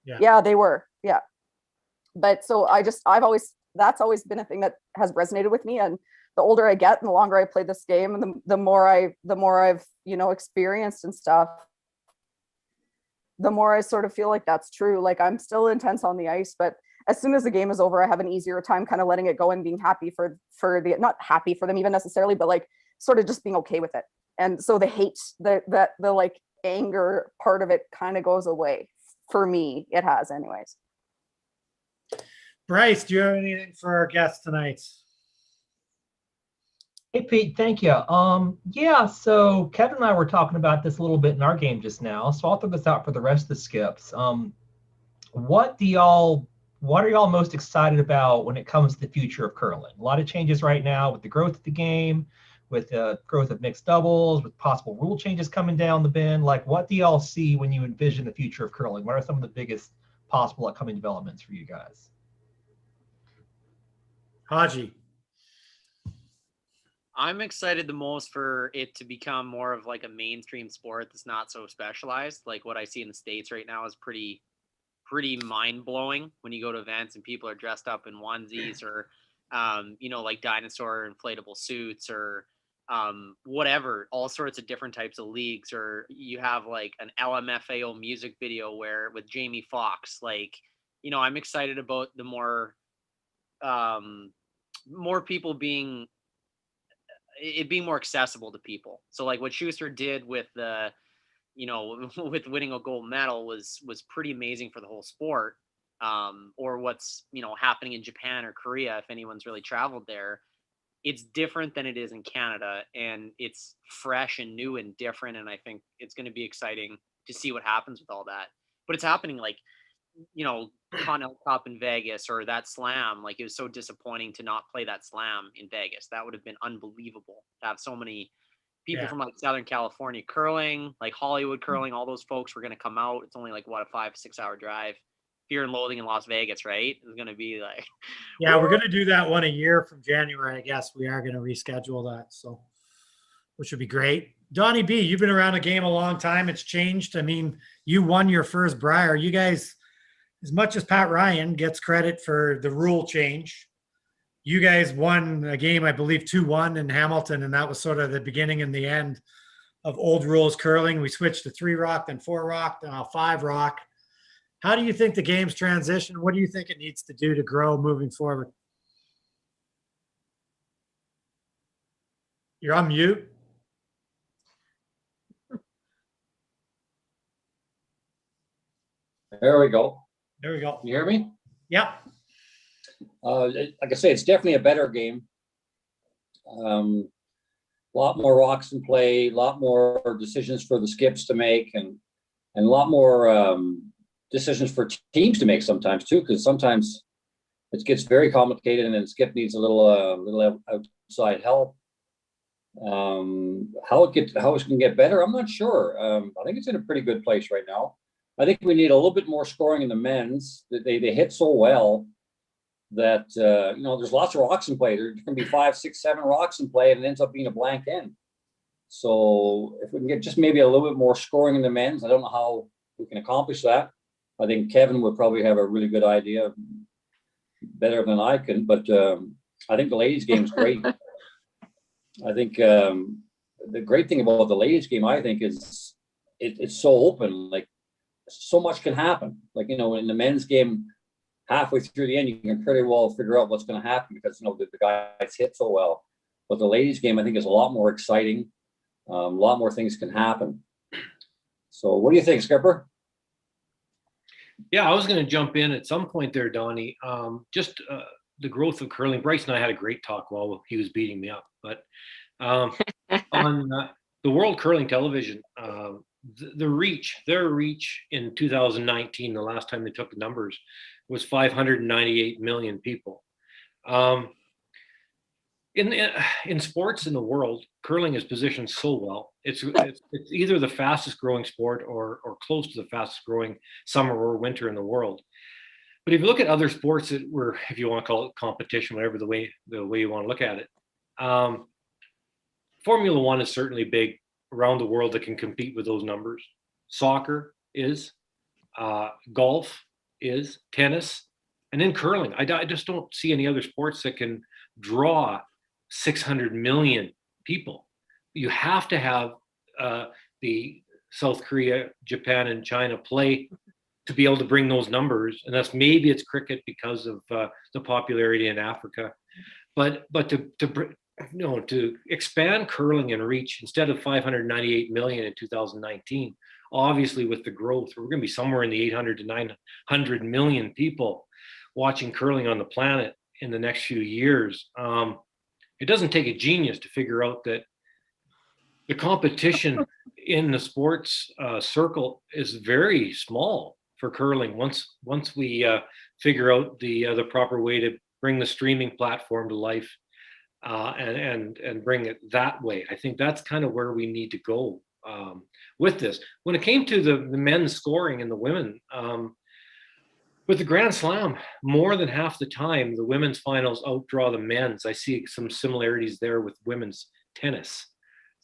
Yeah, they were. Yeah, but so that's always been a thing that has resonated with me. And the older I get and the longer I play this game, and the more I've, you know, experienced and stuff, the more I sort of feel like that's true. Like, I'm still intense on the ice, but as soon as the game is over, I have an easier time kind of letting it go and being happy for the, not happy for them even necessarily, but like sort of just being okay with it. And so the hate, the like anger part of it kind of goes away. For me, it has anyways. Bryce, do you have anything for our guests tonight? Hey Pete, thank you. Yeah, so Kevin and I were talking about this a little bit in our game just now, so I'll throw this out for the rest of the skips. What are y'all most excited about when it comes to the future of curling? A lot of changes right now with the growth of the game, with the growth of mixed doubles, with possible rule changes coming down the bend. Like, what do y'all see when you envision the future of curling? What are some of the biggest possible upcoming developments for you guys? Haji. I'm excited the most for it to become more of like a mainstream sport that's not so specialized. Like what I see in the States right now is pretty mind blowing when you go to events and people are dressed up in onesies or, like dinosaur inflatable suits or whatever, all sorts of different types of leagues. Or you have like an LMFAO music video with Jamie Foxx. Like, I'm excited about the more people being more accessible to people. So like what Schuster did with the, with winning a gold medal was pretty amazing for the whole sport. Or what's, happening in Japan or Korea, if anyone's really traveled there, it's different than it is in Canada, and it's fresh and new and different. And I think it's going to be exciting to see what happens with all that. But it's happening like, Continental Cup in Vegas or that slam. Like, it was so disappointing to not play that slam in Vegas. That would have been unbelievable to have so many people from like Southern California curling, like Hollywood curling. All those folks were going to come out. It's only like what, a 5-6 hour drive. Fear and Loathing in Las Vegas, right? It's going to be like, yeah, we're going to do that one a year from January. I guess we are going to reschedule that, so which would be great. Donnie B, you've been around the game a long time. It's changed. I mean, you won your first Brier. You guys, as much as Pat Ryan gets credit for the rule change, you guys won a game, I believe 2-1 in Hamilton, and that was sort of the beginning and the end of old rules curling. We switched to 3 rock, then 4 rock, then 5 rock. How do you think the game's transition? What do you think it needs to do to grow moving forward? You're on mute. There we go. There we go. You hear me? Yeah. Like I say, it's definitely a better game. A lot more rocks in play, a lot more decisions for the skips to make, and a lot more decisions for teams to make sometimes too, because sometimes it gets very complicated and then skip needs a little outside help. How it can get better, I'm not sure. I think it's in a pretty good place right now. I think we need a little bit more scoring in the men's. They hit so well that there's lots of rocks in play. There can be 5, 6, 7 rocks in play, and it ends up being a blank end. So if we can get just maybe a little bit more scoring in the men's, I don't know how we can accomplish that. I think Kevin would probably have a really good idea, better than I can. But I think the ladies' game is great. I think the great thing about the ladies' game, I think, is it's so open. Like, so much can happen. Like, in the men's game, halfway through the end, you can pretty well figure out what's going to happen because the guys hit so well. But the ladies' game, I think, is a lot more exciting. A lot more things can happen. So, what do you think, Skipper? Yeah, I was going to jump in at some point there, Donnie. Just the growth of curling. Bryce and I had a great talk while he was beating me up. But on the World Curling Television, their reach in 2019, the last time they took the numbers, was 598 million people. In sports in the world, curling is positioned so well. It's either the fastest growing sport or close to the fastest growing summer or winter in the world. But if you look at other sports that were, if you want to call it competition, whatever the way you want to look at it, Formula One is certainly big around the world that can compete with those numbers. Soccer is, golf is, tennis, and in curling. I just don't see any other sports that can draw 600 million people. You have to have the South Korea, Japan, and China play to be able to bring those numbers. And that's maybe it's cricket because of the popularity in Africa, but to expand curling and reach instead of 598 million in 2019. Obviously, with the growth, we're going to be somewhere in the 800 to 900 million people watching curling on the planet in the next few years. It doesn't take a genius to figure out that the competition in the sports circle is very small for curling. Once we figure out the proper way to bring the streaming platform to life and bring it that way, I think that's kind of where we need to go with this. When it came to the men's scoring and the women, with the Grand Slam, more than half the time, the women's finals outdraw the men's. I see some similarities there with women's tennis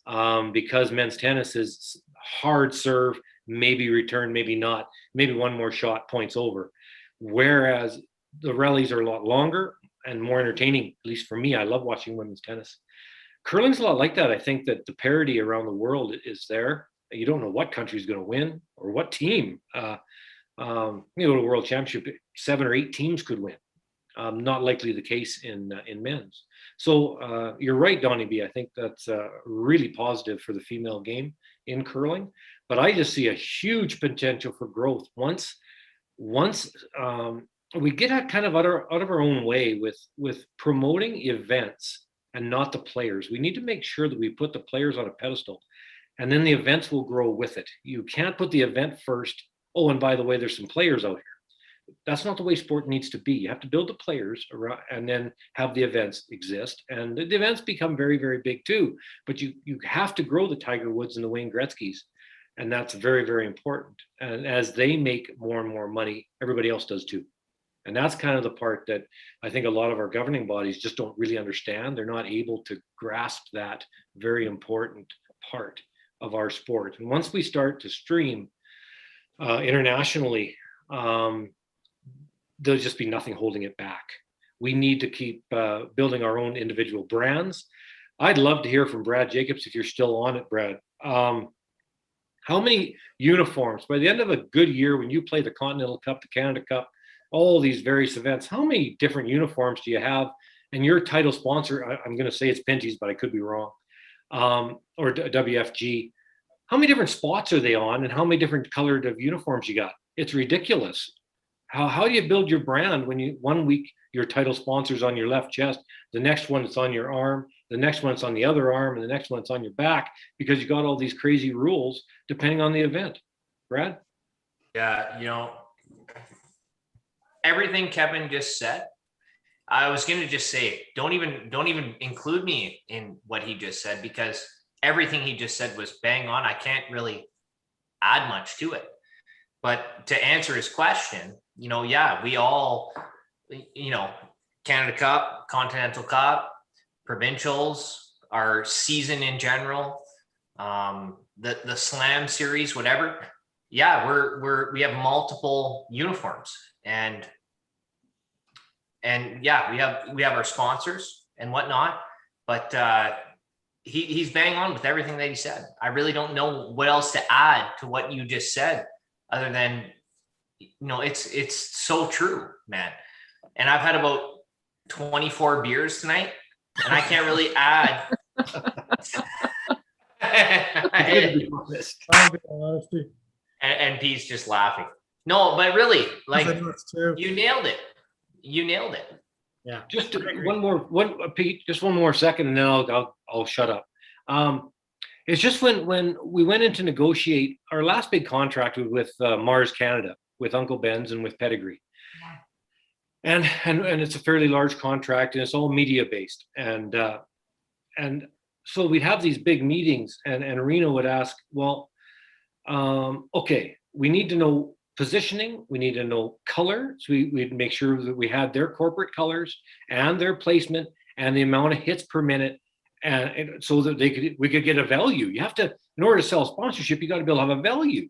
because men's tennis is hard serve, maybe return, maybe not, maybe one more shot, points over. Whereas the rallies are a lot longer and more entertaining, at least for me. I love watching women's tennis. Curling's a lot like that. I think that the parity around the world is there. You don't know what country is going to win or what team. The World Championship, 7 or 8 teams could win. Not likely the case in men's. So you're right, Donnie B. I think that's really positive for the female game in curling. But I just see a huge potential for growth once we get kind of out of our own way with promoting events and not the players. We need to make sure that we put the players on a pedestal, and then the events will grow with it. You can't put the event first. Oh, and by the way, there's some players out here. That's not the way sport needs to be. You have to build the players around and then have the events exist. And the events become very, very big too. But you have to grow the Tiger Woods and the Wayne Gretzkys. And that's very, very important. And as they make more and more money, everybody else does too. And that's kind of the part that I think a lot of our governing bodies just don't really understand. They're not able to grasp that very important part of our sport. And once we start to stream internationally, there'll just be nothing holding it back. We need to keep building our own individual brands. I'd love to hear from Brad Jacobs if you're still on it, Brad. How many uniforms, by the end of a good year, when you play the Continental Cup, the Canada Cup, all these various events, how many different uniforms do you have? And your title sponsor, I'm going to say it's Pinty's, but I could be wrong, or WFG. How many different spots are they on, and how many different colored of uniforms you got? It's ridiculous. How do you build your brand when you 1 week your title sponsor's on your left chest, the next one it's on your arm, the next one it's on the other arm, and the next one it's on your back, because you got all these crazy rules depending on the event. Brad? Yeah, everything Kevin just said, I was going to just say, don't even include me in what he just said, because everything he just said was bang on. I can't really add much to it. But to answer his question, we all, Canada Cup, Continental Cup, provincials, our season in general, the Slam series, whatever. Yeah, we have multiple uniforms, and yeah, we have our sponsors and whatnot, but he's bang on with everything that he said. I really don't know what else to add to what you just said, other than, it's so true, man. And I've had about 24 beers tonight, and I can't really add. And Pete's just laughing. No, but really, like, you nailed it. You nailed it. Yeah. Just Pete, just one more second, and then I'll shut up. It's just when we went in to negotiate our last big contract with Mars Canada, with Uncle Ben's and with Pedigree. And it's a fairly large contract, and it's all media based. And so we'd have these big meetings, and Reno would ask, well, okay, we need to know positioning, we need to know color. So we'd make sure that we had their corporate colors and their placement and the amount of hits per minute, and so that we could get a value. You have to, in order to sell sponsorship, you got to be able to have a value.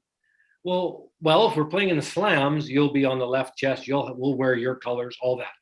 Well, if we're playing in the slams, you'll be on the left chest. We'll wear your colors, all that.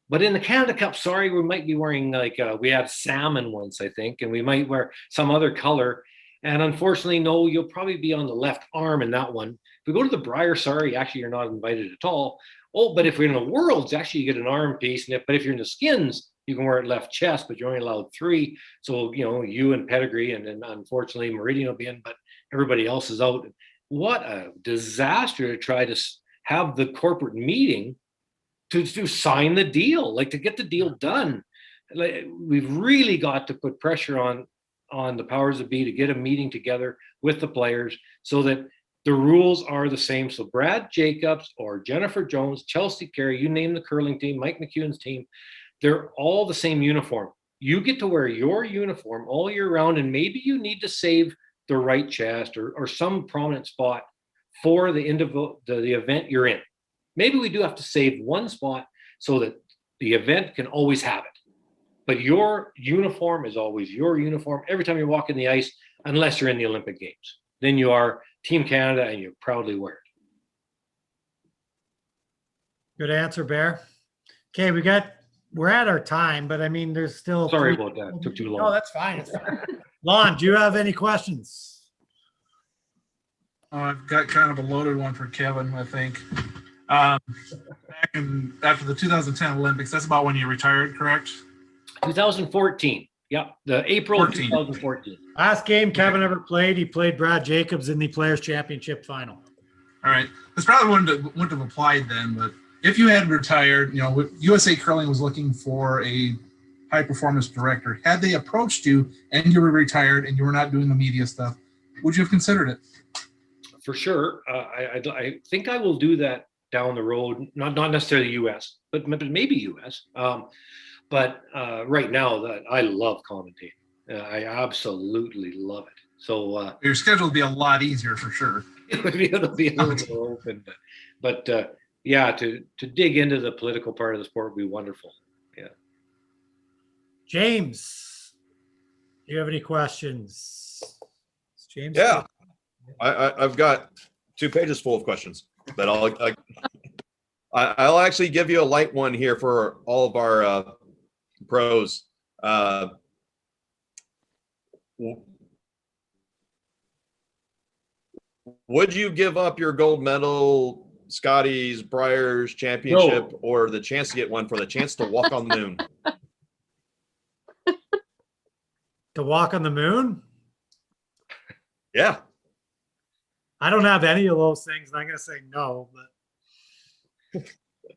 But in the Canada Cup, sorry, we might be wearing we had salmon once, I think, and we might wear some other color. And unfortunately, no, you'll probably be on the left arm in that one, we go to the Briar, sorry, actually, you're not invited at all. Oh, but if we're in the Worlds, actually, you get an arm piece. But if you're in the Skins, you can wear it left chest, but you're only allowed 3. So, you and Pedigree, and then unfortunately Meridian will be in, but everybody else is out. What a disaster to try to have the corporate meeting to sign the deal, like to get the deal done. Like, we've really got to put pressure on the powers that be to get a meeting together with the players so that the rules are the same. So Brad Jacobs or Jennifer Jones, Chelsea Carey, you name the curling team, Mike McEwen's team, they're all the same uniform. You get to wear your uniform all year round, and maybe you need to save the right chest or some prominent spot for the event you're in. Maybe we do have to save one spot so that the event can always have it. But your uniform is always your uniform every time you walk in the ice, unless you're in the Olympic Games. Then you are Team Canada and you proudly wear it. Good answer, Bear. Okay, we're at our time, but I mean, there's still. Sorry about that. It took too long. No, that's fine. It's fine. Lon, do you have any questions? I've got kind of a loaded one for Kevin, I think. Back after the 2010 Olympics, that's about when you retired, correct? 2014. Yep, the April 2014. Last game Kevin ever played, he played Brad Jacobs in the Players' Championship final. All right. This probably wouldn't have applied then, but if you had retired, USA Curling was looking for a high-performance director. Had they approached you and you were retired and you were not doing the media stuff, would you have considered it? For sure. I think I will do that down the road, not necessarily U.S., but maybe U.S. But right now, I love commentating. I absolutely love it. So your schedule would be a lot easier for sure. It'll be a little more open, but yeah, to dig into the political part of the sport would be wonderful. Yeah. James, do you have any questions? James? Yeah, I've got 2 pages full of questions, but I'll actually give you a light one here for all of our pros. Would you give up your gold medal, Scotty's Briar's championship, or the chance to get one for the chance to walk on the moon? To walk on the moon? Yeah. I don't have any of those things, and I'm going to say no. But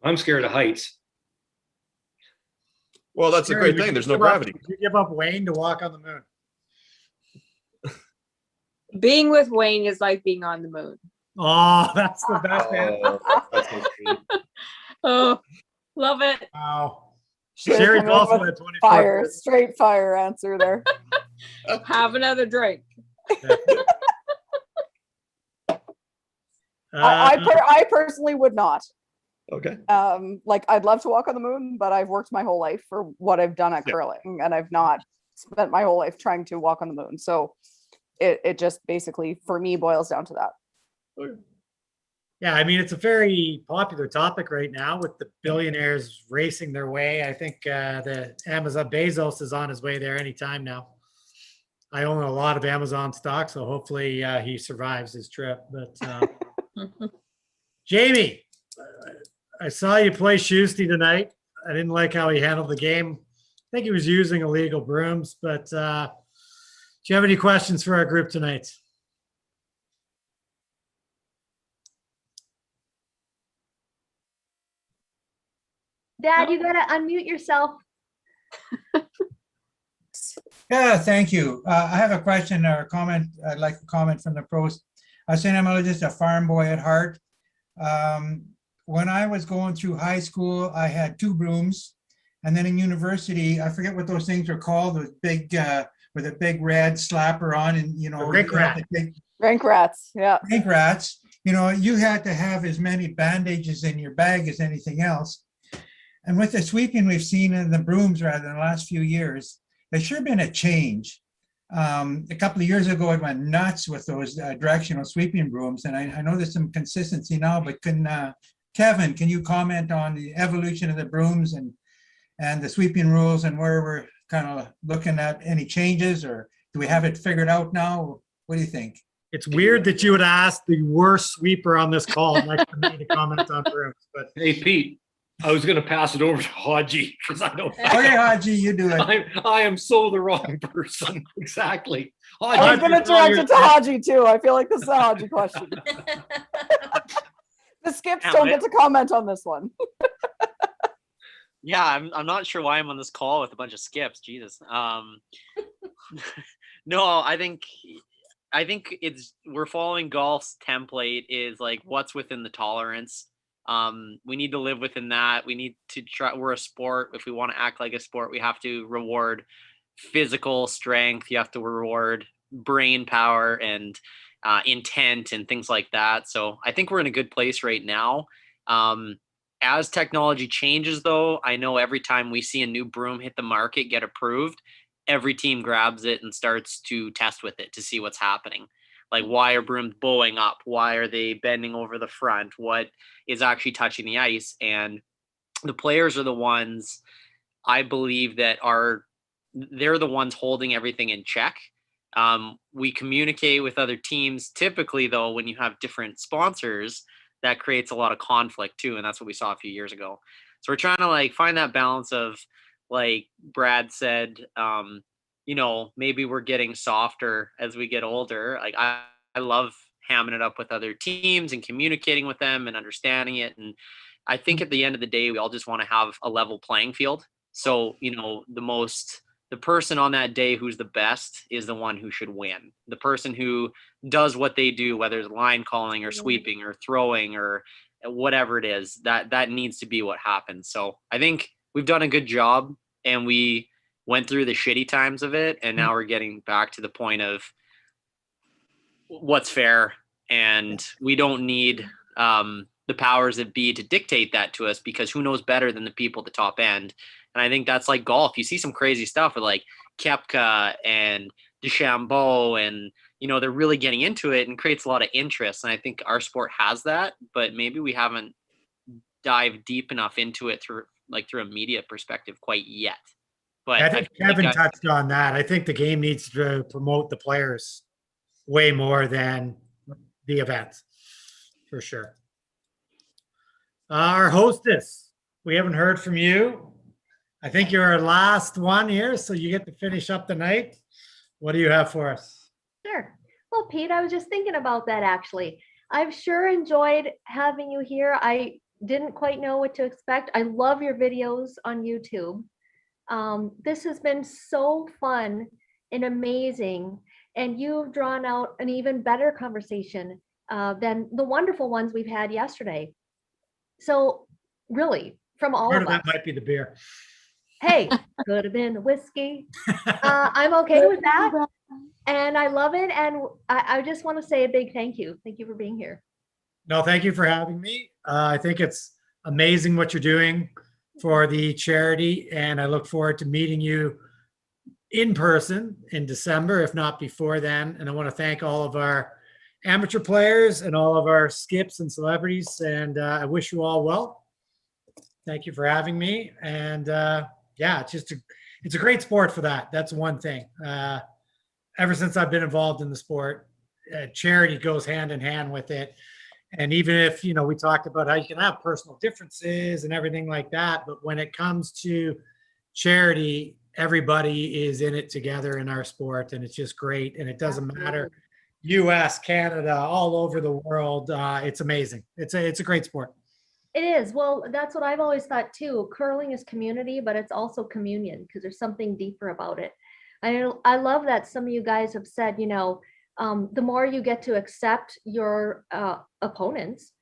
I'm scared of heights. Well, that's a great thing. There's no gravity. Would you give up Wayne to walk on the moon? Being with Wayne is like being on the moon. Oh, that's the best answer. That's so sweet. Oh, love it. Wow. Sherry's Sherry's also at 24. Fire, straight fire answer there. Have another drink. I personally would not. Okay. Like I'd love to walk on the moon, but I've worked my whole life for what I've done at curling, and I've not spent my whole life trying to walk on the moon. So it just basically for me boils down to that. Yeah, I mean, it's a very popular topic right now with the billionaires racing their way. I think the Amazon Bezos is on his way there anytime now. I own a lot of Amazon stock, so hopefully he survives his trip. But Jamie, I saw you play Shusty tonight. I didn't like how he handled the game. I think he was using illegal brooms, but do you have any questions for our group tonight? Dad, you gotta unmute yourself. Yeah, thank you. I have a question or a comment. I'd like a comment from the pros. I was saying I'm just a farm boy at heart. When I was going through high school, I had 2 brooms. And then in university, I forget what those things are called, those big, with a big red slapper on and, rink rat. Rink rats, yeah. Rink rats. You had to have as many bandages in your bag as anything else. And with the sweeping we've seen in the brooms rather in the last few years, there's sure been a change. A couple of years ago, I went nuts with those directional sweeping brooms. And I know there's some consistency now, but Kevin, can you comment on the evolution of the brooms and the sweeping rules and where we're kind of looking at any changes, or do we have it figured out now? What do you think? It's weird that you would ask the worst sweeper on this call next to me to comment on brooms, but Hey, Pete, I was going to pass it over to Haji because I don't. Okay, Haji, you do it. I am so the wrong person. Exactly. Haji, I was going to direct it to Haji too. I feel like this is a Haji question. The skips don't get to comment on this one. Yeah, I'm not sure why I'm on this call with a bunch of skips. Jesus. No, I think we're following golf's template is like what's within the tolerance. We need to live within that. We need to try. We're a sport. If we want to act like a sport, we have to reward physical strength. You have to reward brain power and intent and things like that. So I think we're in a good place right now. As technology changes, though, I know every time we see a new broom hit the market, get approved, every team grabs it and starts to test with it to see what's happening. Like, why are brooms bowing up? Why are they bending over the front? What is actually touching the ice? And the players are the ones, I believe, they're the ones holding everything in check. We communicate with other teams. Typically, though, when you have different sponsors, that creates a lot of conflict too. And that's what we saw a few years ago. So we're trying to like find that balance of, like Brad said, maybe we're getting softer as we get older. Like I love hamming it up with other teams and communicating with them and understanding it. And I think at the end of the day, we all just want to have a level playing field. So, the person on that day who's the best is the one who should win. The person who does what they do, whether it's line calling or sweeping or throwing or whatever it is, that needs to be what happens. So I think we've done a good job, and we went through the shitty times of it, and now we're getting back to the point of what's fair, and we don't need the powers that be to dictate that to us, because who knows better than the people at the top end. And I think that's like golf. You see some crazy stuff with like Koepka and DeChambeau, and they're really getting into it and creates a lot of interest. And I think our sport has that, but maybe we haven't dived deep enough into it through a media perspective quite yet. But I think Kevin touched on that. I think the game needs to promote the players way more than the events, for sure. Our hostess, we haven't heard from you. I think you're our last one here, so you get to finish up the night. What do you have for us? Sure. Well, Pete, I was just thinking about that actually. I've sure enjoyed having you here. I didn't quite know what to expect. I love your videos on YouTube. This has been so fun and amazing, and you've drawn out an even better conversation than the wonderful ones we've had yesterday. So really, from all Part of of us. that might be the beer. Hey, could have been the whiskey. I'm okay with that. And I love it. And I just want to say a big thank you. Thank you for being here. No, thank you for having me. I think it's amazing what you're doing for the charity, and I look forward to meeting you in person in December, if not before then. And I want to thank all of our amateur players and all of our skips and celebrities, and I wish you all well. Thank you for having me. And it's a great sport for that. That's one thing. Ever since I've been involved in the sport, charity goes hand in hand with it. And even if, we talked about how you can have personal differences and everything like that, but when it comes to charity, everybody is in it together in our sport, and it's just great. And it doesn't matter, US, Canada, all over the world. It's amazing. It's a great sport. It is. Well, that's what I've always thought too. Curling is community, but it's also communion, because there's something deeper about it. I love that some of you guys have said, the more you get to accept your opponents,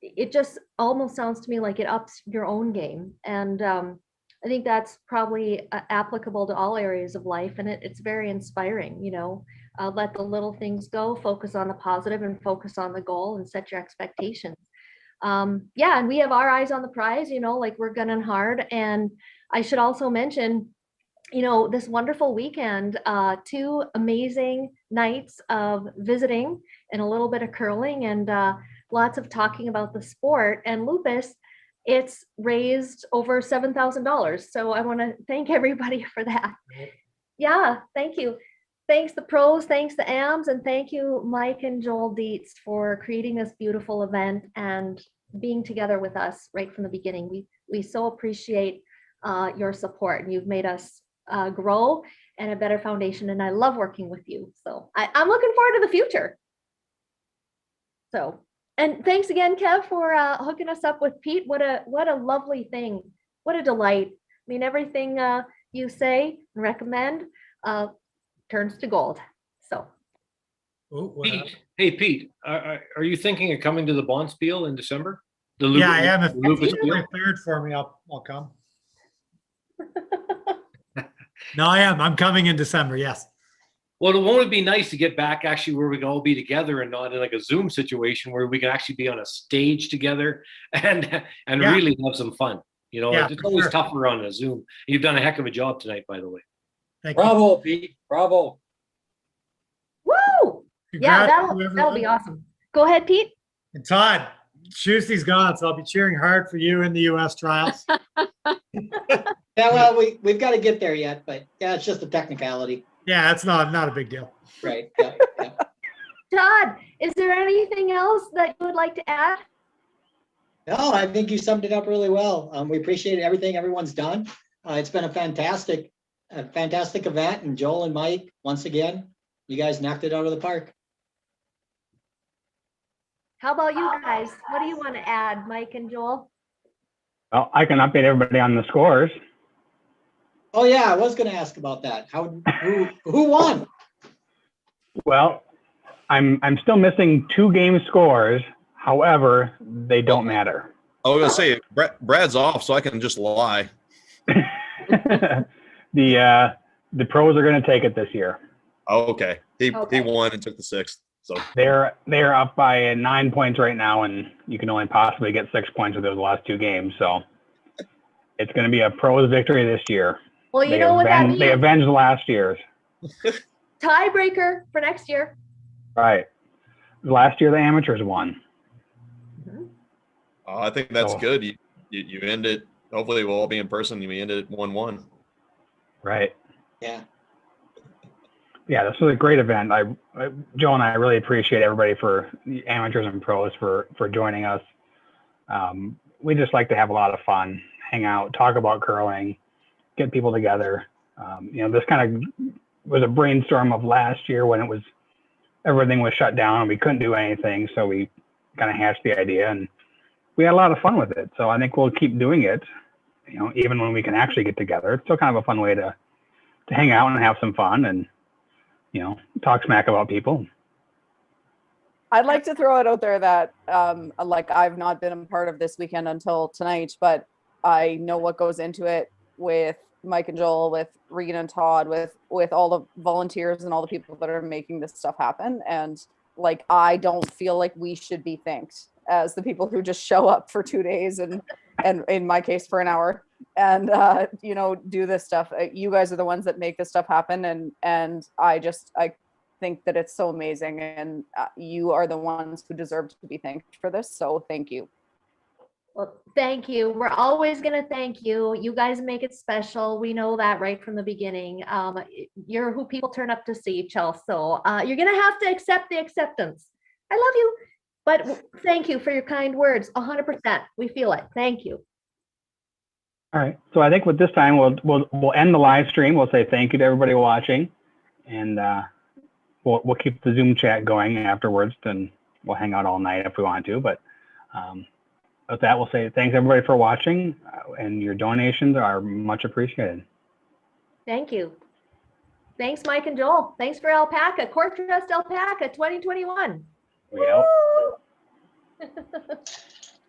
it just almost sounds to me like it ups your own game. And I think that's probably applicable to all areas of life. And it's very inspiring, let the little things go, focus on the positive and focus on the goal and set your expectations. And we have our eyes on the prize, like we're gunning hard. And I should also mention, this wonderful weekend, 2 amazing nights of visiting and a little bit of curling and lots of talking about the sport. And Lupus, it's raised over $7,000. So I want to thank everybody for that. Yeah, thank you. Thanks the pros, thanks the AMs, and thank you, Mike and Joel Dietz, for creating this beautiful event and being together with us right from the beginning. We so appreciate your support, and you've made us grow and a better foundation. And I love working with you. So I'm looking forward to the future. So, and thanks again, Kev, for hooking us up with Pete. What a lovely thing. What a delight. I mean, everything you say and recommend turns to gold. So. Pete, hey Pete, are you thinking of coming to the Bonspiel in December? Yeah, I am. If Lucas you Spiel? cleared for me, I'll come. No, I am. I'm coming in December. Yes. Well, won't it be nice to get back actually where we can all be together and not in like a Zoom situation where we can actually be on a stage together and Yeah. really have some fun. You know, Yeah, it's for always sure. tougher on a Zoom. You've done a heck of a job tonight, by the way. Thank you. Bravo, Pete. Bravo. Woo! Yeah, Congrats to that'll be everyone. awesome. Go ahead, Pete. And Todd, Schusty's gone, so I'll be cheering hard for you in the U.S. trials. Yeah, well, we've got to get there yet, but yeah, it's just a technicality. Yeah, it's not a big deal. Right. Yeah. Todd, is there anything else that you would like to add? No, I think you summed it up really well. We appreciate everything everyone's done. It's been a fantastic event, and Joel and Mike, once again, you guys knocked it out of the park. How about you guys? What do you want to add, Mike and Joel? Well, I can update everybody on the scores. Oh yeah, I was going to ask about that. Who won? Well, I'm still missing 2 game scores. However, they don't matter. I was gonna say Brad's off, so I can just lie. The pros are going to take it this year. Oh, okay. He Okay. won and took the 6th. So They're up by 9 points right now, and you can only possibly get 6 points with those last 2 games. So it's going to be a pros victory this year. Well, you know what that means. They avenged last year's. Tiebreaker for next year. Right. Last year the amateurs won. I think that's So- good. You end it. Hopefully, we'll all be in person. We end it 1-1. Right. Yeah. Yeah, this was a great event. Joe and I really appreciate everybody, for the amateurs and pros, for joining us. We just like to have a lot of fun, hang out, talk about curling, get people together. This kind of was a brainstorm of last year when everything was shut down and we couldn't do anything. So we kind of hashed the idea and we had a lot of fun with it. So I think we'll keep doing it, even when we can actually get together. It's still kind of a fun way to hang out and have some fun and, talk smack about people. I'd like to throw it out there that I've not been a part of this weekend until tonight, but I know what goes into it with Mike and Joel, with Regan and Todd, with all the volunteers and all the people that are making this stuff happen. And I don't feel like we should be thanked as the people who just show up for 2 days and in my case for an hour and do this stuff. You guys are the ones that make this stuff happen, and I think that it's so amazing, and you are the ones who deserve to be thanked for this. So thank you. Well, thank you. We're always going to thank you. You guys make it special. We know that right from the beginning. You're who people turn up to see, Chelsea. So you're going to have to accept the acceptance. I love you, but thank you for your kind words. 100%. We feel it. Thank you. All right. So I think with this time, we'll end the live stream. We'll say thank you to everybody watching, and we'll keep the Zoom chat going afterwards, and we'll hang out all night if we want to. But with that, we'll say thanks everybody for watching, and your donations are much appreciated. Thank you. Thanks, Mike and Joel. Thanks for ALPACA, Court Trust ALPACA 2021. We out. Woo!